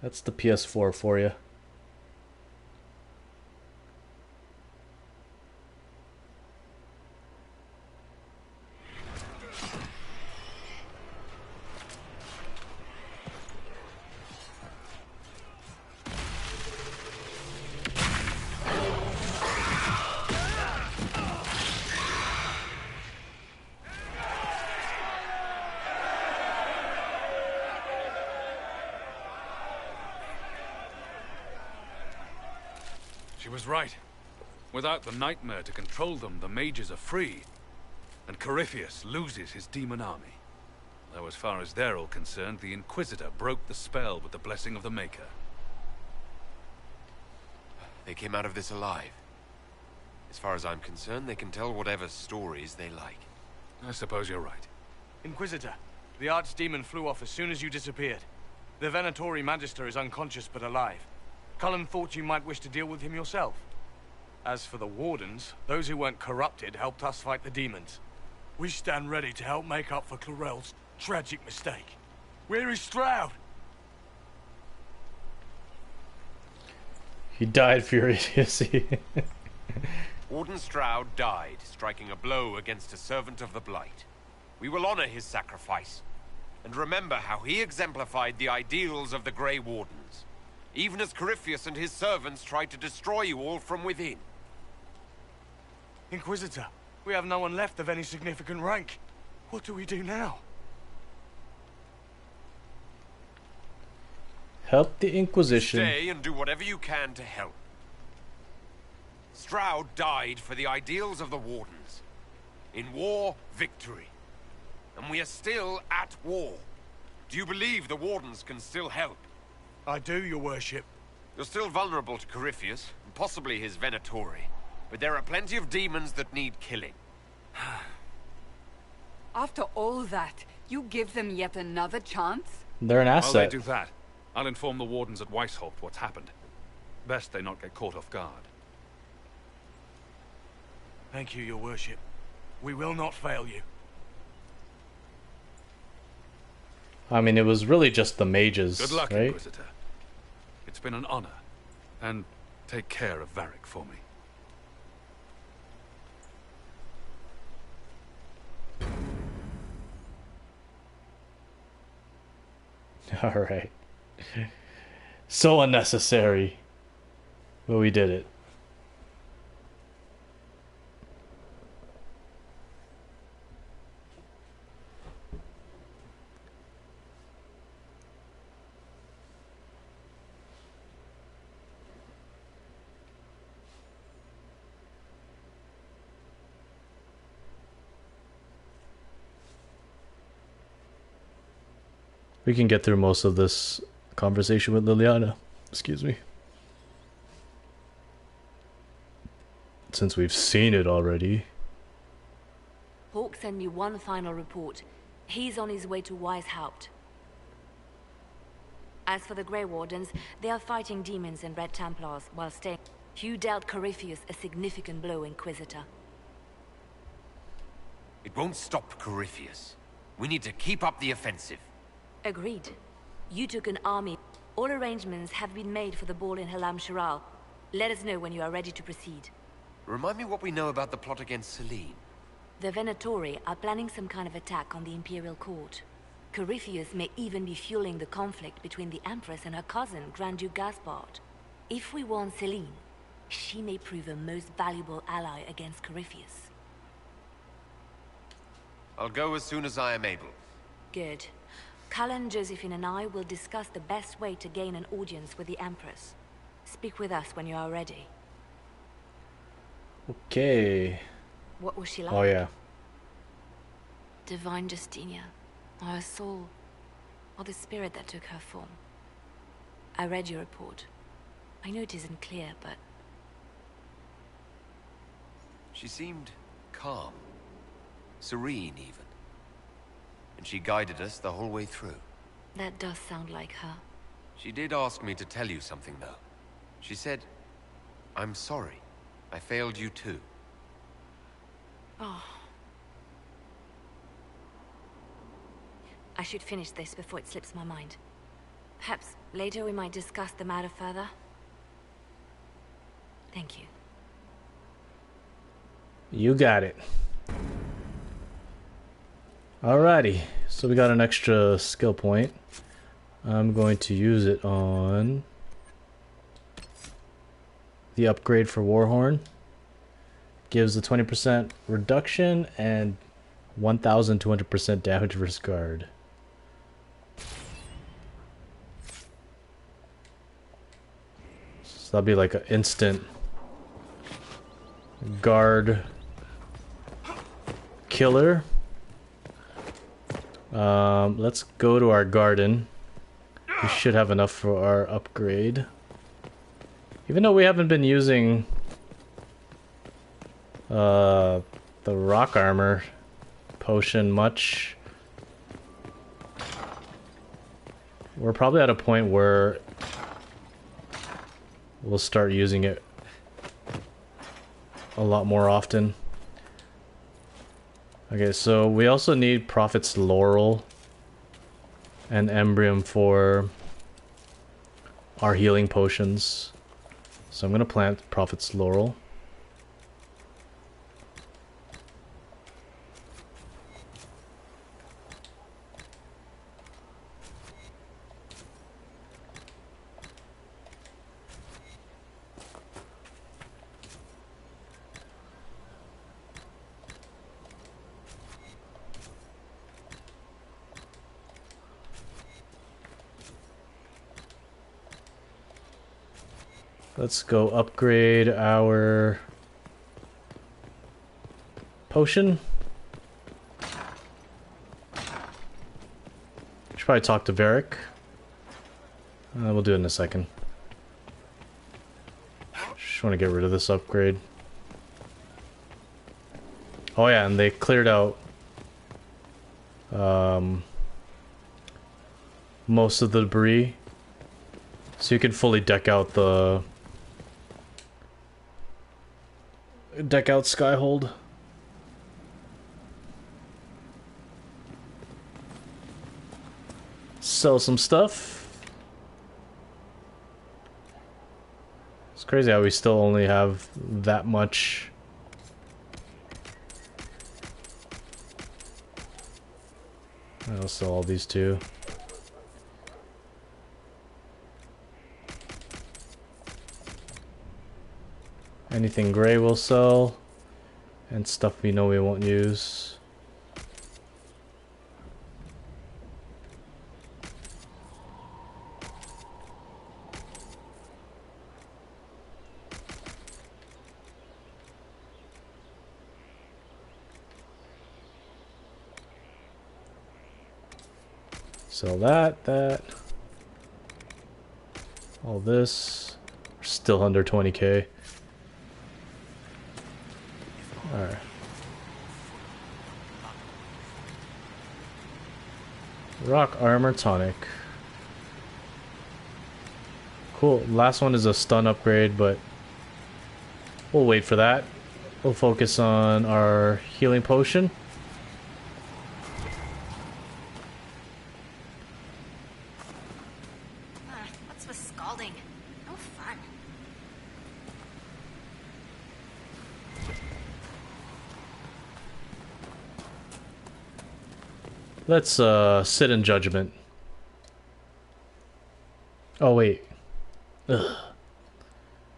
That's the PS4 for you. She was right. Without the nightmare to control them, the mages are free. And Corypheus loses his demon army. Though as far as they're all concerned, the Inquisitor broke the spell with the blessing of the Maker. They came out of this alive. As far as I'm concerned, they can tell whatever stories they like. I suppose you're right. Inquisitor, the archdemon flew off as soon as you disappeared. The Venatori Magister is unconscious but alive. Cullen thought you might wish to deal with him yourself. As for the Wardens, those who weren't corrupted helped us fight the demons. We stand ready to help make up for Clarel's tragic mistake. Where is Stroud? He died for your idiocy. Warden Stroud died, striking a blow against a servant of the Blight. We will honor his sacrifice, and remember how he exemplified the ideals of the Grey Wardens, even as Corypheus and his servants tried to destroy you all from within. Inquisitor, we have no one left of any significant rank. What do we do now? Help the Inquisition. Stay and do whatever you can to help. Stroud died for the ideals of the Wardens. In war, victory. And we are still at war. Do you believe the Wardens can still help? I do, your worship. You're still vulnerable to Corypheus, and possibly his Venatori. But there are plenty of demons that need killing. After all that, you give them yet another chance? They're an asset. While they do that, I'll inform the Wardens at Weishaupt what's happened. Best they not get caught off guard. Thank you, your worship. We will not fail you. I mean, it was really just the mages, Good luck, right? Inquisitor. It's been an honor. And take care of Varric for me. Alright. So unnecessary. But we did it. We can get through most of this conversation with Liliana. Excuse me. Since we've seen it already. Hawk sent me one final report. He's on his way to Weishaupt. As for the Grey Wardens, they are fighting demons and Red Templars while staying. You dealt Corypheus a significant blow, Inquisitor. It won't stop Corypheus. We need to keep up the offensive. Agreed. You took an army. All arrangements have been made for the ball in Halam Shiral. Let us know when you are ready to proceed. Remind me what we know about the plot against Selene. The Venatori are planning some kind of attack on the Imperial Court. Corypheus may even be fueling the conflict between the Empress and her cousin, Grand Duke Gaspard. If we warn Selene, she may prove a most valuable ally against Corypheus. I'll go as soon as I am able. Good. Cullen, Josephine and I will discuss the best way to gain an audience with the Empress. Speak with us when you are ready. Okay. What was she like? Oh yeah. Divine Justinia, our soul. or the spirit that took her form. I read your report. I know it isn't clear, but... She seemed calm. Serene, even. And she guided us the whole way through. that does sound like her. She did ask me to tell you something, though. She said, "I'm sorry. I failed you too." Oh. I should finish this before it slips my mind. Perhaps later we might discuss the matter further. Thank you. You got it. Alrighty, so we got an extra skill point. I'm going to use it on the upgrade for Warhorn. Gives a 20% reduction and 1,200% damage versus guard. So that'll be like an instant guard killer. Let's go to our garden. We should have enough for our upgrade. Even though we haven't been using the rock armor potion much, we're probably at a point where we'll start using it a lot more often. Okay, so we also need Prophet's Laurel and Embrium for our healing potions. So I'm gonna plant Prophet's Laurel. Let's go upgrade our potion. Should probably talk to Varric. We'll do it in a second. Just want to get rid of this upgrade. Oh yeah, and they cleared out most of the debris, so you can fully deck out Skyhold. Sell some stuff. It's crazy how we still only have that much. I'll sell all these too. Anything gray we'll sell, and stuff we know we won't use. Sell that. All this. We're still under 20k. Alright. Rock armor tonic. Cool. Last one is a stun upgrade, but we'll wait for that. We'll focus on our healing potion. What's with scalding? No fun. Let's sit in judgment. Oh wait. Ugh.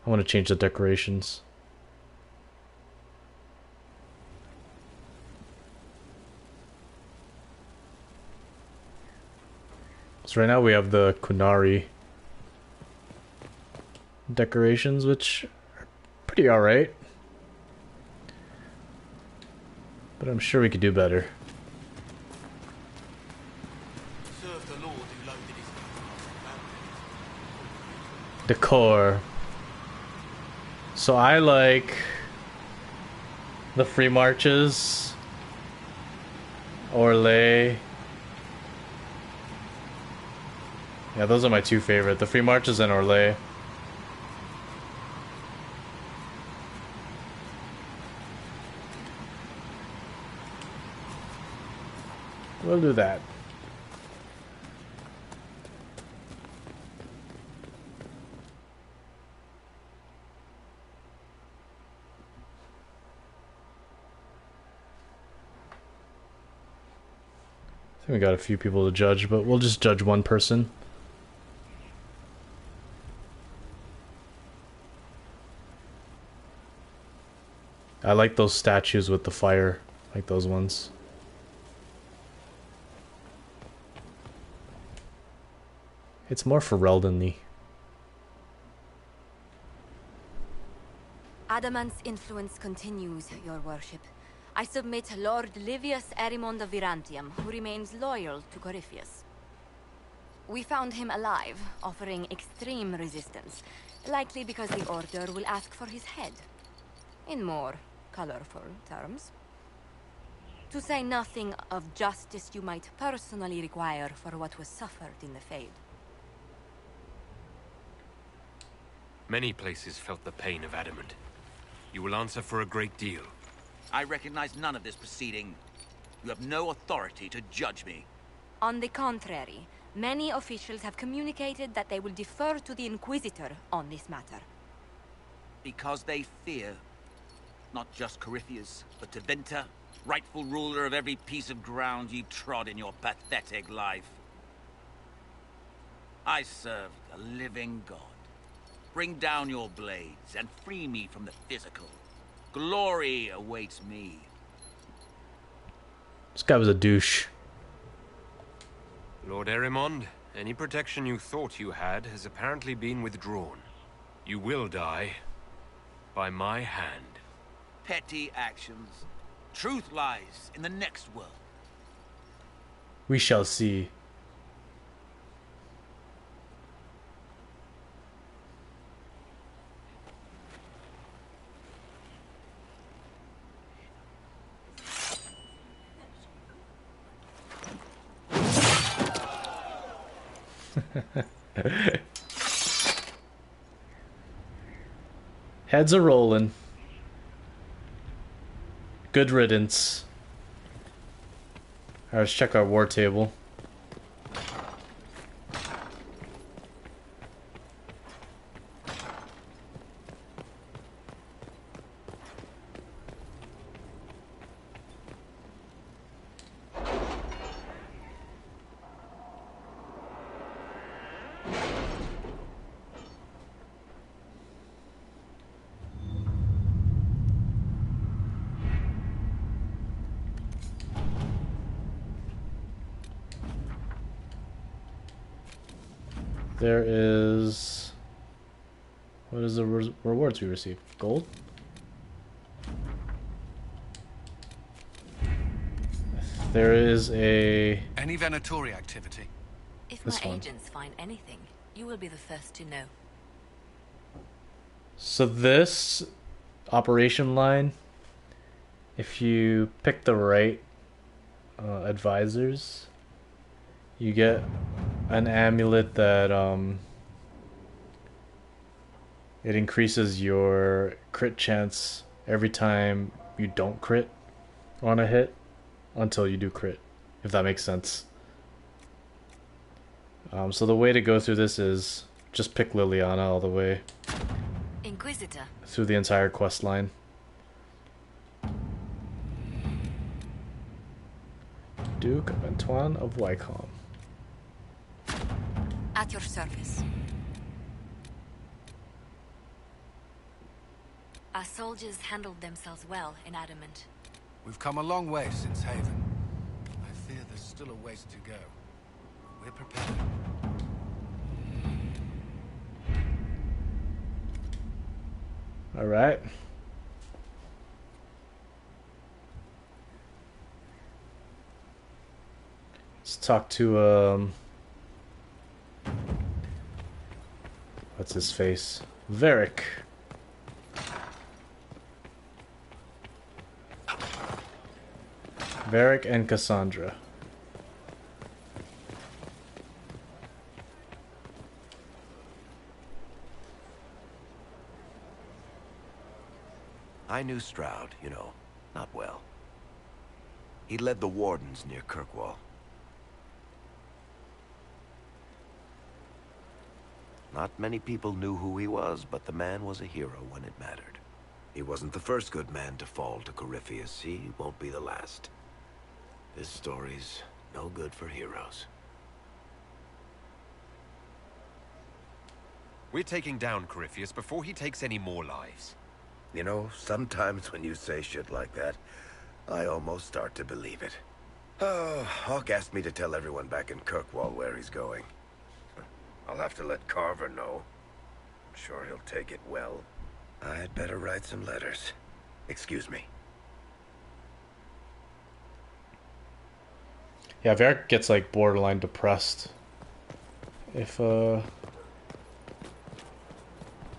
I want to change the decorations. So right now we have the Kunari decorations, which are pretty alright. But I'm sure we could do better. Sir, served the Lord who loaded his Decor. So I like the free marches, Orlais. Yeah, those are my two favorite. The free marches and Orlais. We'll do that. I think we got a few people to judge, but we'll just judge one person. I like those statues with the fire, like those ones. It's more Ferelden-y. Adamant's influence continues, your worship. I submit Lord Livius Erimond of Virantium, who remains loyal to Corypheus. We found him alive, offering extreme resistance, likely because the Order will ask for his head. In more colorful terms. To say nothing of justice you might personally require for what was suffered in the Fade. Many places felt the pain of Adamant. You will answer for a great deal. I recognize none of this proceeding. You have no authority to judge me. On the contrary, many officials have communicated that they will defer to the Inquisitor on this matter. Because they fear. Not just Corypheus, but Tevinter, rightful ruler of every piece of ground you trod in your pathetic life. I serve the living God. Bring down your blades and free me from the physical. Glory awaits me. This guy was a douche. Lord Erimond, any protection you thought you had has apparently been withdrawn. You will die by my hand. Petty actions. Truth lies in the next world. We shall see. Heads are rolling. Good riddance. Alright, let's check our war table. There is... What is the rewards we receive? Gold? There is a... Any Venatori activity? If This my one. agents find anything, you will be the first to know. So this operation line, if you pick the right advisors, you get an amulet that it increases your crit chance every time you don't crit on a hit until you do crit, if that makes sense. So the way to go through this is just pick Liliana all the way Inquisitor. through the entire quest line. Duke of Antoine of Wycombe. At your service. Our soldiers handled themselves well in Adamant. We've come a long way since Haven. I fear there's still a ways to go. We're prepared. All right. Let's talk to That's his face. Varric. Varric and Cassandra. I knew Stroud, you know, not well. He led the Wardens near Kirkwall. Not many people knew who he was, but the man was a hero when it mattered. He wasn't the first good man to fall to Corypheus. He won't be the last. This story's no good for heroes. We're taking down Corypheus before he takes any more lives. You know, sometimes when you say shit like that, I almost start to believe it. Oh, Hawk asked me to tell everyone back in Kirkwall where he's going. I'll have to let Carver know. I'm sure he'll take it well. I'd better write some letters. Excuse me. Yeah, Varric gets like borderline depressed if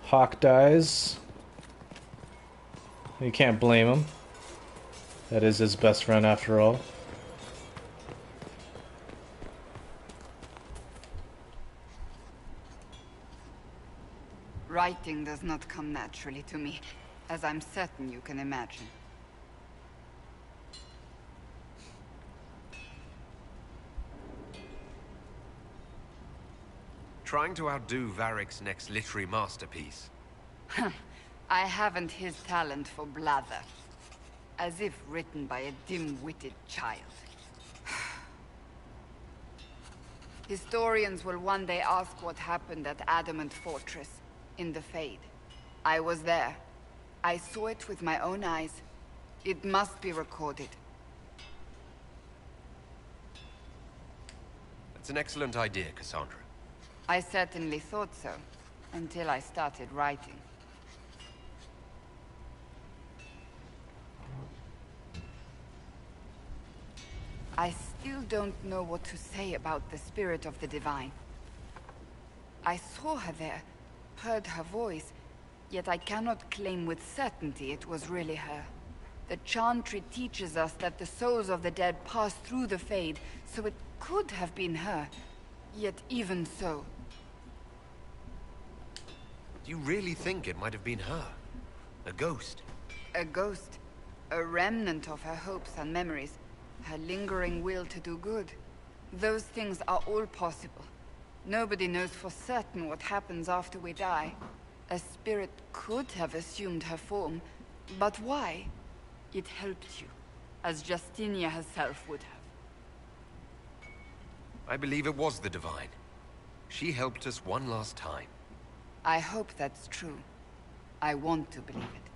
Hawk dies. You can't blame him. That is his best friend after all. Writing does not come naturally to me, as I'm certain you can imagine. Trying to outdo Varric's next literary masterpiece. I haven't his talent for blather. As if written by a dim-witted child. Historians will one day ask what happened at Adamant Fortress, in the Fade. I was there. I saw it with my own eyes. It must be recorded. That's an excellent idea, Cassandra. I certainly thought so, until I started writing. I still don't know what to say about the spirit of the Divine. I saw her there, heard her voice, yet I cannot claim with certainty it was really her. The Chantry teaches us that the souls of the dead pass through the Fade, so it could have been her. Yet even so... Do you really think it might have been her? A ghost? A ghost. A remnant of her hopes and memories. Her lingering will to do good. Those things are all possible. Nobody knows for certain what happens after we die. A spirit could have assumed her form, but why? It helped you, as Justinia herself would have. I believe it was the Divine. She helped us one last time. I hope that's true. I want to believe it.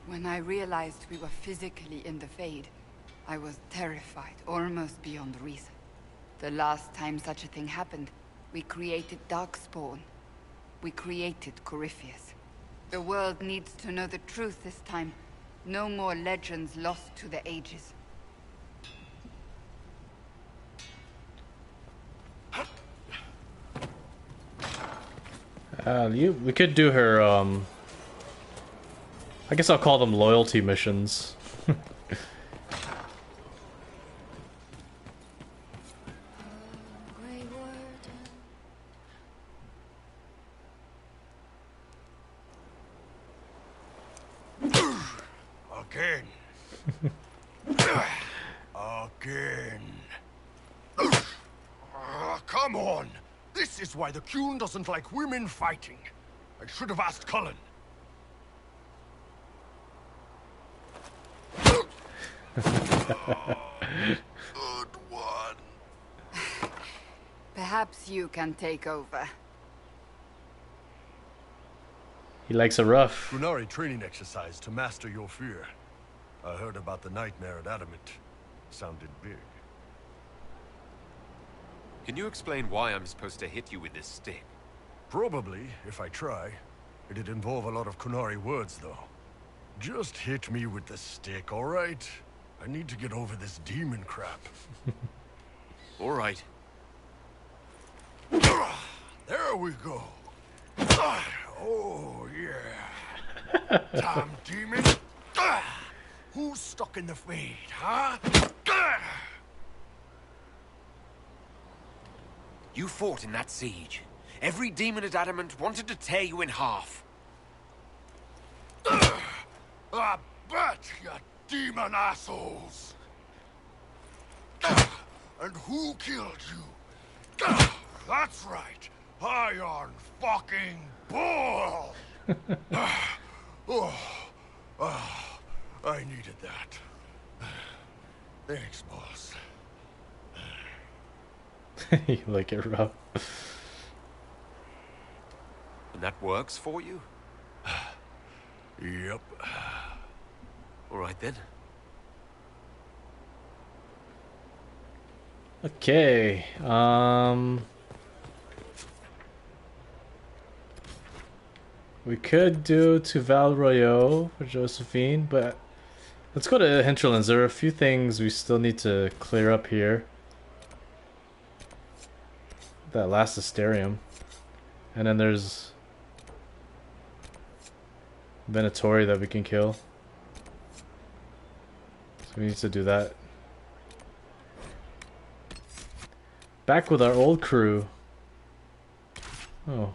When I realized we were physically in the Fade, I was terrified, almost beyond reason. The last time such a thing happened, we created Darkspawn. We created Corypheus. The world needs to know the truth this time. No more legends lost to the ages. We could do her, I guess I'll call them loyalty missions. Again. Again. Come on! This is why the Qun doesn't like women fighting. I should have asked Cullen. Good one. Perhaps you can take over. He likes a rough. Qunari training exercise to master your fear. I heard about the nightmare at Adamant. Sounded big. Can you explain why I'm supposed to hit you with this stick? Probably, if I try. It'd involve a lot of Qunari words, though. Just hit me with the stick, all right? I need to get over this demon crap. All right. There we go. Oh, yeah. Damn demon. Who's stuck in the fade, huh? You fought in that siege. Every demon at Adamant wanted to tear you in half. I bet, you demon assholes. And who killed you? That's right. Iron fucking Bull! I needed that. Thanks, boss. You like it rough. And that works for you? Yep. All right then. Okay. We could do to Val Royaux for Josephine, but let's go to Hinterlands. There are a few things we still need to clear up here. That last Asterium. And then there's Venatori that we can kill. So we need to do that. Back with our old crew. Oh.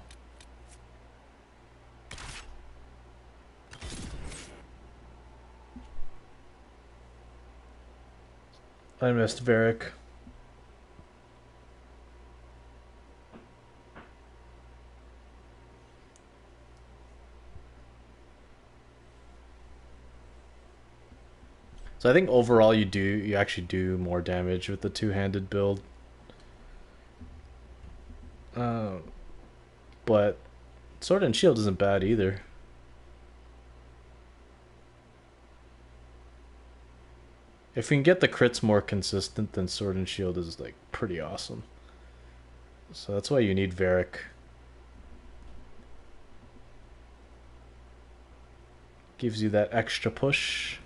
I missed Varric. So I think overall you actually do more damage with the two-handed build. But Sword and Shield isn't bad either. If we can get the crits more consistent, then Sword and Shield is like pretty awesome. So that's why you need Varric. Gives you that extra push.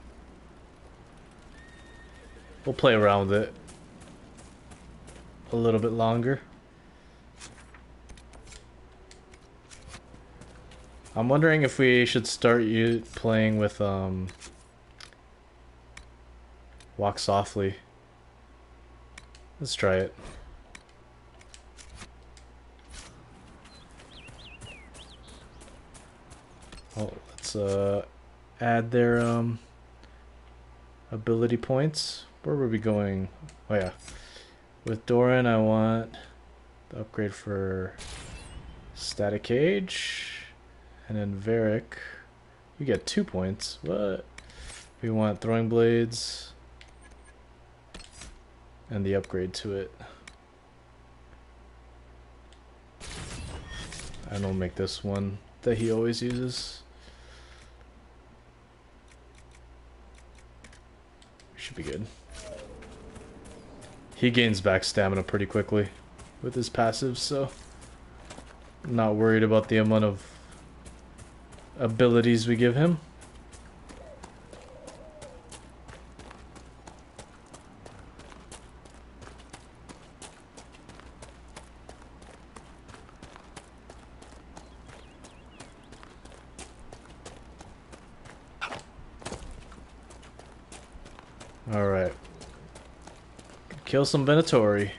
We'll play around with it a little bit longer. I'm wondering if we should start playing with Walk Softly. Let's try it. Oh, let's add their ability points. Where were we going? Oh yeah. With Doran I want the upgrade for Static Age. And then Varric, you get 2 points. What? We want Throwing Blades and the upgrade to it. I don't make this one that he always uses. Should be good. He gains back stamina pretty quickly with his passive, so I'm not worried about the amount of abilities we give him. Alright. Kill some Venatori.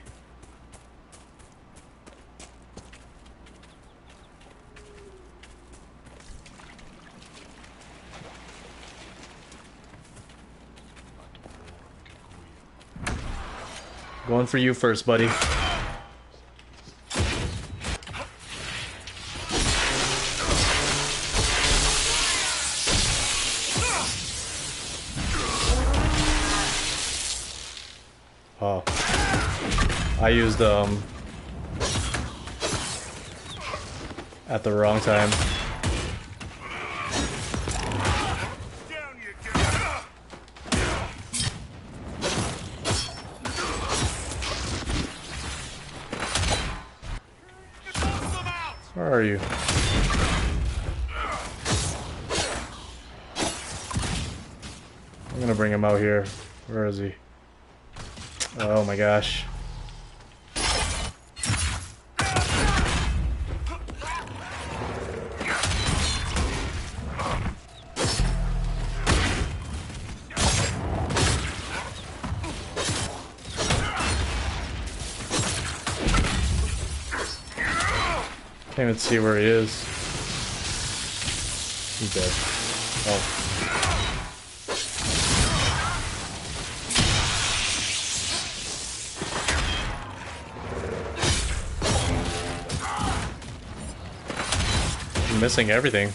Going for you first, buddy. Oh. I used at the wrong time. Where are you? I'm gonna bring him out here. Where is he? Oh my gosh. Can't even see where he is. He's dead. Oh. I'm missing everything.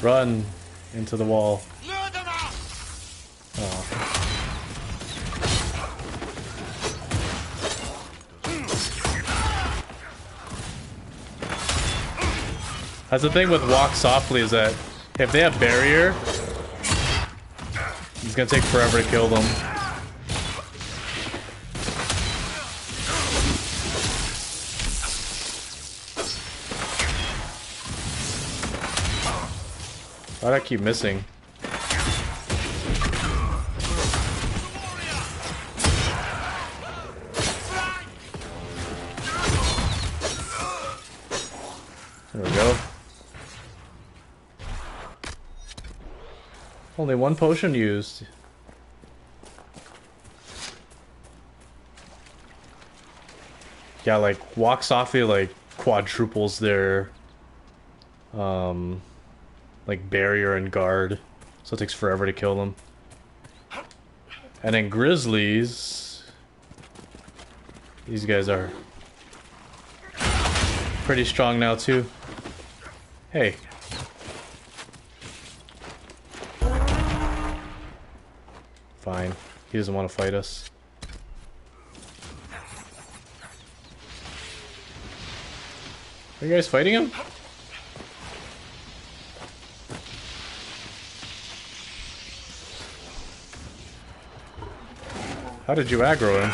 Run into the wall. Oh. That's the thing with walk softly, is that if they have barrier, it's gonna take forever to kill them. Why'd I keep missing? There we go. Only one potion used. Yeah, like walk softly like quadruples their like barrier and guard, so it takes forever to kill them. And then grizzlies, these guys are pretty strong now too. Hey. Fine. He doesn't want to fight us. Are you guys fighting him? How did you aggro him?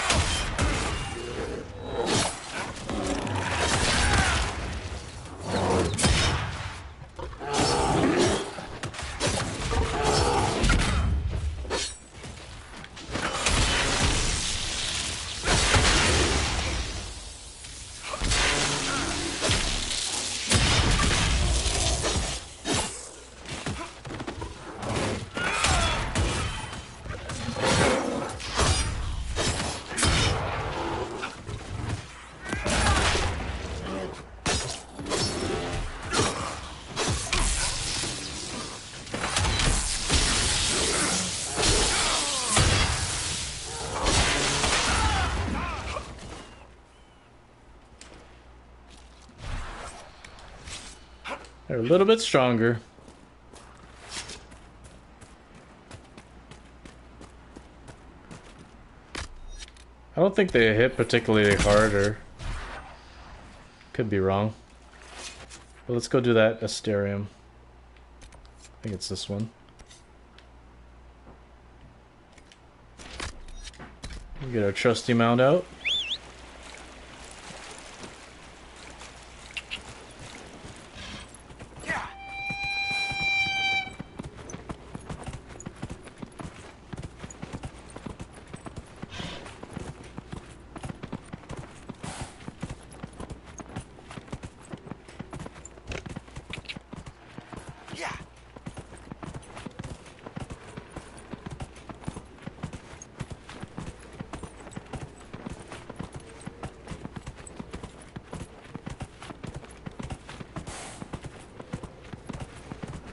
They're a little bit stronger. I don't think they hit particularly hard, or could be wrong. But let's go do that Asterium. I think it's this one. Get our trusty mount out.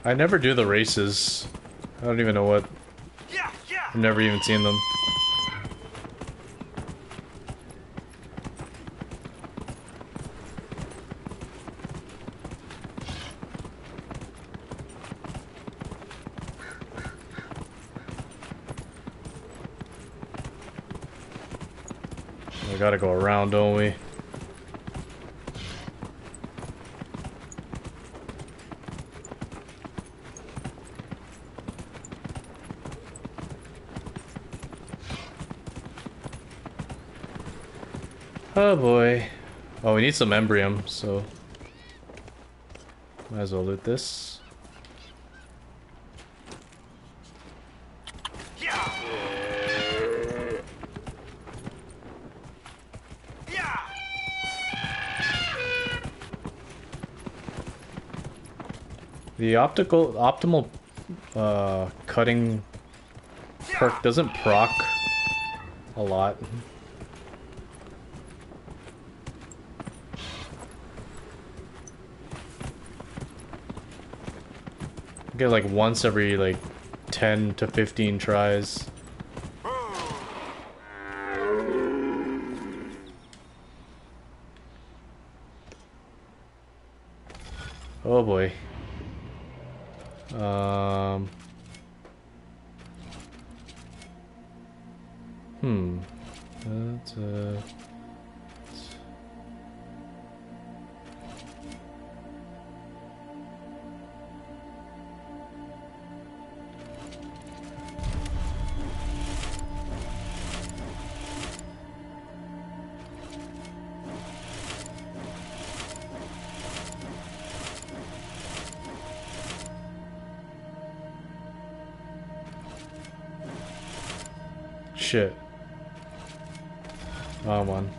I never do the races. I don't even know what. I've never even seen them. We gotta go around, don't we? Oh boy. Oh, we need some Embrium, so might as well loot this. The optimal cutting perk doesn't proc a lot. Get like once every like 10 to 15 tries. Oh boy. That's shit. Oh man.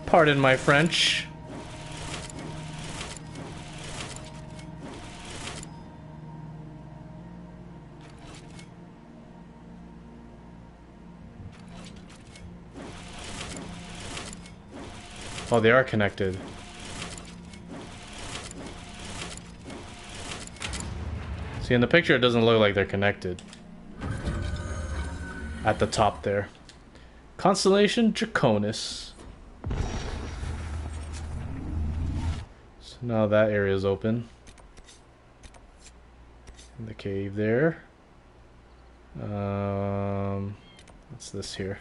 Pardon my French. Oh, they are connected. See, in the picture it doesn't look like they're connected. At the top there. Constellation Draconis. So now that area is open. In the cave there. What's this here?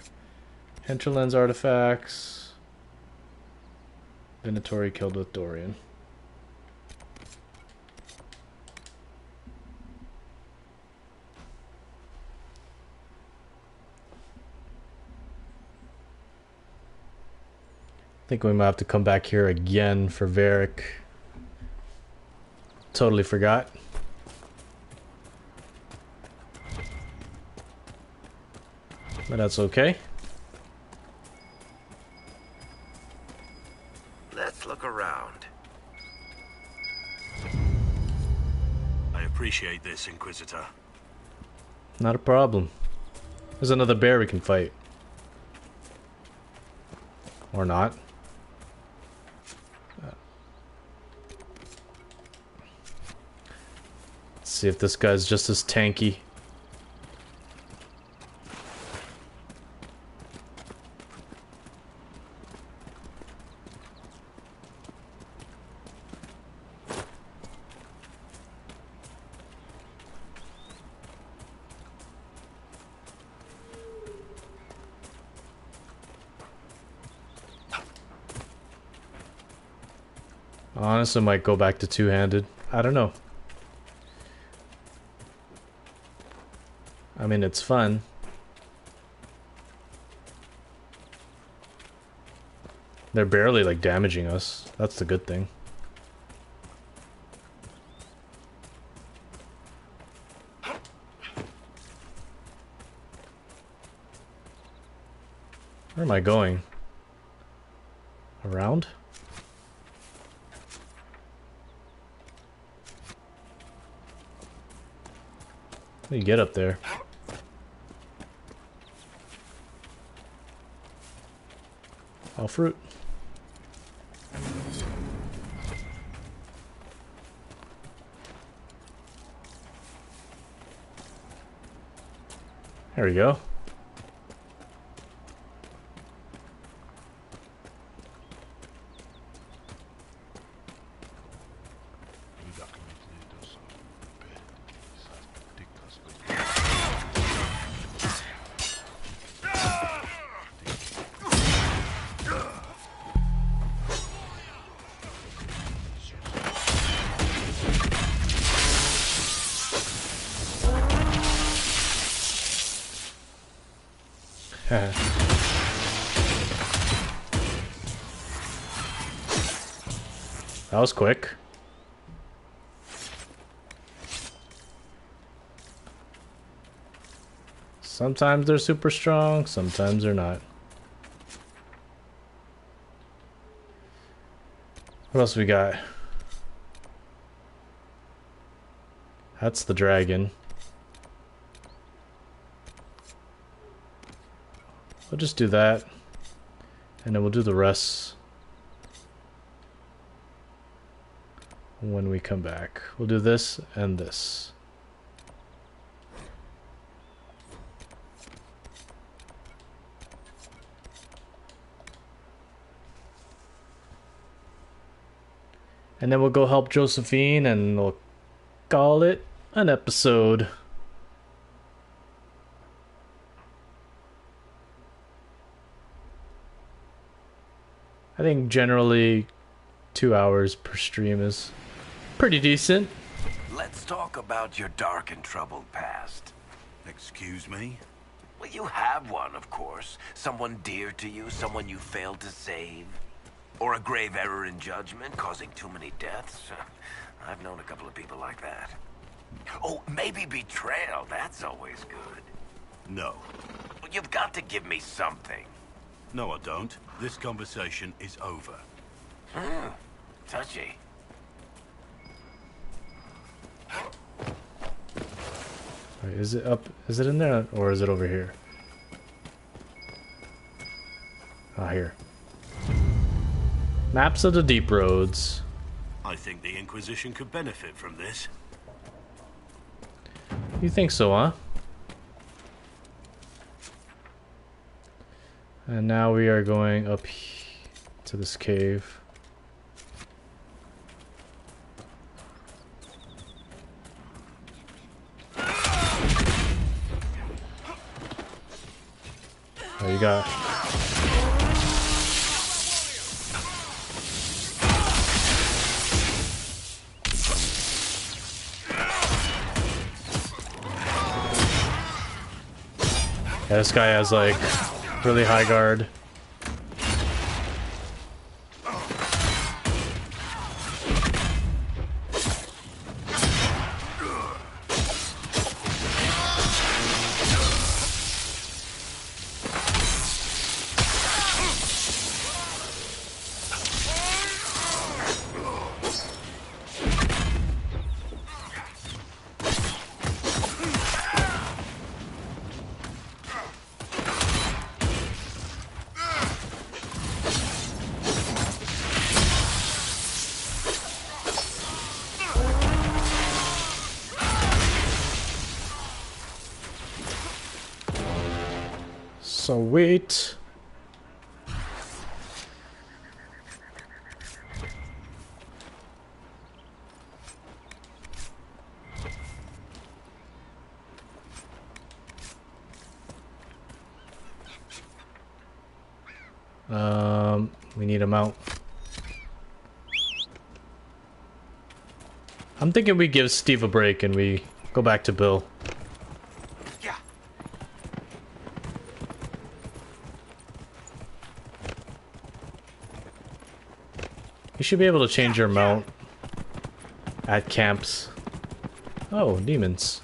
Hinterlands artifacts. Venatori killed with Dorian. I think we might have to come back here again for Varric. Totally forgot. But that's okay. Let's look around. I appreciate this, Inquisitor. Not a problem. There's another bear we can fight. Or not. Let's see if this guy's just as tanky. Honestly, might go back to two-handed. I don't know. I mean, it's fun. They're barely, like, damaging us. That's the good thing. Where am I going? Around? How do you get up there? Oh, fruit. There we go. That was quick. Sometimes they're super strong, sometimes they're not. What else we got? That's the dragon. We'll just do that. And then we'll do the rest when we come back. We'll do this and this. And then we'll go help Josephine and we'll call it an episode. I think generally 2 hours per stream is pretty decent. Let's talk about your dark and troubled past. Excuse me? Well, you have one, of course. Someone dear to you, someone you failed to save. Or a grave error in judgment, causing too many deaths. I've known a couple of people like that. Oh, maybe betrayal. That's always good. No. Well, you've got to give me something. No, I don't. This conversation is over. Touchy. Wait, is it up? Is it in there or is it over here? Ah, here. Maps of the deep roads. I think the Inquisition could benefit from this. You think so, huh? And now we are going up to this cave. Oh, you got... Yeah, this guy has like really high guard. Sweet. We need a mount. I'm thinking we give Steve a break and we go back to Bill. You should be able to change your mount at camps. Oh, demons.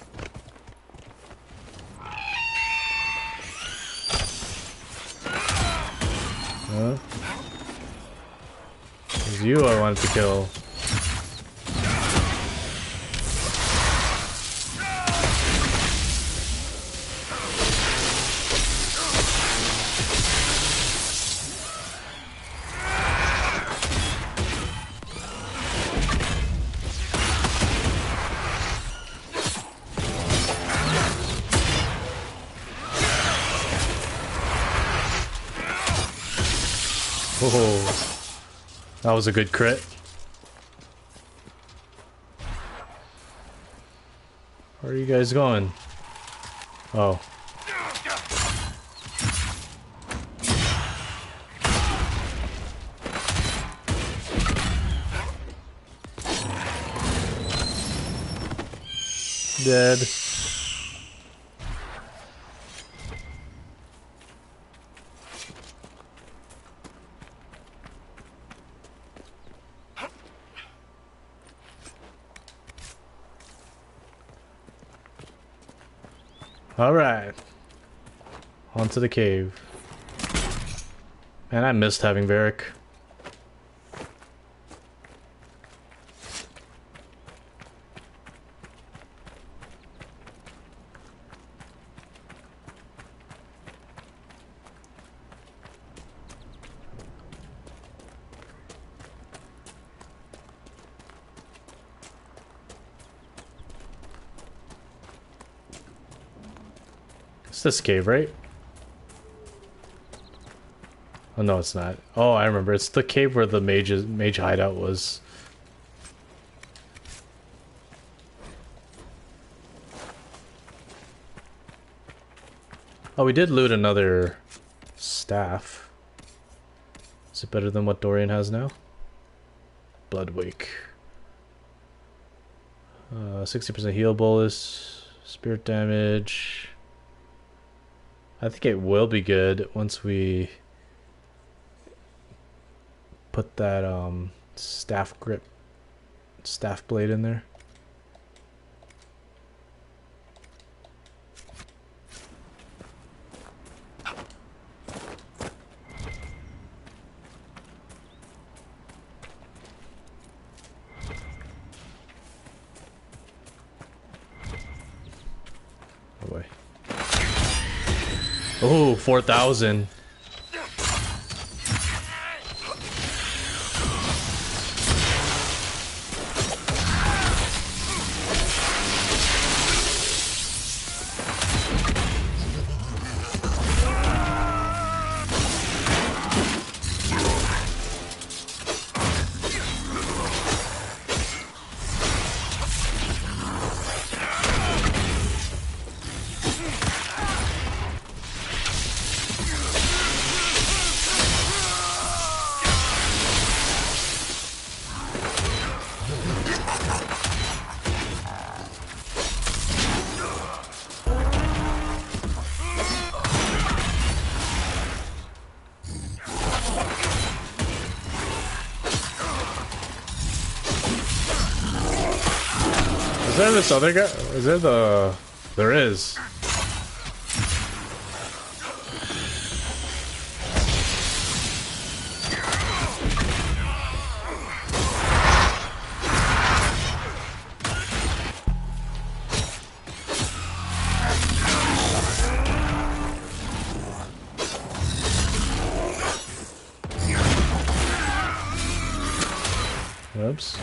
Huh? It was you I wanted to kill. Oh, that was a good crit. Where are you guys going? Oh. Dead. Alright. Onto the cave. Man, I missed having Varric. this cave, right? Oh no, it's not. Oh, I remember. It's the cave where the mage hideout was. Oh, we did loot another staff. Is it better than what Dorian has now? Bloodwake. 60% heal bolus. Spirit damage. I think it will be good once we put that staff blade in there. Oh boy. Oh, 4,000. Is there this other guy? Is there the... There is. Oops.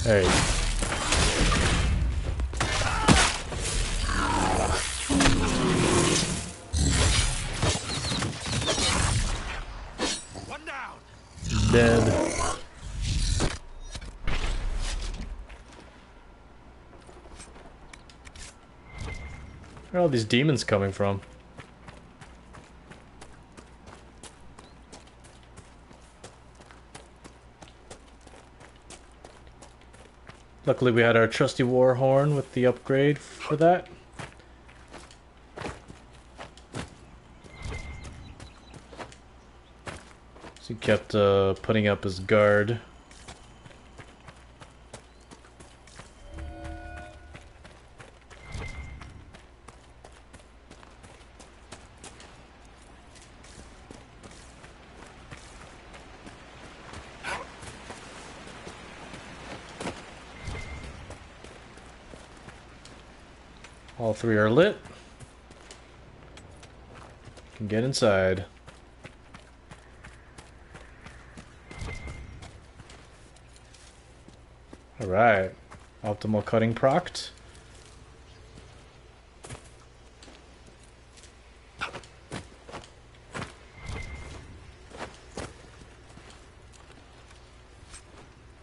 Hey. One down. Dead. Where are all these demons coming from? Luckily we had our trusty war horn with the upgrade for that. So he kept putting up his guard. All three are lit. Can get inside. Alright. Optimal cutting proct.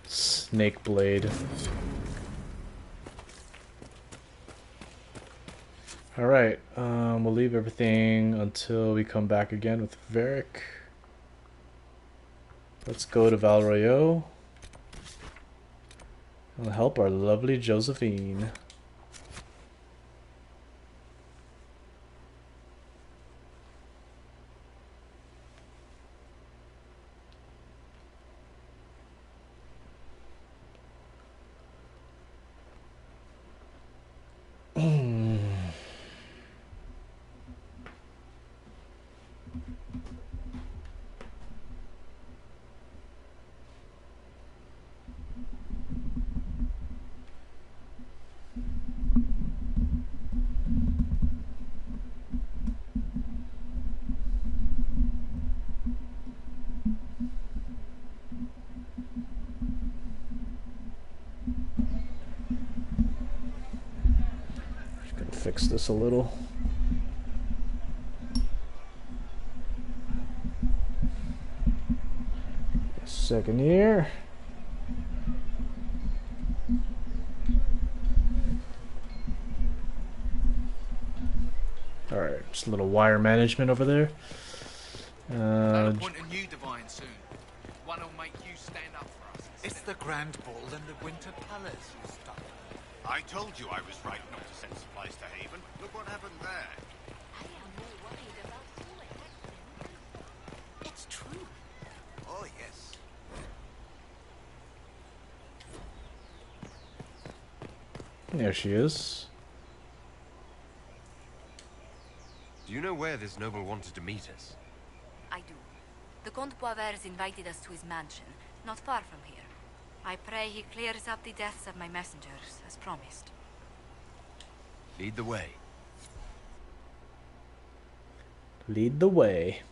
Snake blade. Alright, we'll leave everything until we come back again with Varric. Let's go to Val Royeaux. And help our lovely Josephine. fix this a little. A second here. Alright, just a little wire management over there. They'll appoint a new divine soon. One will make you stand up for us. It's the Grand Ball in the Winter Palace, you stuck. I told you I was right not to send supplies to Haven. Look what happened there. I am more worried about you and It's true. Oh, yes. There she is. Do you know where this noble wanted to meet us? I do. The Comte Boisvert invited us to his mansion, not far from here. I pray he clears up the deaths of my messengers, as promised. Lead the way. Lead the way.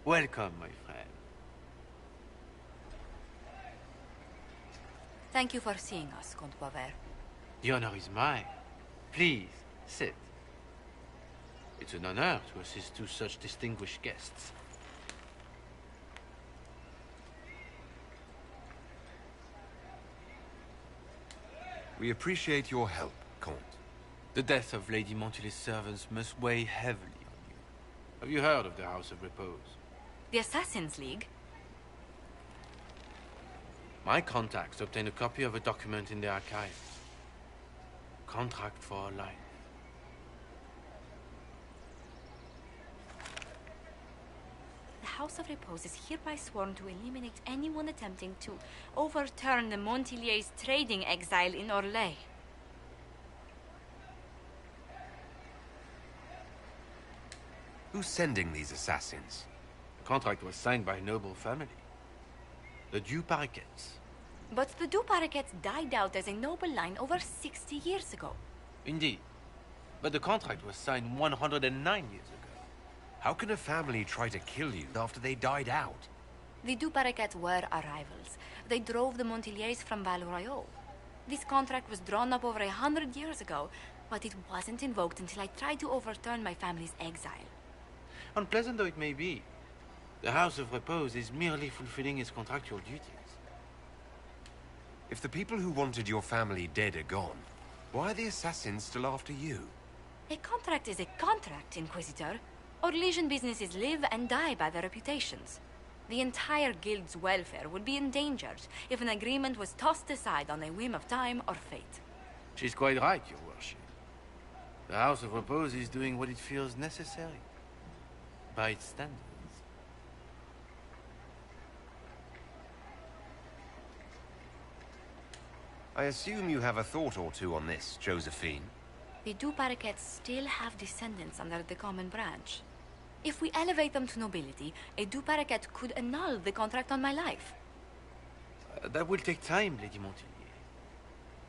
Welcome, my friend. Thank you for seeing us, Comte Boisvert. The honor is mine. Please, sit. It's an honor to assist two such distinguished guests. We appreciate your help, Comte. The death of Lady Montily's servants must weigh heavily on you. Have you heard of the House of Repose? The Assassin's League? My contacts obtained a copy of a document in the archives. Contract for life. The House of Repose is hereby sworn to eliminate anyone attempting to overturn the Montiliers' trading exile in Orlais. Who's sending these assassins? The contract was signed by a noble family. The Du Paraquets. But the Du Paraquets died out as a noble line over 60 years ago. Indeed. But the contract was signed 109 years ago. How can a family try to kill you after they died out? The Du Paraquets were our rivals. They drove the Montiliers from Val Royal. This contract was drawn up over 100 years ago, but it wasn't invoked until I tried to overturn my family's exile. Unpleasant though it may be, the House of Repose is merely fulfilling its contractual duties. If the people who wanted your family dead are gone, why are the assassins still after you? A contract is a contract, Inquisitor. Orlesian businesses live and die by their reputations. The entire guild's welfare would be endangered if an agreement was tossed aside on a whim of time or fate. She's quite right, Your Worship. The House of Repose is doing what it feels necessary, by its standards. I assume you have a thought or two on this, Josephine. The Du Paraquets still have descendants under the common branch. If we elevate them to nobility, a Du Paraquet could annul the contract on my life. That will take time, Lady Montilyet.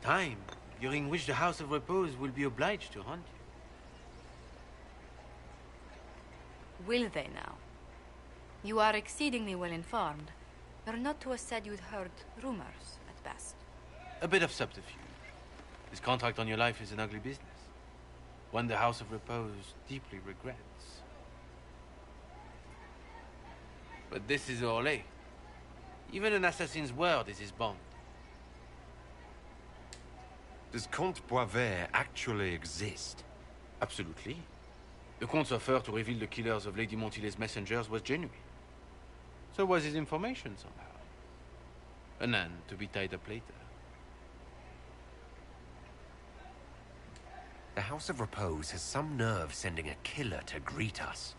Time during which the House of Repose will be obliged to hunt you. Will they now? You are exceedingly well informed. You're not to have said you'd heard rumors, at best. A bit of subterfuge. This contract on your life is an ugly business. One the House of Repose deeply regrets. But this is Orlais. Even an assassin's word is his bond. Does Comte Boisvert actually exist? Absolutely. The Comte's offer to reveal the killers of Lady Montily's messengers was genuine. So was his information somehow. An end to be tied up later. The House of Repose has some nerve sending a killer to greet us.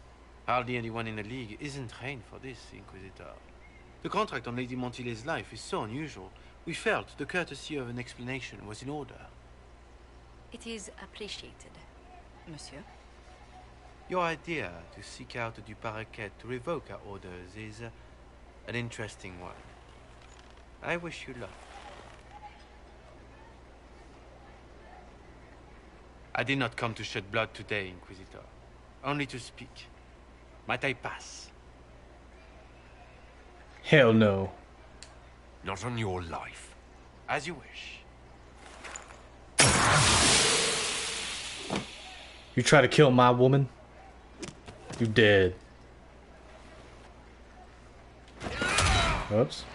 Hardly anyone in the League isn't trained for this, Inquisitor. The contract on Lady Montile's life is so unusual, we felt the courtesy of an explanation was in order. It is appreciated, monsieur. Your idea to seek out Du Paraquet to revoke our orders is an interesting one. I wish you luck. I did not come to shed blood today, Inquisitor. Only to speak. Might I pass? Hell no. Not on your life. As you wish. You try to kill my woman? You dead. Oops.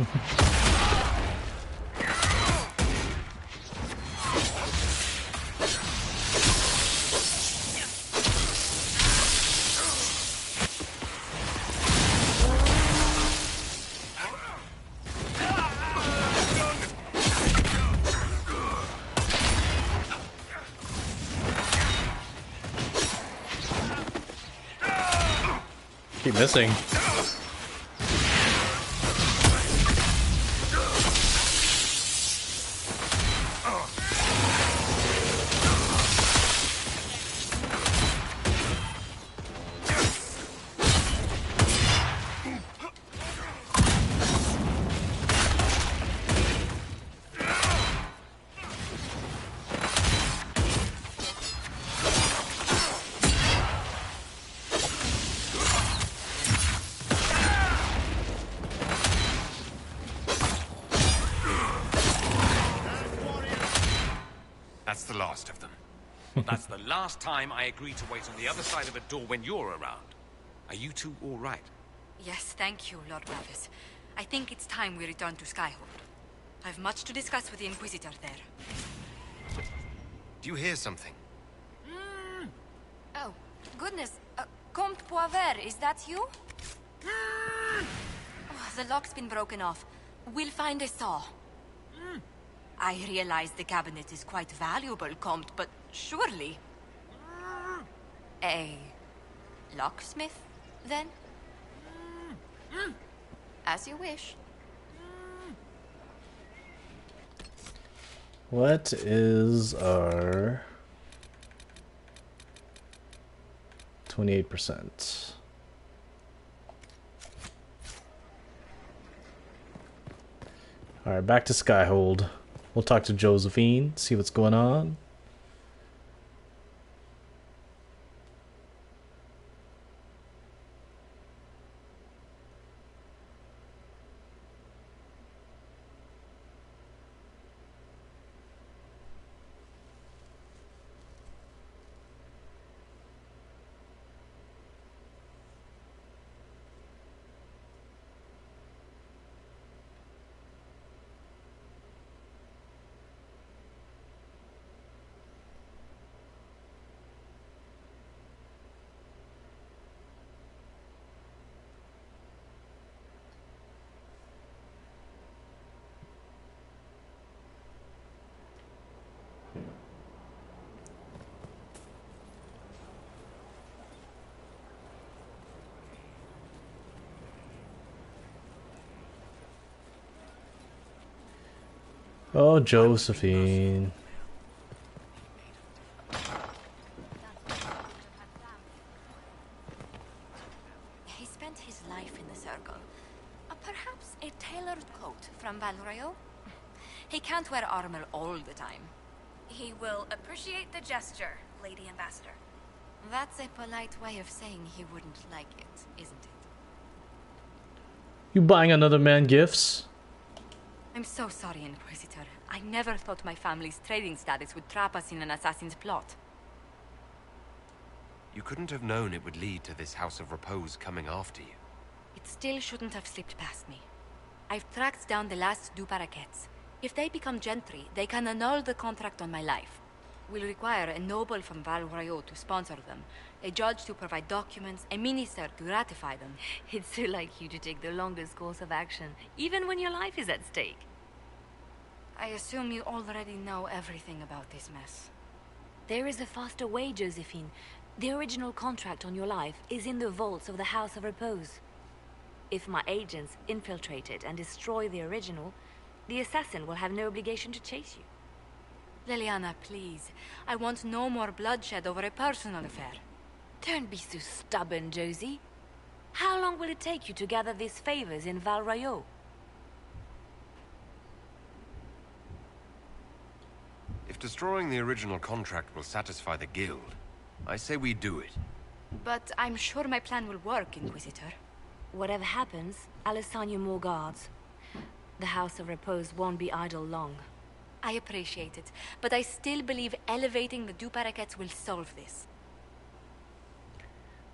Keep missing. That's the last of them. That's the last time I agree to wait on the other side of a door when you're around. Are you two all right? Yes, thank you, Lord Ravis. I think it's time we return to Skyhold. I've much to discuss with the Inquisitor there. Do you hear something? Oh, goodness. Comte Poivert, is that you? Oh, the lock's been broken off. We'll find a saw. I realize the cabinet is quite valuable, Comte, but surely... A locksmith, then? As you wish. What is our 28%? Alright, back to Skyhold. We'll talk to Josephine, see what's going on. Oh, Josephine. He spent his life in the Circle. Perhaps a tailored coat from Valrayo? He can't wear armor all the time. He will appreciate the gesture, Lady Ambassador. That's a polite way of saying he wouldn't like it, isn't it? You buying another man gifts? I'm so sorry, Inquisitor. I never thought my family's trading status would trap us in an assassin's plot. You couldn't have known it would lead to this House of Repose coming after you. It still shouldn't have slipped past me. I've tracked down the last Du Paraquets. If they become gentry, they can annul the contract on my life. We'll require a noble from Valrayo to sponsor them, a judge to provide documents, a minister to ratify them. It's so like you to take the longest course of action, even when your life is at stake. I assume you already know everything about this mess. There is a faster way, Josephine. The original contract on your life is in the vaults of the House of Repose. If my agents infiltrate it and destroy the original, the assassin will have no obligation to chase you. Liliana, please. I want no more bloodshed over a personal affair. Don't be so stubborn, Josie. How long will it take you to gather these favors in Val Royeaux? If destroying the original contract will satisfy the Guild, I say we do it. But I'm sure my plan will work, Inquisitor. Whatever happens, I'll assign you more guards. The House of Repose won't be idle long. I appreciate it, but I still believe elevating the Duparakets will solve this.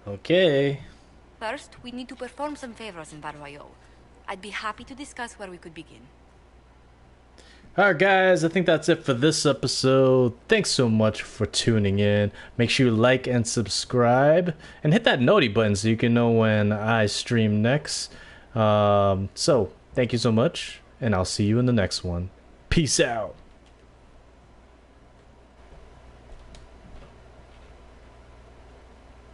Okay. First, we need to perform some favors in Val Royeaux. I'd be happy to discuss where we could begin. Alright guys, I think that's it for this episode. Thanks so much for tuning in. Make sure you like and subscribe. And hit that noti button so you can know when I stream next. So, thank you so much. And I'll see you in the next one. Peace out.